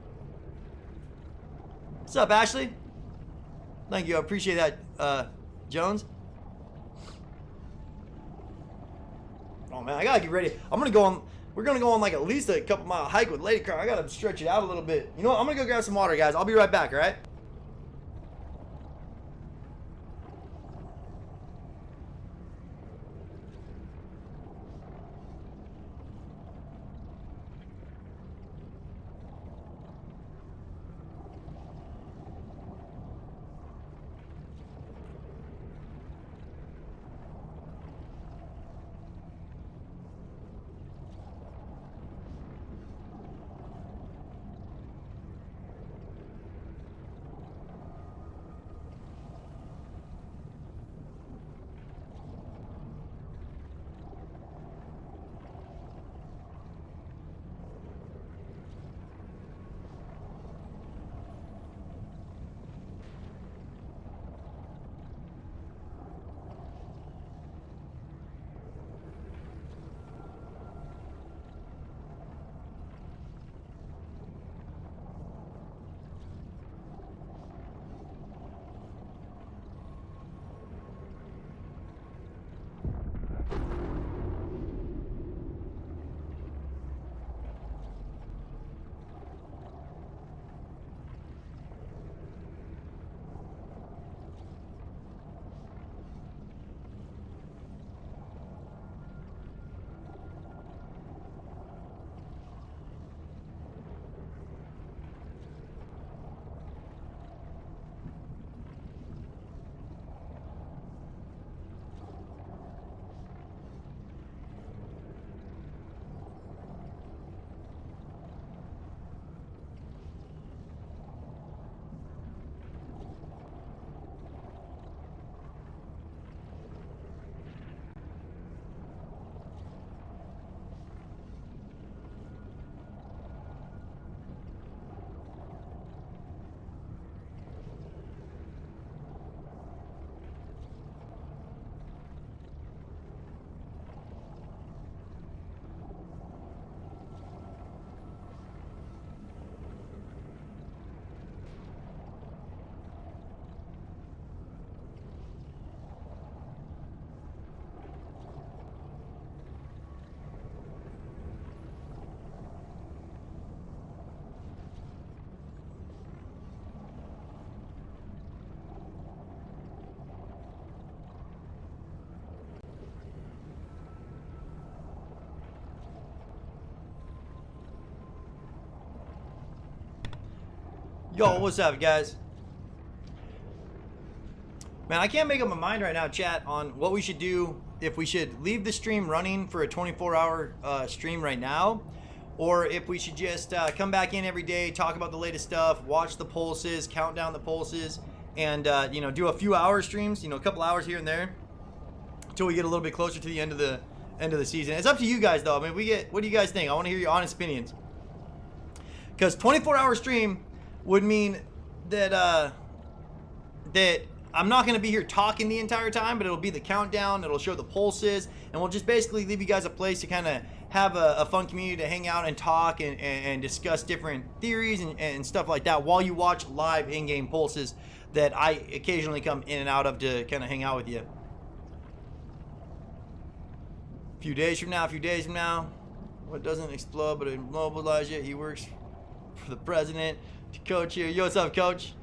What's up, Ashley? Thank you. I appreciate that, Jones. Oh man, I gotta get ready. We're gonna go on like at least a couple mile hike with Lady Car. I gotta stretch it out a little bit. You know what? I'm gonna go grab some water, guys. I'll be right back, alright? Yo, what's up, guys? Man, I can't make up my mind right now, chat, on what we should do. If we should leave the stream running for a 24-hour stream right now, or if we should just come back in every day, talk about the latest stuff, watch the pulses, count down the pulses, and you know, do a few hour streams, you know, a couple hours here and there, until we get a little bit closer to the end of the season. It's up to you guys, though. I mean, what do you guys think? I want to hear your honest opinions. Because 24-hour stream would mean that that I'm not going to be here talking the entire time, but it'll be the countdown, it'll show the pulses, and we'll just basically leave you guys a place to kind of have a fun community to hang out and talk and discuss different theories and stuff like that while you watch live in-game pulses that I occasionally come in and out of to kind of hang out with you. A few days from now, what doesn't explode but immobilize you? He works for the president. Coach here. Yo, what's up, coach?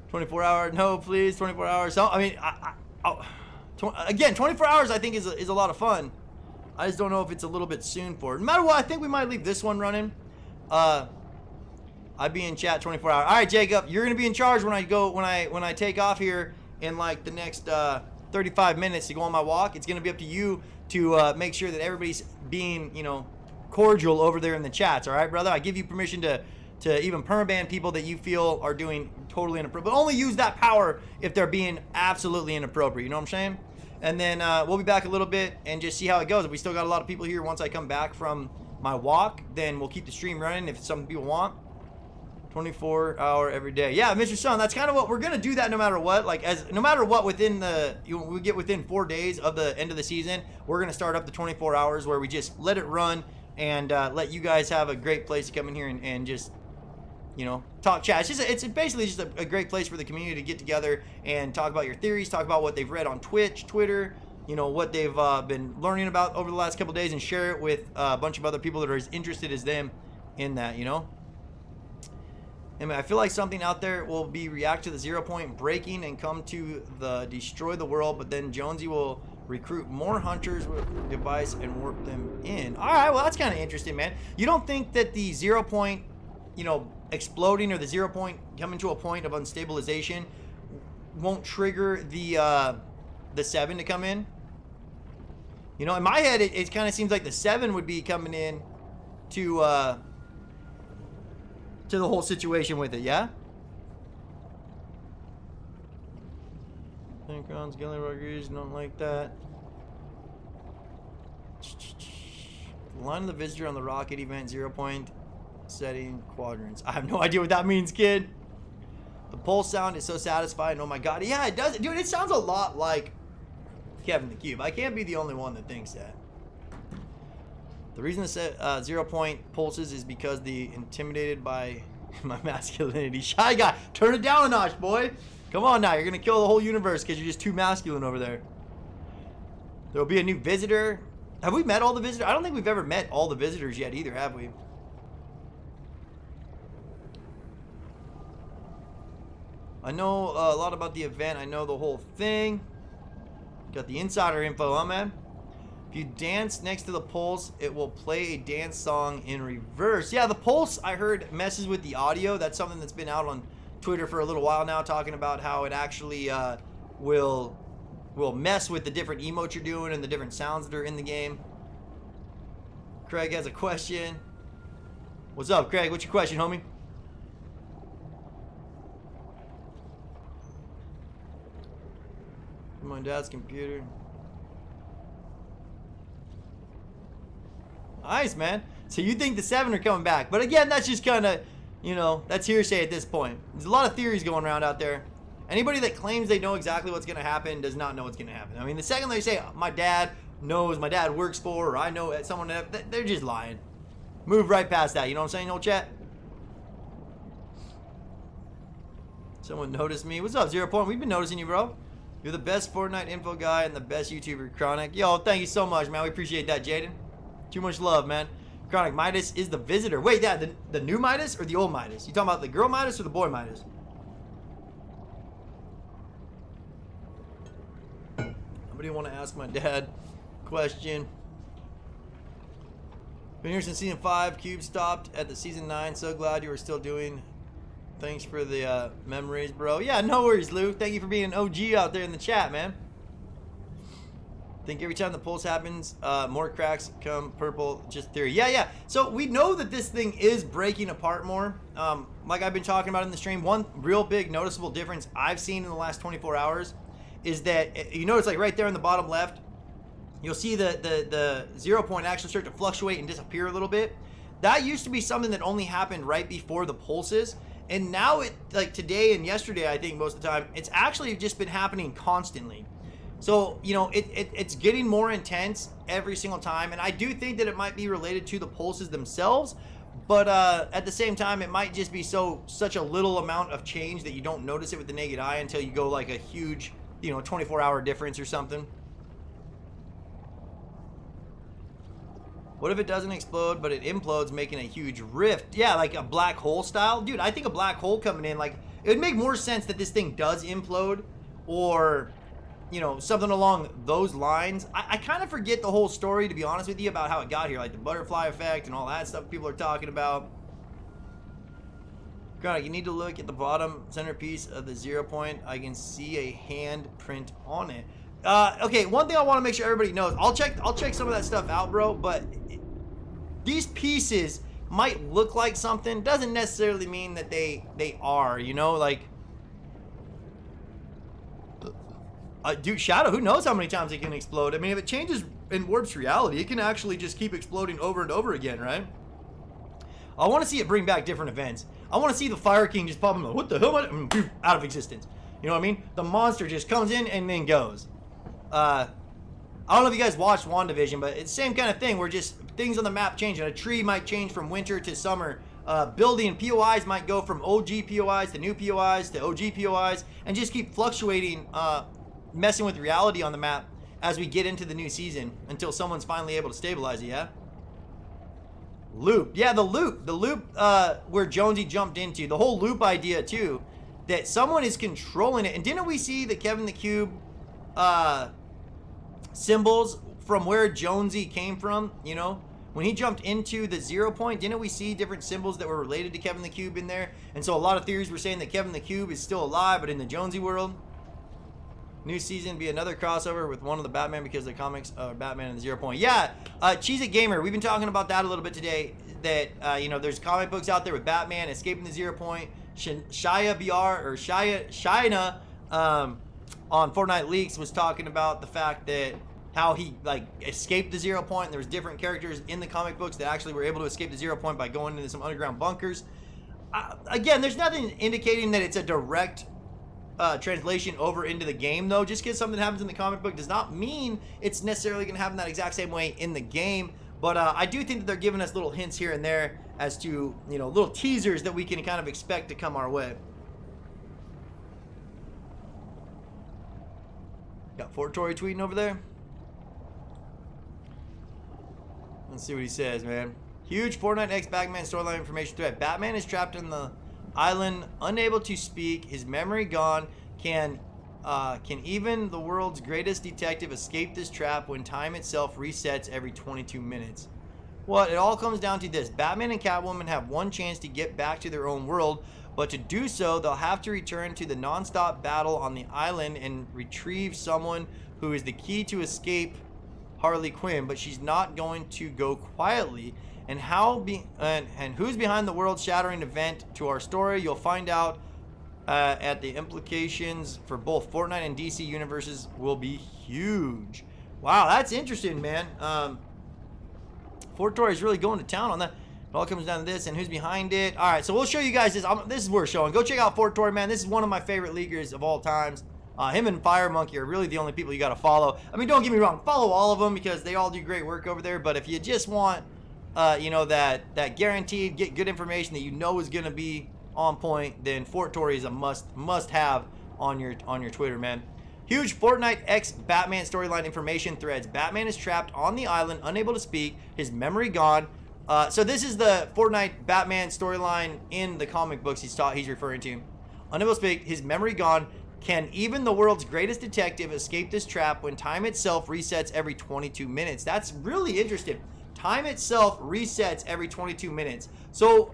24 hour, no, please, 24 hours. So, I mean, again, 24 hours I think is a lot of fun. I just don't know if it's a little bit soon for it. No matter what, I think we might leave this one running. I'd be in chat 24 hours. All right, Jacob, you're gonna be in charge when I take off here in like the next 35 minutes to go on my walk. It's gonna be up to you to make sure that everybody's being, you know, cordial over there in the chats. All right, brother. I give you permission to even permaban people that you feel are doing totally inappropriate. But only use that power if they're being absolutely inappropriate. You know what I'm saying? And then we'll be back a little bit and just see how it goes. If we still got a lot of people here once I come back from my walk, then we'll keep the stream running if some people want. 24-hour every day. Yeah, Mr. Sun, that's kind of what we're going to do, that no matter what. Like, no matter what, within we get within 4 days of the end of the season, we're going to start up the 24 hours where we just let it run and let you guys have a great place to come in here and just, you know, talk chat. It's basically just a great place for the community to get together and talk about your theories, talk about what they've read on Twitch, Twitter, you know, what they've been learning about over the last couple days, and share it with a bunch of other people that are as interested as them in that, you know. And I feel like something out there will be react to the 0 point breaking and come to the destroy the world, but then Jonesy will recruit more hunters with the device and warp them in. All right, well, that's kind of interesting, man. You don't think that the 0 point, you know, exploding or the 0 point coming to a point of unstabilization won't trigger the 7 to come in? You know, in my head, it kind of seems like the 7 would be coming in to the whole situation with it, yeah? Synchron's Gilly Rodriguez, don't like that. Line of the visitor on the rocket event, 0 point setting quadrants. I have no idea what that means, kid. The pulse sound is so satisfying. Oh my god. Yeah, it does. Dude, it sounds a lot like Kevin the Cube. I can't be the only one that thinks that. The reason the 0 point pulses is because the intimidated by my masculinity. Shy guy, turn it down a notch, boy. Come on now, you're gonna kill the whole universe because you're just too masculine over there. There'll be a new visitor. Have we met all the visitors? I don't think we've ever met all the visitors yet either, have we? I know a lot about the event. I know the whole thing. Got the insider info, huh, man? If you dance next to the pulse, it will play a dance song in reverse. Yeah, the pulse, I heard, messes with the audio. That's something that's been out on Twitter for a little while now, talking about how it actually will mess with the different emotes you're doing and the different sounds that are in the game. Craig has a question. What's up, Craig? What's your question, homie? My dad's computer. Nice, man. So you think the 7 are coming back. But again, that's just kind of, you know, that's hearsay at this point. There's a lot of theories going around out there. Anybody that claims they know exactly what's going to happen does not know what's going to happen. I mean, the second they say, my dad knows, my dad works for, or I know someone, they're just lying. Move right past that. You know what I'm saying, old chat? Someone noticed me. What's up, 0 point? We've been noticing you, bro. You're the best Fortnite info guy and the best YouTuber, Chronic. Yo, thank you so much, man. We appreciate that, Jaden. Too much love, man. Chronic, Midas is the visitor. Wait, yeah, the new Midas or the old Midas? You talking about the girl Midas or the boy Midas? Somebody want to ask my dad a question? Been here since season 5. Cube stopped at the season 9. So glad you are still doing Thanks for the memories, bro. Yeah, no worries, Lou. Thank you for being an OG out there in the chat, man. I think every time the pulse happens, more cracks come purple. Just theory. Yeah. So we know that this thing is breaking apart more. Like I've been talking about in the stream, one real big noticeable difference I've seen in the last 24 hours is that you notice, like right there in the bottom left, you'll see the 0 point actually start to fluctuate and disappear a little bit. That used to be something that only happened right before the pulses. And now it, like today and yesterday, I think most of the time, it's actually just been happening constantly. So, you know, it's getting more intense every single time. And I do think that it might be related to the pulses themselves. But at the same time, it might just be such a little amount of change that you don't notice it with the naked eye until you go like a huge, you know, 24-hour difference or something. What if it doesn't explode, but it implodes, making a huge rift? Yeah, like a black hole style. Dude, I think a black hole coming in, like, it would make more sense that this thing does implode, or, you know, something along those lines. I kind of forget the whole story, to be honest with you, about how it got here, like the butterfly effect and all that stuff people are talking about. Chronic, you need to look at the bottom centerpiece of the 0 point. I can see a hand print on it. Okay, one thing I want to make sure everybody knows, I'll check some of that stuff out, bro, but these pieces might look like something, doesn't necessarily mean that they are, you know, like, dude, Shadow, who knows how many times it can explode? I mean, if it changes and warps reality, it can actually just keep exploding over and over again, right? I want to see it bring back different events. I want to see the Fire King just pop in, like, what the hell, out of existence. You know what I mean? The monster just comes in and then goes. I don't know if you guys watched WandaVision, but it's the same kind of thing where just things on the map change. And a tree might change from winter to summer. Building POIs might go from OG POIs to new POIs to OG POIs and just keep fluctuating, messing with reality on the map as we get into the new season until someone's finally able to stabilize it, yeah? Loop. Yeah, the loop. The loop where Jonesy jumped into. The whole loop idea, too. That someone is controlling it. And didn't we see the Kevin the Cube symbols from where Jonesy came from, you know? When he jumped into the 0 point, didn't we see different symbols that were related to Kevin the Cube in there? And so a lot of theories were saying that Kevin the Cube is still alive, but in the Jonesy world. New season be another crossover with one of the Batman because the comics are Batman and the 0 point. Yeah, CGZ Gamer, we've been talking about that a little bit today. That, you know, there's comic books out there with Batman escaping the 0 point. Shia BR, or Shina, on Fortnite Leaks was talking about the fact that how he like escaped the 0 point. And there was different characters in the comic books that actually were able to escape the 0 point by going into some underground bunkers. Again, there's nothing indicating that it's a direct translation over into the game, though. Just because something happens in the comic book does not mean it's necessarily going to happen that exact same way in the game. But I do think that they're giving us little hints here and there as to, you know, little teasers that we can kind of expect to come our way. Got Fortory tweeting over there. Let's see what he says, man. Huge Fortnite X Batman storyline information thread. Batman is trapped in the island, unable to speak, his memory gone. Can even the world's greatest detective escape this trap when time itself resets every 22 minutes? Well, it all comes down to this. Batman and Catwoman have one chance to get back to their own world, but to do so, they'll have to return to the non-stop battle on the island and retrieve someone who is the key to escape Harley Quinn, but she's not going to go quietly. And who's behind the world-shattering event to our story? You'll find out at the implications for both Fortnite and DC universes will be huge. Wow, that's interesting, man. Fortory is really going to town on that. It all comes down to this and who's behind it. All right, so we'll show you guys this. This is what we're showing. Go check out Fortory, man. This is one of my favorite leaguers of all times. Him and Fire Monkey are really the only people you got to follow. I mean, don't get me wrong. Follow all of them because they all do great work over there. But if you just want, you know, that guaranteed get good information that you know is going to be on point, then Fortory is a must-have on your Twitter, man. Huge Fortnite X Batman storyline information threads. Batman is trapped on the island, unable to speak, his memory gone. So this is the Fortnite Batman storyline in the comic books he's referring to. Unable to speak, his memory gone. Can even the world's greatest detective escape this trap when time itself resets every 22 minutes? That's really interesting. Time itself resets every 22 minutes. So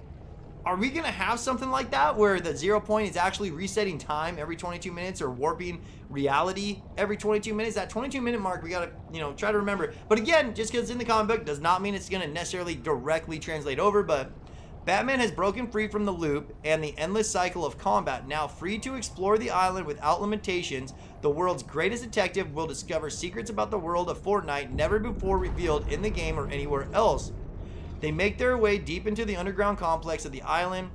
are we gonna have something like that where the 0 point is actually resetting time every 22 minutes or warping reality every 22 minutes? That 22-minute mark, we gotta, you know, try to remember. But again, just because it's in the comic book does not mean it's gonna necessarily directly translate over. But Batman has broken free from the loop and the endless cycle of combat. Now free to explore the island without limitations, the world's greatest detective will discover secrets about the world of Fortnite never before revealed in the game or anywhere else. They make their way deep into the underground complex of the island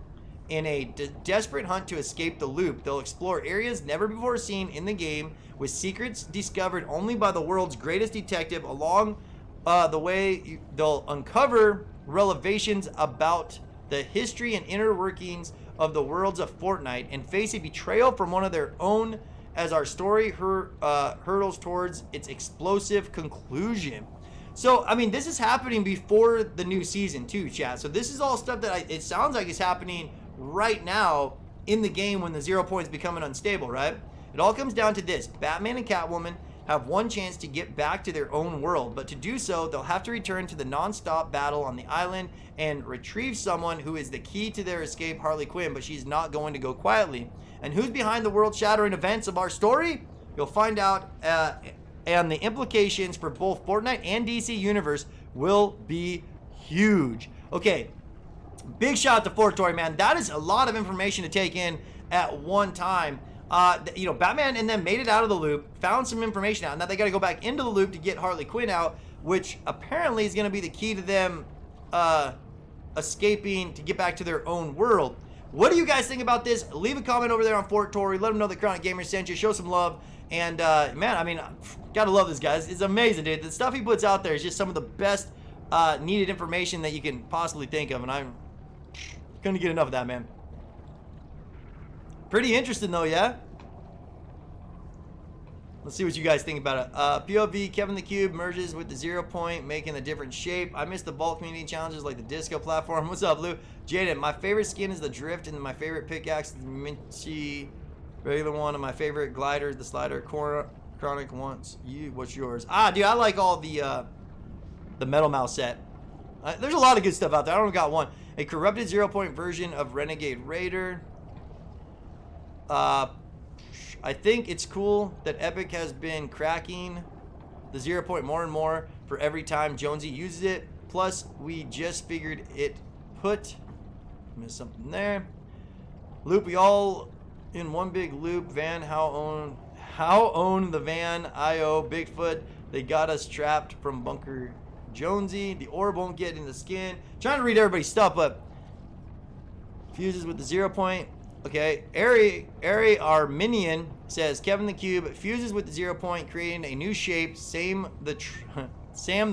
in a desperate hunt to escape the loop. They'll explore areas never before seen in the game with secrets discovered only by the world's greatest detective. Along the way, they'll uncover revelations about the history and inner workings of the worlds of Fortnite and face a betrayal from one of their own as our story hurtles towards its explosive conclusion. So, I mean, this is happening before the new season too, chat. So this is all stuff that it sounds like is happening right now in the game when the 0 point is becoming unstable, right? It all comes down to this. Batman and Catwoman have one chance to get back to their own world, but to do so, they'll have to return to the non-stop battle on the island and retrieve someone who is the key to their escape, Harley Quinn, but she's not going to go quietly. And who's behind the world-shattering events of our story? You'll find out, and the implications for both Fortnite and DC Universe will be huge. Okay, big shout out to Fortory, man. That is a lot of information to take in at one time. You know, Batman and them made it out of the loop, found some information out. Now they got to go back into the loop to get Harley Quinn out, which apparently is going to be the key to them escaping to get back to their own world. What do you guys think about this? Leave a comment over there on Fortory. Let them know that CronicGamerZ sent you. Show some love. And, man, I mean, gotta love this guy. It's amazing, dude. The stuff he puts out there is just some of the best needed information that you can possibly think of. And I'm couldn't get enough of that, man. Pretty interesting, though, yeah? Let's see what you guys think about it. POV, Kevin the Cube merges with the 0 point, making a different shape. I miss the bulk community challenges like the disco platform. What's up, Lou? Jaden, my favorite skin is the drift, and my favorite pickaxe is the minty regular one, and my favorite glider is the slider. Chronic wants you. What's yours? Dude, I like all the Metal Mouse set. There's a lot of good stuff out there. I only got one. A corrupted 0 point version of Renegade Raider. I think it's cool that Epic has been cracking the 0 point more and more for every time Jonesy uses it. Plus, we just figured it missed something there. Loop, we all in one big loop. Van, how own the van? IO, Bigfoot. They got us trapped from Bunker Jonesy. The orb won't get in the skin. Trying to read everybody's stuff, but fuses with the 0 point. Okay, Ari Arminian says Kevin the Cube fuses with the 0 point, creating a new shape. Sam the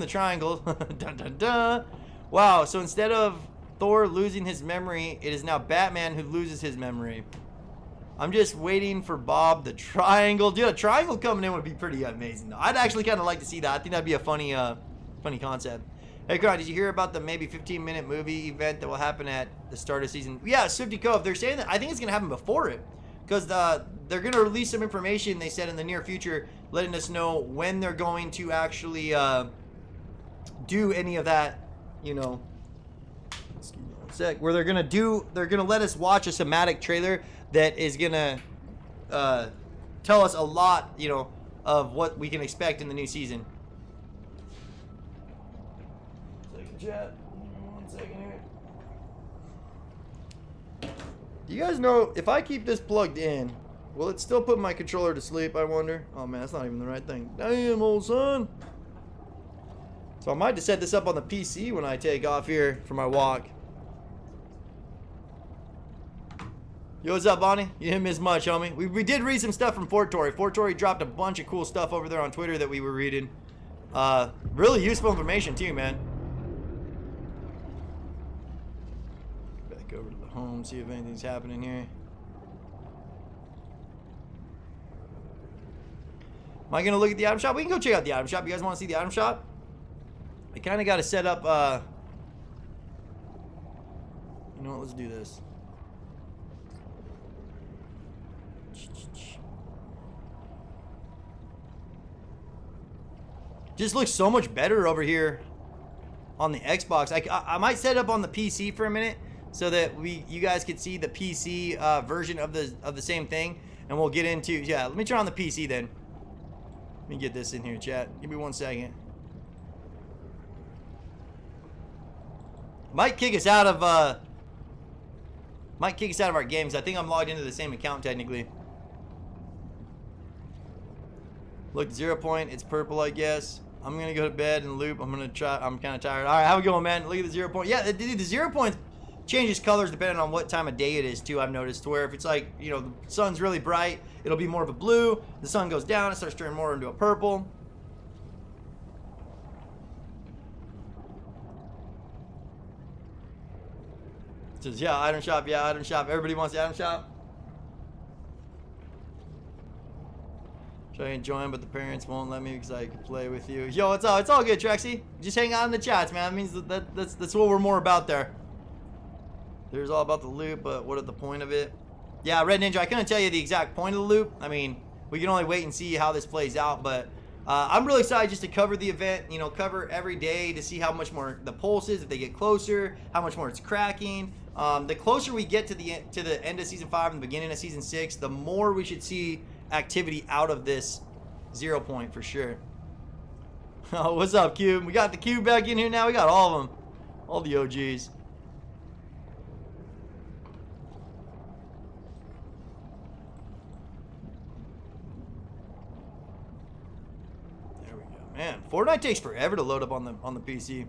Triangle. Dun, dun, dun. Wow, so instead of Thor losing his memory, it is now Batman who loses his memory. I'm just waiting for Bob the Triangle. Dude, a triangle coming in would be pretty amazing. I'd actually kind of like to see that. I think that'd be a funny concept. Hey, Cron, did you hear about the maybe 15-minute movie event that will happen at the start of season? Yeah, Swifty Cove. They're saying that I think it's going to happen before it. Because they're going to release some information, they said, in the near future, letting us know when they're going to actually do any of that, you know. Excuse me one sec. Where they're going to let us watch a cinematic trailer that is going to tell us a lot, you know, of what we can expect in the new season. Chat. 1 second here. Do you guys know if I keep this plugged in, will it still put my controller to sleep, I wonder? Oh man, that's not even the right thing. Damn, old son. So I might just set this up on the PC when I take off here for my walk. Yo, what's up, Bonnie? You didn't miss much, homie. We did read some stuff from Fortory. Fortory dropped a bunch of cool stuff over there on Twitter that we were reading. Really useful information too, man. Over to the home, see if anything's happening here. Am I gonna look at the item shop? We can go check out the item shop. You guys want to see the item shop? I kind of got to set up. You know what? Let's do this. Just looks so much better over here on the Xbox. I might set it up on the PC for a minute so that you guys could see the PC version of the same thing, and we'll get into, yeah, let me turn on the PC then. Let me get this in here, chat. Give me 1 second. Might kick us out of our games. I think I'm logged into the same account technically. Look, 0 point. It's purple, I guess. I'm gonna go to bed and loop. I'm kind of tired. All right, how we going, man? Look at the 0 point. Yeah, the 0 point changes colors depending on what time of day it is too. I've noticed, to where if it's like, you know, the sun's really bright, it'll be more of a blue. The sun goes down, it starts turning more into a purple. It says, yeah, item shop. Yeah, item shop. Everybody wants the item shop. Try and join, but the parents won't let me because I can play with you. Yo, it's all good, Trexy. Just hang out in the chats, man. That means that's what we're more about there. There's all about the loop, but what is the point of it? Yeah, Red Ninja, I couldn't tell you the exact point of the loop. I mean, we can only wait and see how this plays out, but I'm really excited just to cover the event, you know, cover every day to see how much more the pulse is, if they get closer, how much more it's cracking. The closer we get to the end of Season 5 and the beginning of Season 6, the more we should see activity out of this 0 point for sure. Oh, what's up, Cube? We got the Cube back in here now. We got all of them. All the OGs. There we go. Man, Fortnite takes forever to load up on the PC.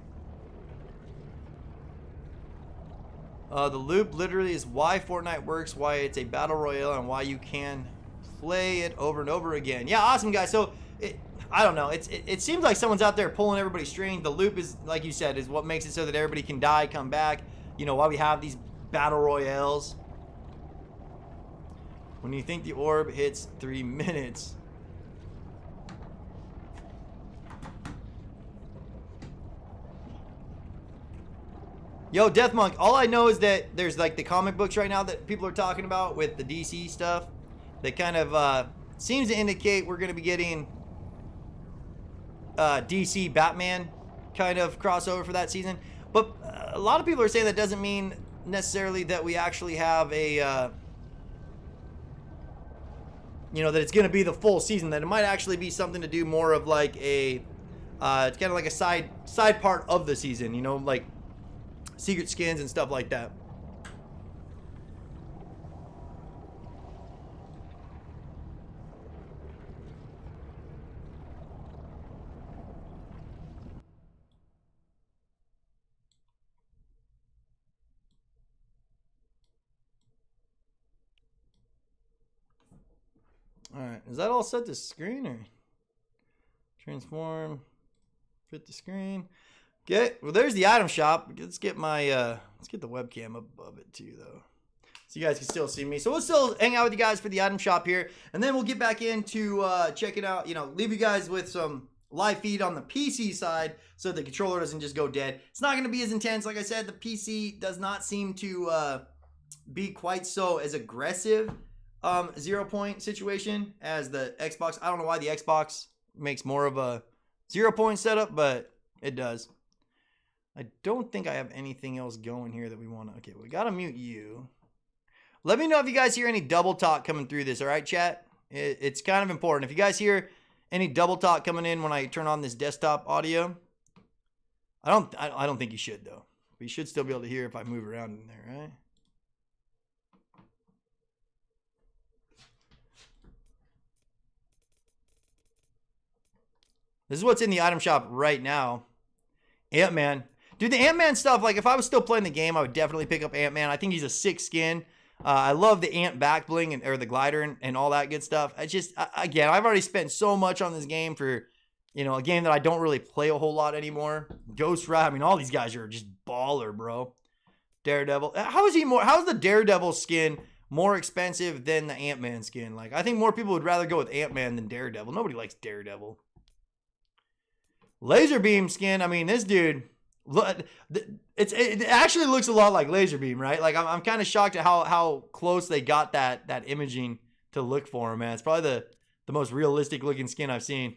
The loop literally is why Fortnite works, why it's a battle royale, and why you can play it over and over again. Yeah, awesome, guys. So I don't know, it seems like someone's out there pulling everybody's strings. The loop is, like you said, is what makes it so that everybody can die, come back, you know, why we have these battle royales. When you think the orb hits 3 minutes, yo, Death Monk, all I know is that there's like the comic books right now that people are talking about with the DC stuff that kind of seems to indicate we're going to be getting DC Batman kind of crossover for that season. But a lot of people are saying that doesn't mean necessarily that we actually have a, you know, that it's going to be the full season, that it might actually be something to do more of like a, it's kind of like a side part of the season, you know, like secret skins and stuff like that. Alright, is that all set to screen or transform, fit the screen? Okay, well there's the item shop. Let's get my let's get the webcam above it too though, so you guys can still see me. So we'll still hang out with you guys for the item shop here, and then we'll get back into checking out, you know, leave you guys with some live feed on the PC side so the controller doesn't just go dead. It's not going to be as intense. Like I said, the PC does not seem to be quite so as aggressive 0 point situation as the Xbox. I don't know why the Xbox makes more of a 0 point setup, but it does. I don't think I have anything else going here that we want to. Okay, we got to mute you. Let me know if you guys hear any double talk coming through this, all right, chat? It's kind of important. If you guys hear any double talk coming in when I turn on this desktop audio, I don't think you should, though. But you should still be able to hear if I move around in there, right? This is what's in the item shop right now. Ant-Man. Dude, the Ant-Man stuff, like if I was still playing the game, I would definitely pick up Ant-Man. I think he's a sick skin. I love the ant back bling or the glider and all that good stuff. I just, again, I've already spent so much on this game for, you know, a game that I don't really play a whole lot anymore. Ghost Rider, I mean, all these guys are just baller, bro. Daredevil. How is the Daredevil skin more expensive than the Ant-Man skin? Like, I think more people would rather go with Ant-Man than Daredevil. Nobody likes Daredevil. Laser beam skin, I mean, this dude, it actually looks a lot like laser beam, right? Like, I'm kind of shocked at how close they got that imaging to look for him, man. It's probably the most realistic looking skin I've seen.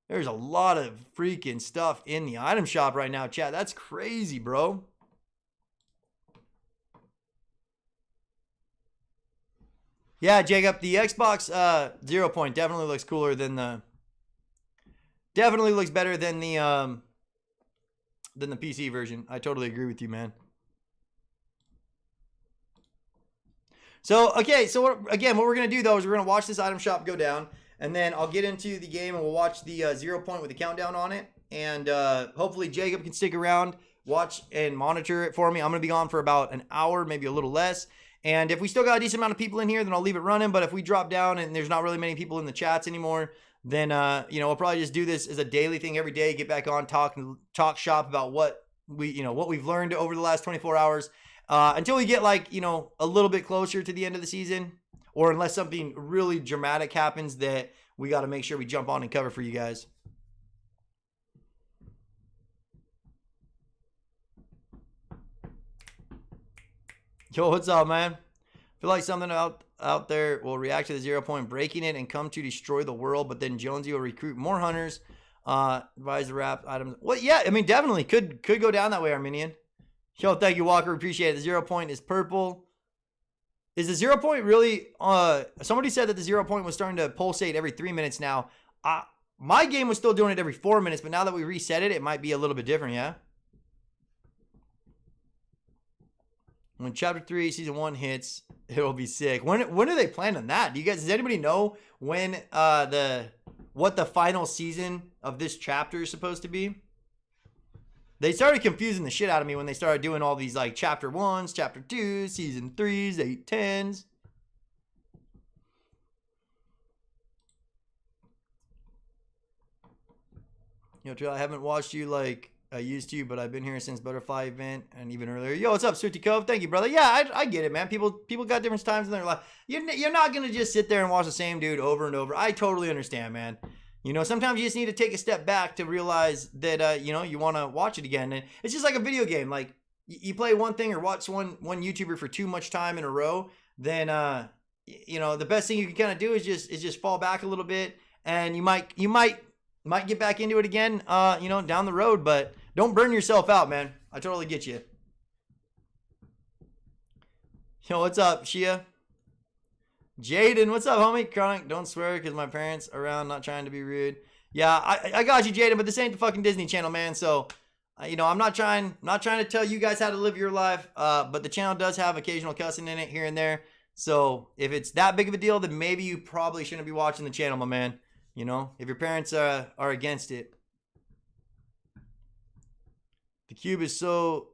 There's a lot of freaking stuff in the item shop right now, chat. That's crazy, bro. Yeah, Jacob, the Xbox 0 point definitely looks cooler than the... Definitely looks better than the PC version. I totally agree with you, man. So, okay, so again, what we're going to do, though, is we're going to watch this item shop go down, and then I'll get into the game, and we'll watch the 0 point with the countdown on it, and hopefully Jacob can stick around, watch and monitor it for me. I'm going to be on for about an hour, maybe a little less, and if we still got a decent amount of people in here, then I'll leave it running, but if we drop down and there's not really many people in the chats anymore, then, you know, we'll probably just do this as a daily thing every day, get back on, talk shop about what we've learned over the last 24 hours, until we get, like, you know, a little bit closer to the end of the season, or unless something really dramatic happens that we got to make sure we jump on and cover for you guys. Yo, what's up, man? Feel like something out there will react to the 0 point, breaking it and come to destroy the world, but then Jonesy will recruit more hunters, advise the wrap items. Well, yeah, I mean, definitely could go down that way, Arminian. Yo, thank you, Walker. Appreciate it. The 0 point is purple. Is the 0 point really... somebody said that the 0 point was starting to pulsate every 3 minutes now. My game was still doing it every 4 minutes, but now that we reset it, it might be a little bit different, yeah? When Chapter 3, Season 1 hits, it'll be sick. When are they planning that? Do you guys... Does anybody know when what the final season of this chapter is supposed to be? They started confusing the shit out of me when they started doing all these, like, Chapter 1s, Chapter 2s, Season 3s, 8, 10s. Yo, Trill, I haven't watched you like I used to, but I've been here since Butterfly event and even earlier. Yo, what's up, Sooty Cove? Thank you, brother. Yeah, I get it, man. People got different times in their life. You're not going to just sit there and watch the same dude over and over. I totally understand, man. You know, sometimes you just need to take a step back to realize that, you know, you want to watch it again. And it's just like a video game. Like, you play one thing or watch one YouTuber for too much time in a row, then, you know, the best thing you can kind of do is just fall back a little bit. And you might get back into it again, you know, down the road. But don't burn yourself out, man. I totally get you. Yo, what's up, Shia? Jaden, what's up, homie? Chronic, don't swear because my parents are around, not trying to be rude. Yeah, I got you, Jaden, but this ain't the fucking Disney Channel, man. So, you know, I'm not trying to tell you guys how to live your life, but the channel does have occasional cussing in it here and there. So if it's that big of a deal, then maybe you probably shouldn't be watching the channel, my man. You know, if your parents are against it. The cube is so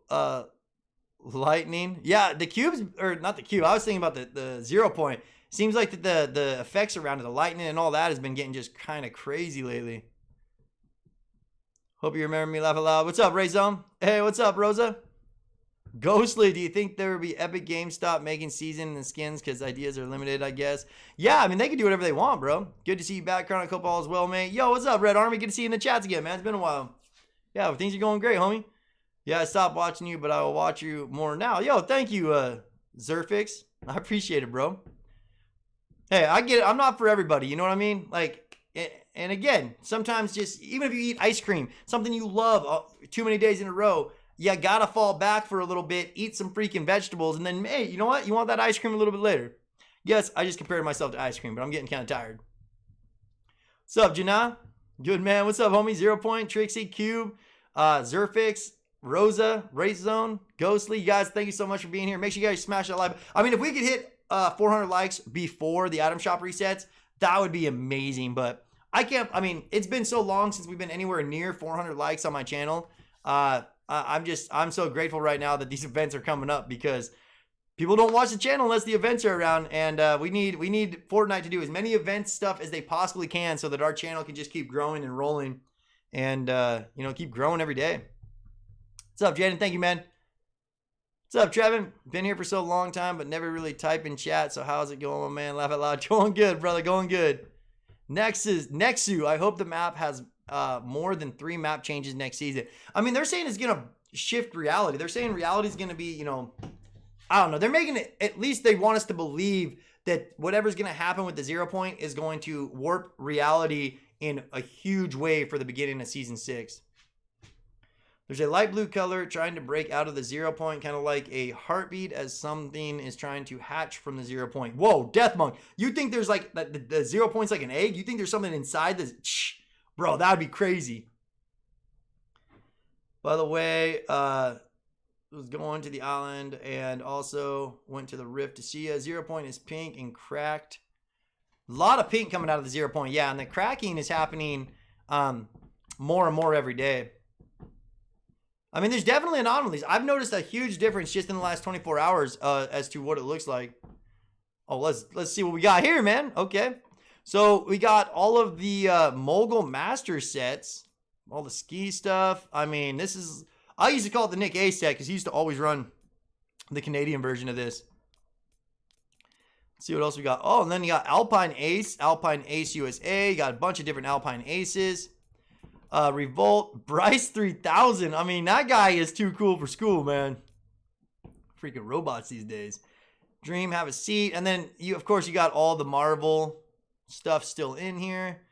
lightning. Yeah, the cubes, or not the cube. I was thinking about the 0 point. Seems like the effects around it, the lightning and all that has been getting just kind of crazy lately. Hope you remember me, laugh aloud. What's up, Rayzone? Hey, what's up, Rosa? Ghostly, do you think there will be Epic GameStop making season and skins because ideas are limited, I guess? Yeah, I mean, they can do whatever they want, bro. Good to see you back, Chronic Football as well, mate. Yo, what's up, Red Army? Good to see you in the chats again, man. It's been a while. Yeah, things are going great, homie. Yeah, I stopped watching you, but I will watch you more now. Yo, thank you, Zerfix. I appreciate it, bro. Hey, I get it. I'm not for everybody. You know what I mean? Like, and again, sometimes just, even if you eat ice cream, something you love too many days in a row, you gotta fall back for a little bit, eat some freaking vegetables, and then, hey, you know what? You want that ice cream a little bit later. Yes, I just compared myself to ice cream, but I'm getting kind of tired. What's up, Janah? Good, man. What's up, homie? 0 point, Trixie, Cube, Zerfix, Rosa, Race Zone, Ghostly. You guys, thank you so much for being here. Make sure you guys smash that like. I mean, if we could hit 400 likes before the item shop resets, that would be amazing. But I can't, I mean, it's been so long since we've been anywhere near 400 likes on my channel. I'm so grateful right now that these events are coming up because people don't watch the channel unless the events are around. And we need Fortnite to do as many event stuff as they possibly can so that our channel can just keep growing and rolling and, you know, keep growing every day. What's up, Jaden? Thank you, man. What's up, Trevin? Been here for so long time, but never really type in chat. So how's it going, my man? Laugh out loud. Going good, brother. Going good. Nexu. I hope the map has more than 3 map changes next season. I mean, they're saying it's going to shift reality. They're saying reality is going to be, you know, I don't know. They're making it, at least they want us to believe that whatever's going to happen with the 0 point is going to warp reality in a huge way for the beginning of season 6. There's a light blue color trying to break out of the 0 point, kind of like a heartbeat as something is trying to hatch from the 0 point. Whoa, Death Monk. You think there's like the 0 point's like an egg? You think there's something inside this? Bro, that would be crazy. By the way, was going to the island and also went to the rift to see a 0 point is pink and cracked. A lot of pink coming out of the 0 point. Yeah, and the cracking is happening more and more every day. I mean, there's definitely anomalies. I've noticed a huge difference just in the last 24 hours as to what it looks like. Oh, let's see what we got here, man. Okay. So we got all of the Mogul Master sets, all the ski stuff. I mean, this is, I used to call it the Nick A set because he used to always run the Canadian version of this. Let's see what else we got. Oh, and then you got Alpine Ace USA. You got a bunch of different Alpine Aces. Revolt, Bryce 3000. I mean, that guy is too cool for school, man. Freaking robots these days. Dream, have a seat. And then, of course, you got all the Marvel stuff still in here.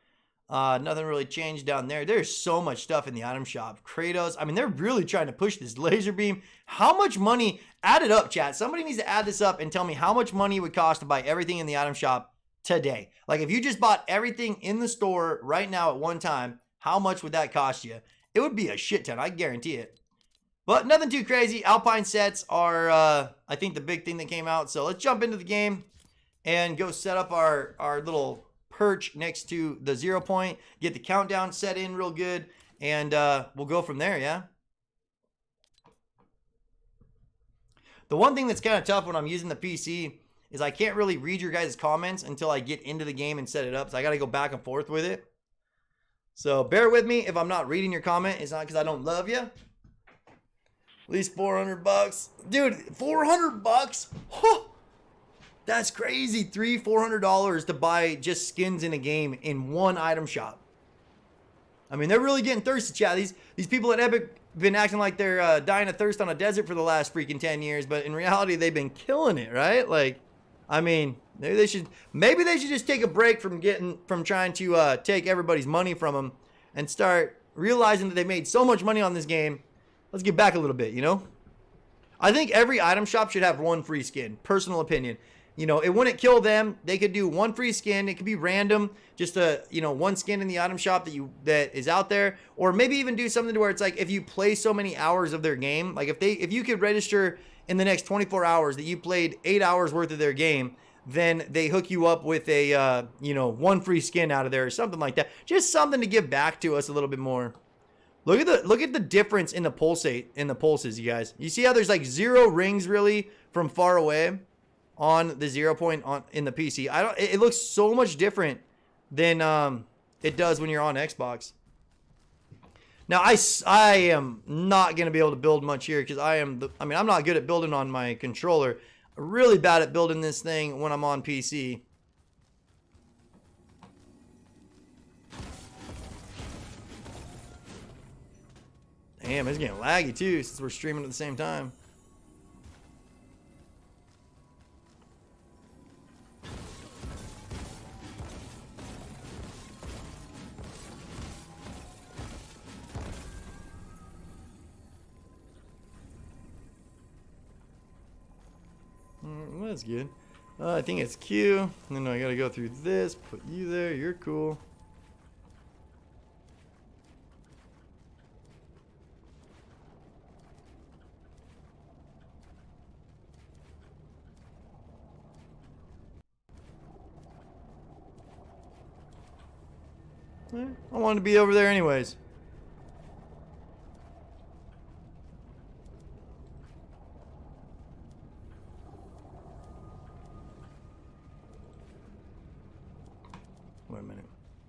Nothing really changed down there. There's so much stuff in the item shop. Kratos. I mean, they're really trying to push this laser beam. How much money? Add it up, chat. Somebody needs to add this up and tell me how much money it would cost to buy everything in the item shop today. Like, if you just bought everything in the store right now at one time, how much would that cost you? It would be a shit ton. I guarantee it. But nothing too crazy. Alpine sets are, I think, the big thing that came out. So let's jump into the game and go set up our little perch next to the 0 point. Get the countdown set in real good. And we'll go from there, yeah? The one thing that's kind of tough when I'm using the PC is I can't really read your guys' comments until I get into the game and set it up. So I got to go back and forth with it. So bear with me if I'm not reading your comment. It's not because I don't love you. At least 400 bucks. Dude, 400 bucks? Huh. That's crazy. $400 to buy just skins in a game in one item shop. I mean, they're really getting thirsty, chat. These people at Epic been acting like they're dying of thirst on a desert for the last freaking 10 years. But in reality, they've been killing it, right? Like, I mean, maybe they should just take a break from trying to take everybody's money from them and start realizing that they made so much money on this game. Let's get back a little bit, you know? I think every item shop should have one free skin. Personal opinion. You know, it wouldn't kill them. They could do one free skin. It could be random, just one skin in the item shop that is out there, or maybe even do something to where it's like if you play so many hours of their game, like if you could register in the next 24 hours that you played 8 hours worth of their game, then they hook you up with a one free skin out of there or something like that. Just something to give back to us a little bit more. Look at the difference in the pulses, you guys. You see how there's like 0 rings really from far away on the 0 point in the PC. It looks so much different than it does when you're on Xbox. Now I am not gonna be able to build much here because I'm not good at building on my controller. I'm really bad at building this thing when I'm on PC. Damn, it's getting laggy too since we're streaming at the same time. That's good. I think it's Q. And then I gotta go through this, put you there, you're cool. I wanted to be over there anyways.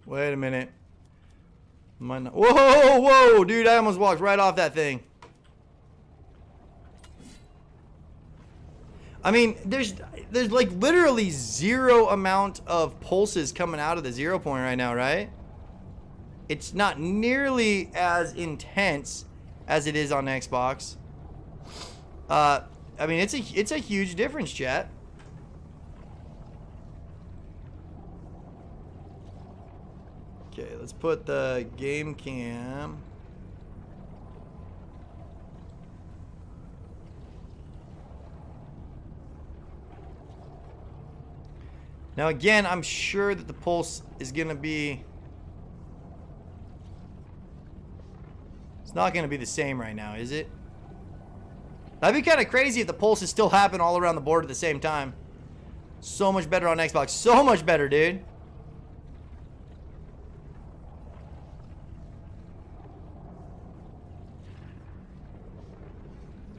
Wait a minute. Whoa, dude, I almost walked right off that thing. I mean, there's like literally 0 amount of pulses coming out of the 0 point right now, right? It's not nearly as intense as it is on Xbox. I mean, it's a huge difference, chat. Okay, let's put the game cam. Now again, I'm sure that the pulse is gonna be... It's not gonna be the same right now, is it? That'd be kind of crazy if the pulses still happen all around the board at the same time. So much better on Xbox. So much better, dude.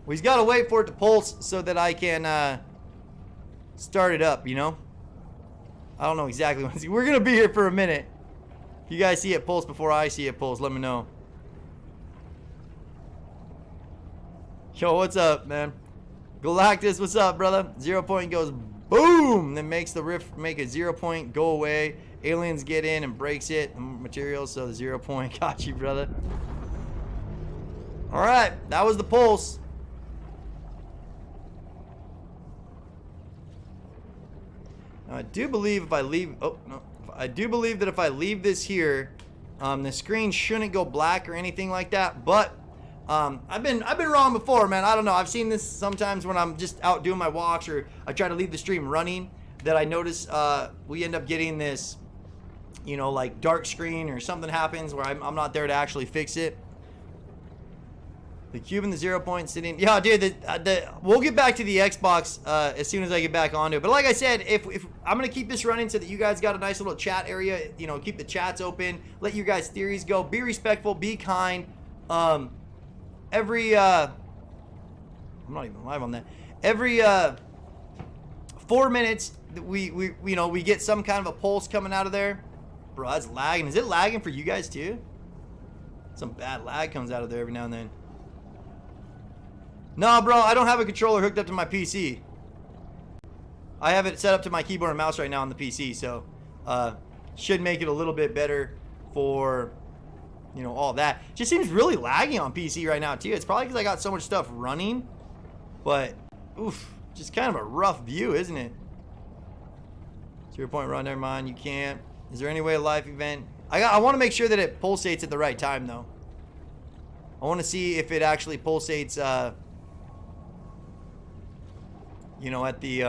Well, he's got to wait for it to pulse so that I can start it up, you know? I don't know exactly when. We're going to be here for a minute. If you guys see it pulse before I see it pulse, let me know. Yo, what's up, man? Galactus, what's up, brother? 0 point goes boom, then makes the rift make a 0 point go away. Aliens get in and breaks it. Materials, so the 0 point got you, brother. All right, that was the pulse. Now, I do believe if I leave, oh no, I do believe that if I leave this here, the screen shouldn't go black or anything like that. But I've been wrong before, man. I don't know. I've seen this sometimes when I'm just out doing my walks or I try to leave the stream running, that I notice we end up getting this, you know, like dark screen or something happens where I'm not there to actually fix it. The cube and the 0 point sitting. Yeah, dude, we'll get back to the Xbox as soon as I get back onto it. But like I said, if I'm going to keep this running so that you guys got a nice little chat area, you know, keep the chats open, let you guys' theories go, be respectful, be kind. Every I'm not even live on that. Every 4 minutes we you know, we get some kind of a pulse coming out of there. Bro, that's lagging. Is it lagging for you guys too? Some bad lag comes out of there every now and then. No, bro, I don't have a controller hooked up to my PC. I have it set up to my keyboard and mouse right now on the PC, so should make it a little bit better for, you know, all that. Just seems really laggy on PC right now too. It's probably because I got so much stuff running, but oof, just kind of a rough view, isn't it? 0 point run, never mind, you can't. Is there any way a live event? I want to make sure that it pulsates at the right time though. I want to see if it actually pulsates you know, at the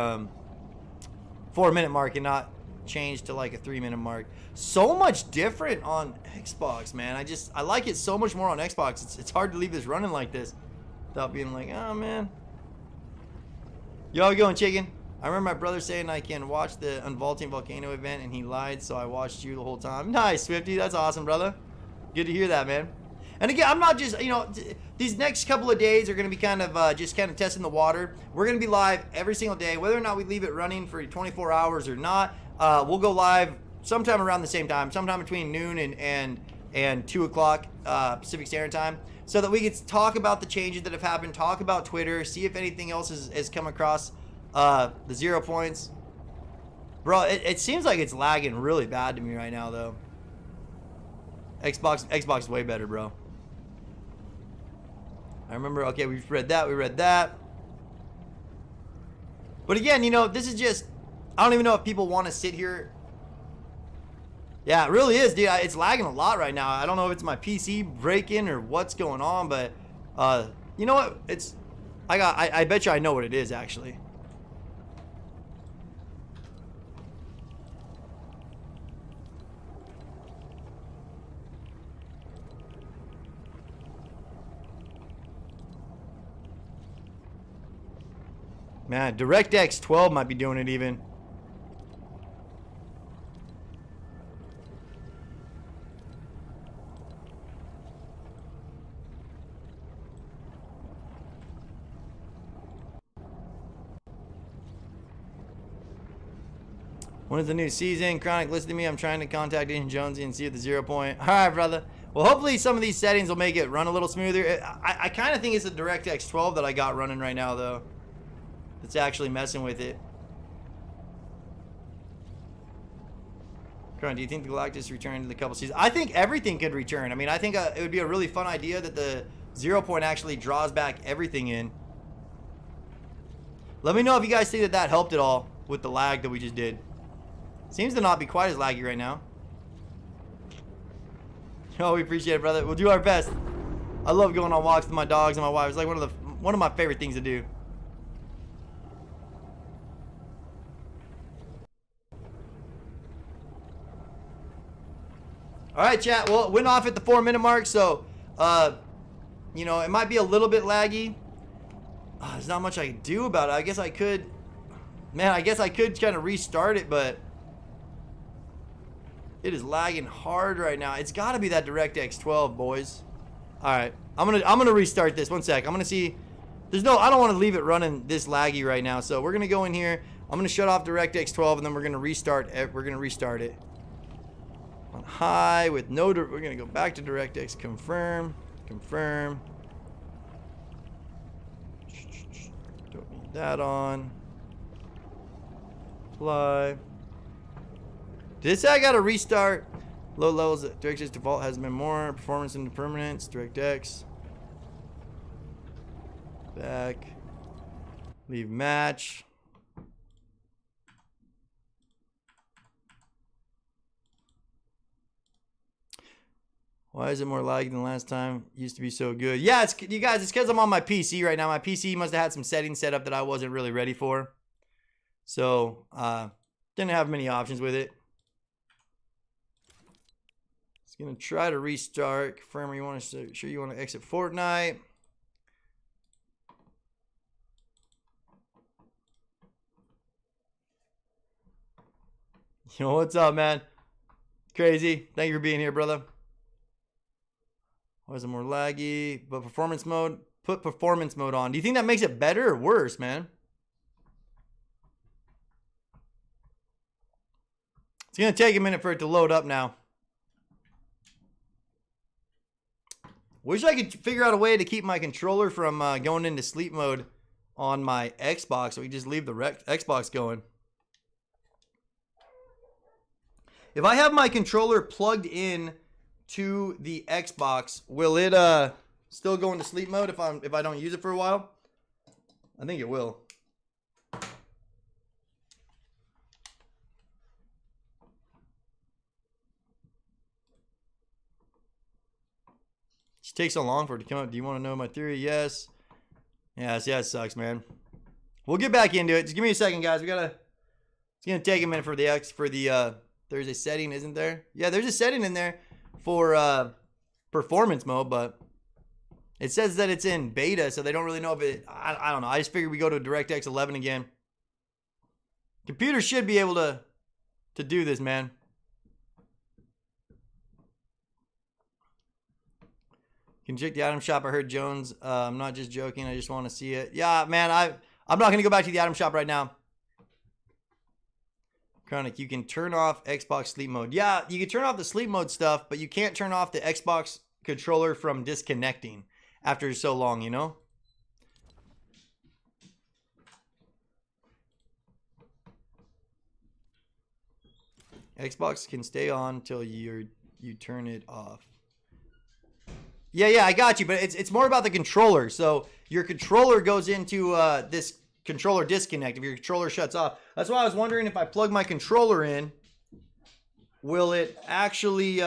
4 minute mark and not change to like a 3 minute mark. So much different on Xbox, man. I like it so much more on Xbox. It's hard to leave this running like this without being like, oh man. Yo, how you going, chicken? I remember my brother saying I can watch the Unvaulting Volcano event and he lied, so I watched you the whole time. Nice, Swifty. That's awesome, brother. Good to hear that, man. And again, I'm not just, you know, these next couple of days are going to be kind of just kind of testing the water. We're going to be live every single day, whether or not we leave it running for 24 hours or not. We'll go live sometime around the same time, sometime between noon and 2 o'clock Pacific Standard Time, so that we can talk about the changes that have happened, talk about Twitter, see if anything else has come across the 0 points. Bro, it seems like it's lagging really bad to me right now, though. Xbox is way better, bro. I remember, okay, we read that. But again, you know, this is just, I don't even know if people want to sit here. Yeah, it really is, dude. It's lagging a lot right now. I don't know if it's my PC breaking or what's going on, but you know what? I bet you I know what it is, actually. Man, DirectX 12 might be doing it even. When is the new season? Chronic, listen to me. I'm trying to contact Agent Jonesy and see if the 0 point. All right, brother. Well, hopefully some of these settings will make it run a little smoother. I kind of think it's the DirectX 12 that I got running right now, though. It's actually messing with it. Cron, do you think the Galactus return to the couple seasons? I think everything could return. I mean, I think it would be a really fun idea that the 0 point actually draws back everything in. Let me know if you guys think that helped at all with the lag that we just did. Seems to not be quite as laggy right now. Oh, we appreciate it, brother. We'll do our best. I love going on walks with my dogs and my wife. It's like one of my favorite things to do. All right, chat. Well, it went off at the 4-minute mark, so, you know, it might be a little bit laggy. There's not much I can do about it. I guess I could, man, I guess I could kind of restart it, but it is lagging hard right now. It's got to be that DirectX 12, boys. All right, I'm gonna restart this. 1 sec. I'm gonna see. I don't want to leave it running this laggy right now, so we're gonna go in here. I'm gonna shut off DirectX 12, and then we're gonna restart. We're gonna restart it on high with no. We're gonna go back to DirectX. Confirm. Confirm. Don't need that on. Apply. Did it say I gotta restart? Low levels. DirectX default has been more performance into permanence. DirectX. Back. Leave match. Why is it more laggy than last time? Used to be so good. Yeah, it's you guys. It's because I'm on my PC right now. My PC must have had some settings set up that I wasn't really ready for. So didn't have many options with it. It's gonna try to restart. Confirm you want to sure you want to exit Fortnite. Yo, what's up, man? Crazy. Thank you for being here, brother. Why is it more laggy? But performance mode. Put performance mode on. Do you think that makes it better or worse, man? It's gonna take a minute for it to load up now. Wish I could figure out a way to keep my controller from going into sleep mode on my Xbox, so we just leave the Xbox going. If I have my controller plugged in to the Xbox, will it still go into sleep mode if I don't use it for a while? I think it will. It takes so long for it to come up. Do you want to know my theory? Yes. Yes, yeah, it sucks, man. We'll get back into it. Just give me a second, guys. It's gonna take a minute for the there's a setting, isn't there? Yeah, there's a setting in there for performance mode, but it says that it's in beta, so they don't really know if it. I don't know. I just figured we go to DirectX 11 again. Computer should be able to do this, man. Can check the item shop. I heard Jones. I'm not just joking. I just want to see it. Yeah, man. I'm not gonna go back to the item shop right now. Chronic, you can turn off Xbox sleep mode. Yeah, you can turn off the sleep mode stuff, but you can't turn off the Xbox controller from disconnecting after so long, you know? Xbox can stay on until you turn it off. Yeah, I got you, but it's more about the controller. So your controller goes into this controller disconnect if your controller shuts off. That's why I was wondering if I plug my controller in, will it actually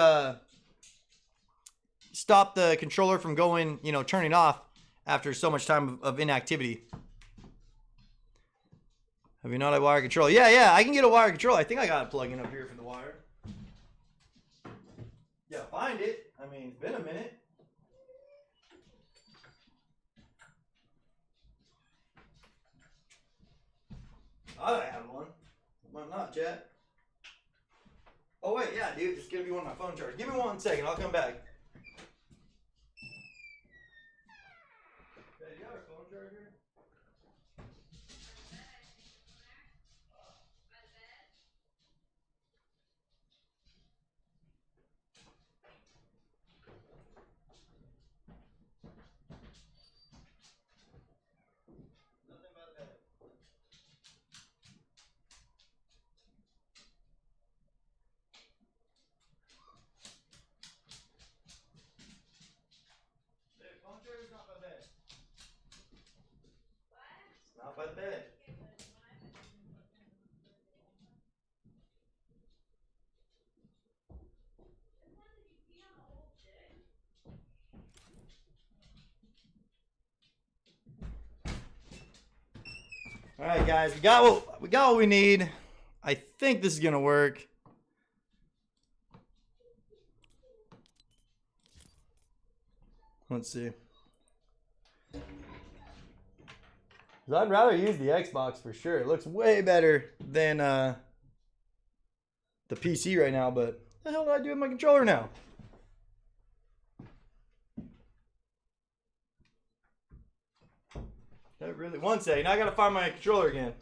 stop the controller from going, you know, turning off after so much time of inactivity. Have you not a wire controller? Yeah, I can get a wire controller. I think I got a plug-in up here for the wire. Yeah, find it. I mean, it's been a minute. I have one. Why not, chat? Oh, wait, yeah, dude. Just give me one of my phone chargers. Give me 1 second. I'll come back. Hey, you got a phone charger? Nothing about that. Phone charger's not by the bed. It's not by the bed. All right, guys, we got what we need. I think this is gonna work. Let's see. I'd rather use the Xbox for sure. It looks way better than the PC right now, but what the hell do I do with my controller now? That really, one second, I gotta find my controller again.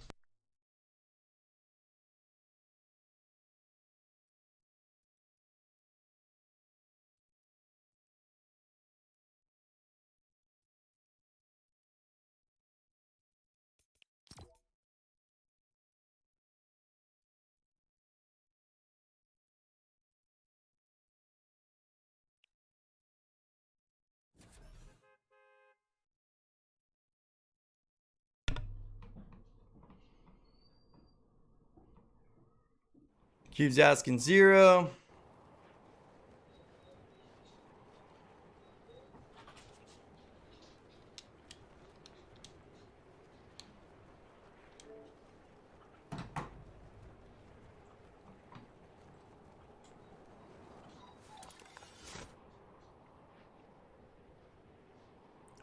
Cube's asking 0.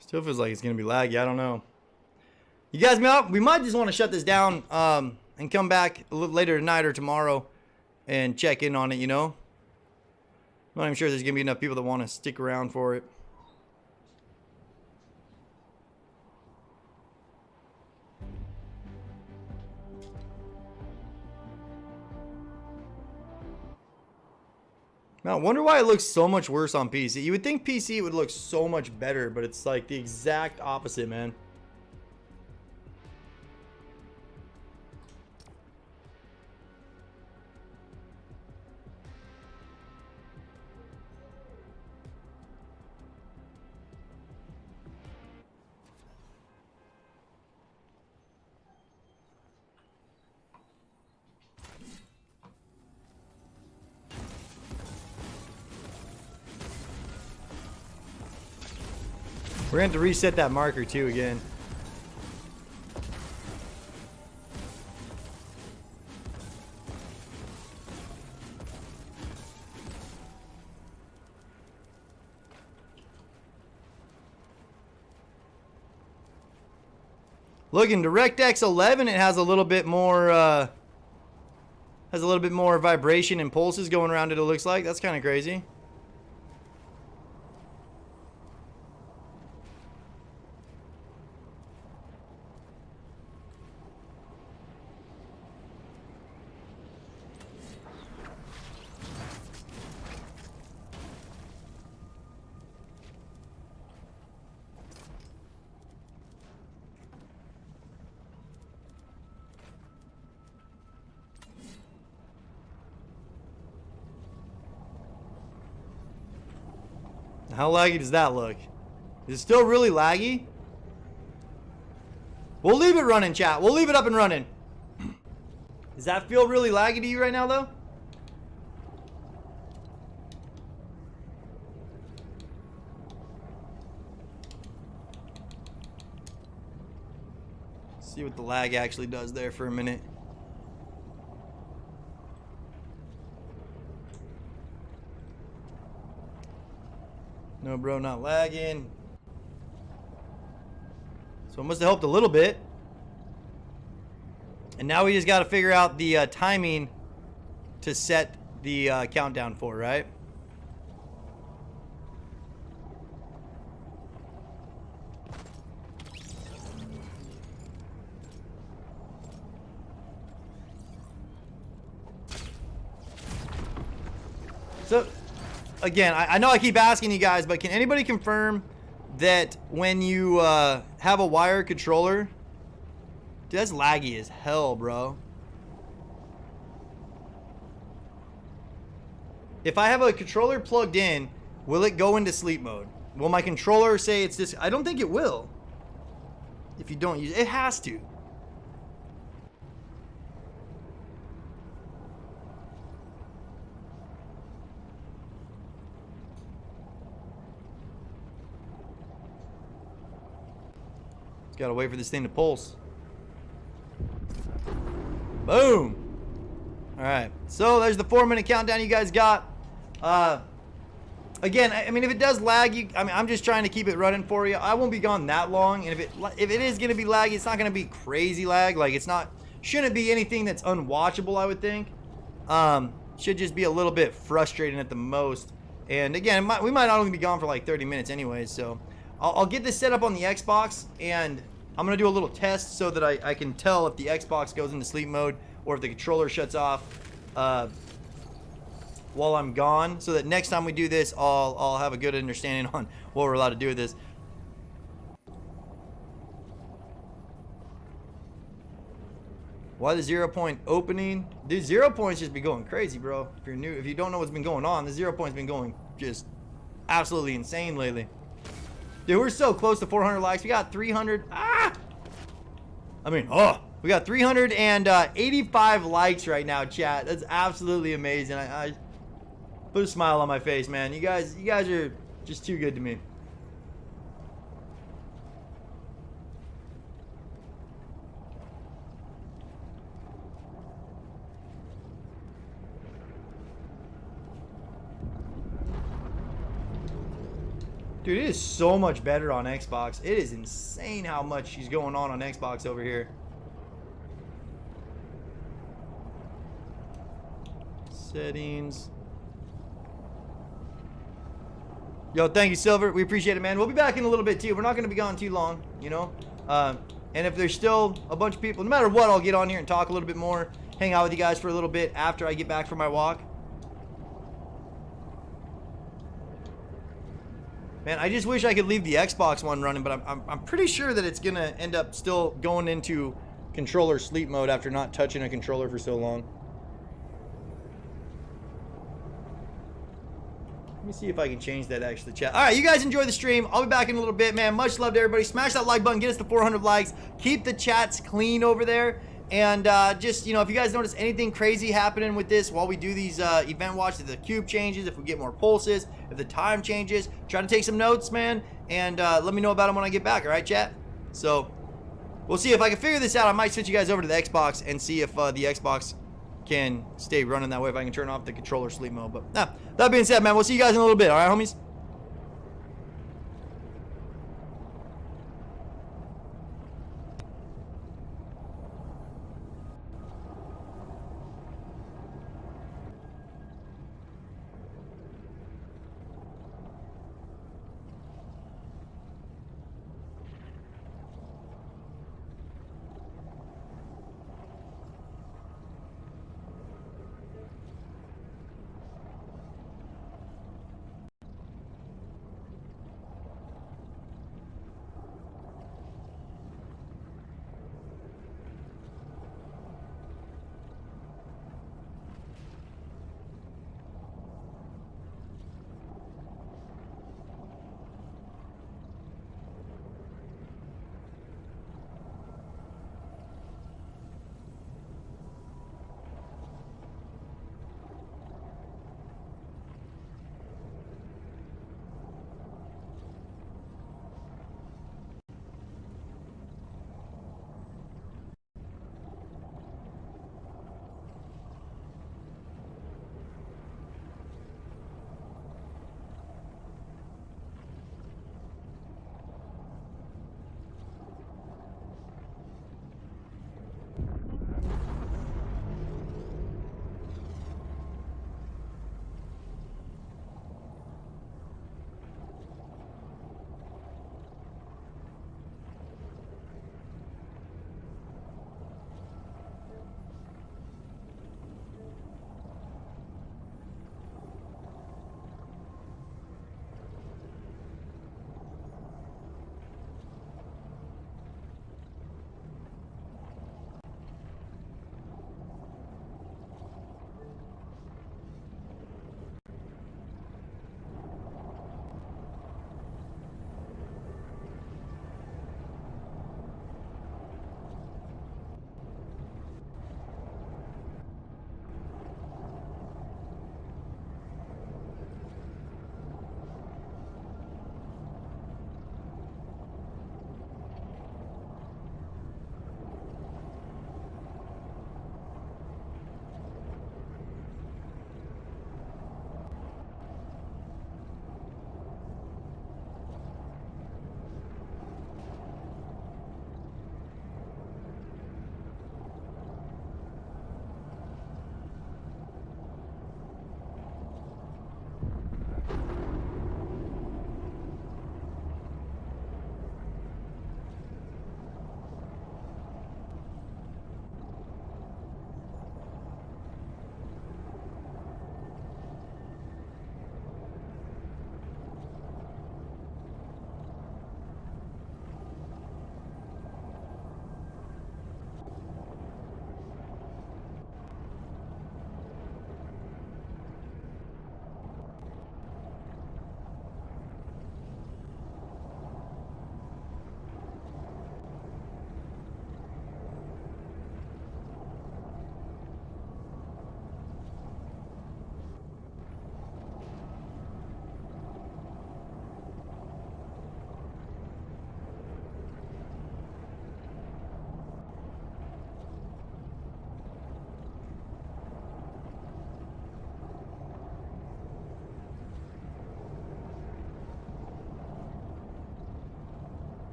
Still feels like it's gonna be laggy. I don't know. You guys, we might just want to shut this down and come back a little later tonight or tomorrow and check in on it, you know? I'm not even sure there's gonna be enough people that want to stick around for it. Now, I wonder why it looks so much worse on PC. You would think PC would look so much better, but it's like the exact opposite, man. We're going to have to reset that marker too again. Look, in DirectX 11, it has a little bit more vibration and pulses going around it, it looks like. That's kind of crazy. How laggy does that look? Is it still really laggy? We'll leave it running, chat. We'll leave it up and running. Does that feel really laggy to you right now, though? See what the lag actually does there for a minute. No, bro, not lagging. So it must have helped a little bit. And now we just got to figure out the timing to set the countdown for, right? So, again, I know I keep asking you guys, but can anybody confirm that when you have a wired controller, dude, that's laggy as hell, bro. If I have a controller plugged in, will it go into sleep mode? Will my controller say it's this? I don't think it will. If you don't use it, it has to. Gotta wait for this thing to pulse. Boom. All right, so there's the 4-minute countdown you guys got. Again, I mean, if it does lag, I mean, I'm just trying to keep it running for you. I won't be gone that long, and if it is gonna be laggy, it's not gonna be crazy lag. Like, shouldn't be anything that's unwatchable, I would think. Should just be a little bit frustrating at the most. And again, we might not only be gone for like 30 minutes anyways, so I'll get this set up on the Xbox, and I'm gonna do a little test so that I can tell if the Xbox goes into sleep mode or if the controller shuts off while I'm gone, so that next time we do this, I'll have a good understanding on what we're allowed to do with this. Why the 0 point opening? Dude, 0 points just be going crazy, bro. If you're new, if you don't know what's been going on, the 0 point's been going just absolutely insane lately. Dude, we're so close to 400 likes. We got 300. We got 385 likes right now, chat. That's absolutely amazing. I put a smile on my face, man. You guys are just too good to me. Dude, it is so much better on Xbox. It is insane how much she's going on Xbox over here. Settings. Yo, thank you, Silver. We appreciate it, man. We'll be back in a little bit, too. We're not going to be gone too long, you know. And if there's still a bunch of people, no matter what, I'll get on here and talk a little bit more. Hang out with you guys for a little bit after I get back from my walk. Man, I just wish I could leave the Xbox one running, but I'm pretty sure that it's going to end up still going into controller sleep mode after not touching a controller for so long. Let me see if I can change that actually, chat. All right, you guys enjoy the stream. I'll be back in a little bit, man. Much love to everybody. Smash that like button. Get us to 400 likes. Keep the chats clean over there. And just, you know, if you guys notice anything crazy happening with this while we do these event watch, if the cube changes, if we get more pulses, if the time changes, try to take some notes, man. And let me know about them when I get back, all right, chat? So we'll see if I can figure this out. I might switch you guys over to the Xbox and see if the Xbox can stay running that way, if I can turn off the controller sleep mode. But that being said, man, we'll see you guys in a little bit. All right, homies?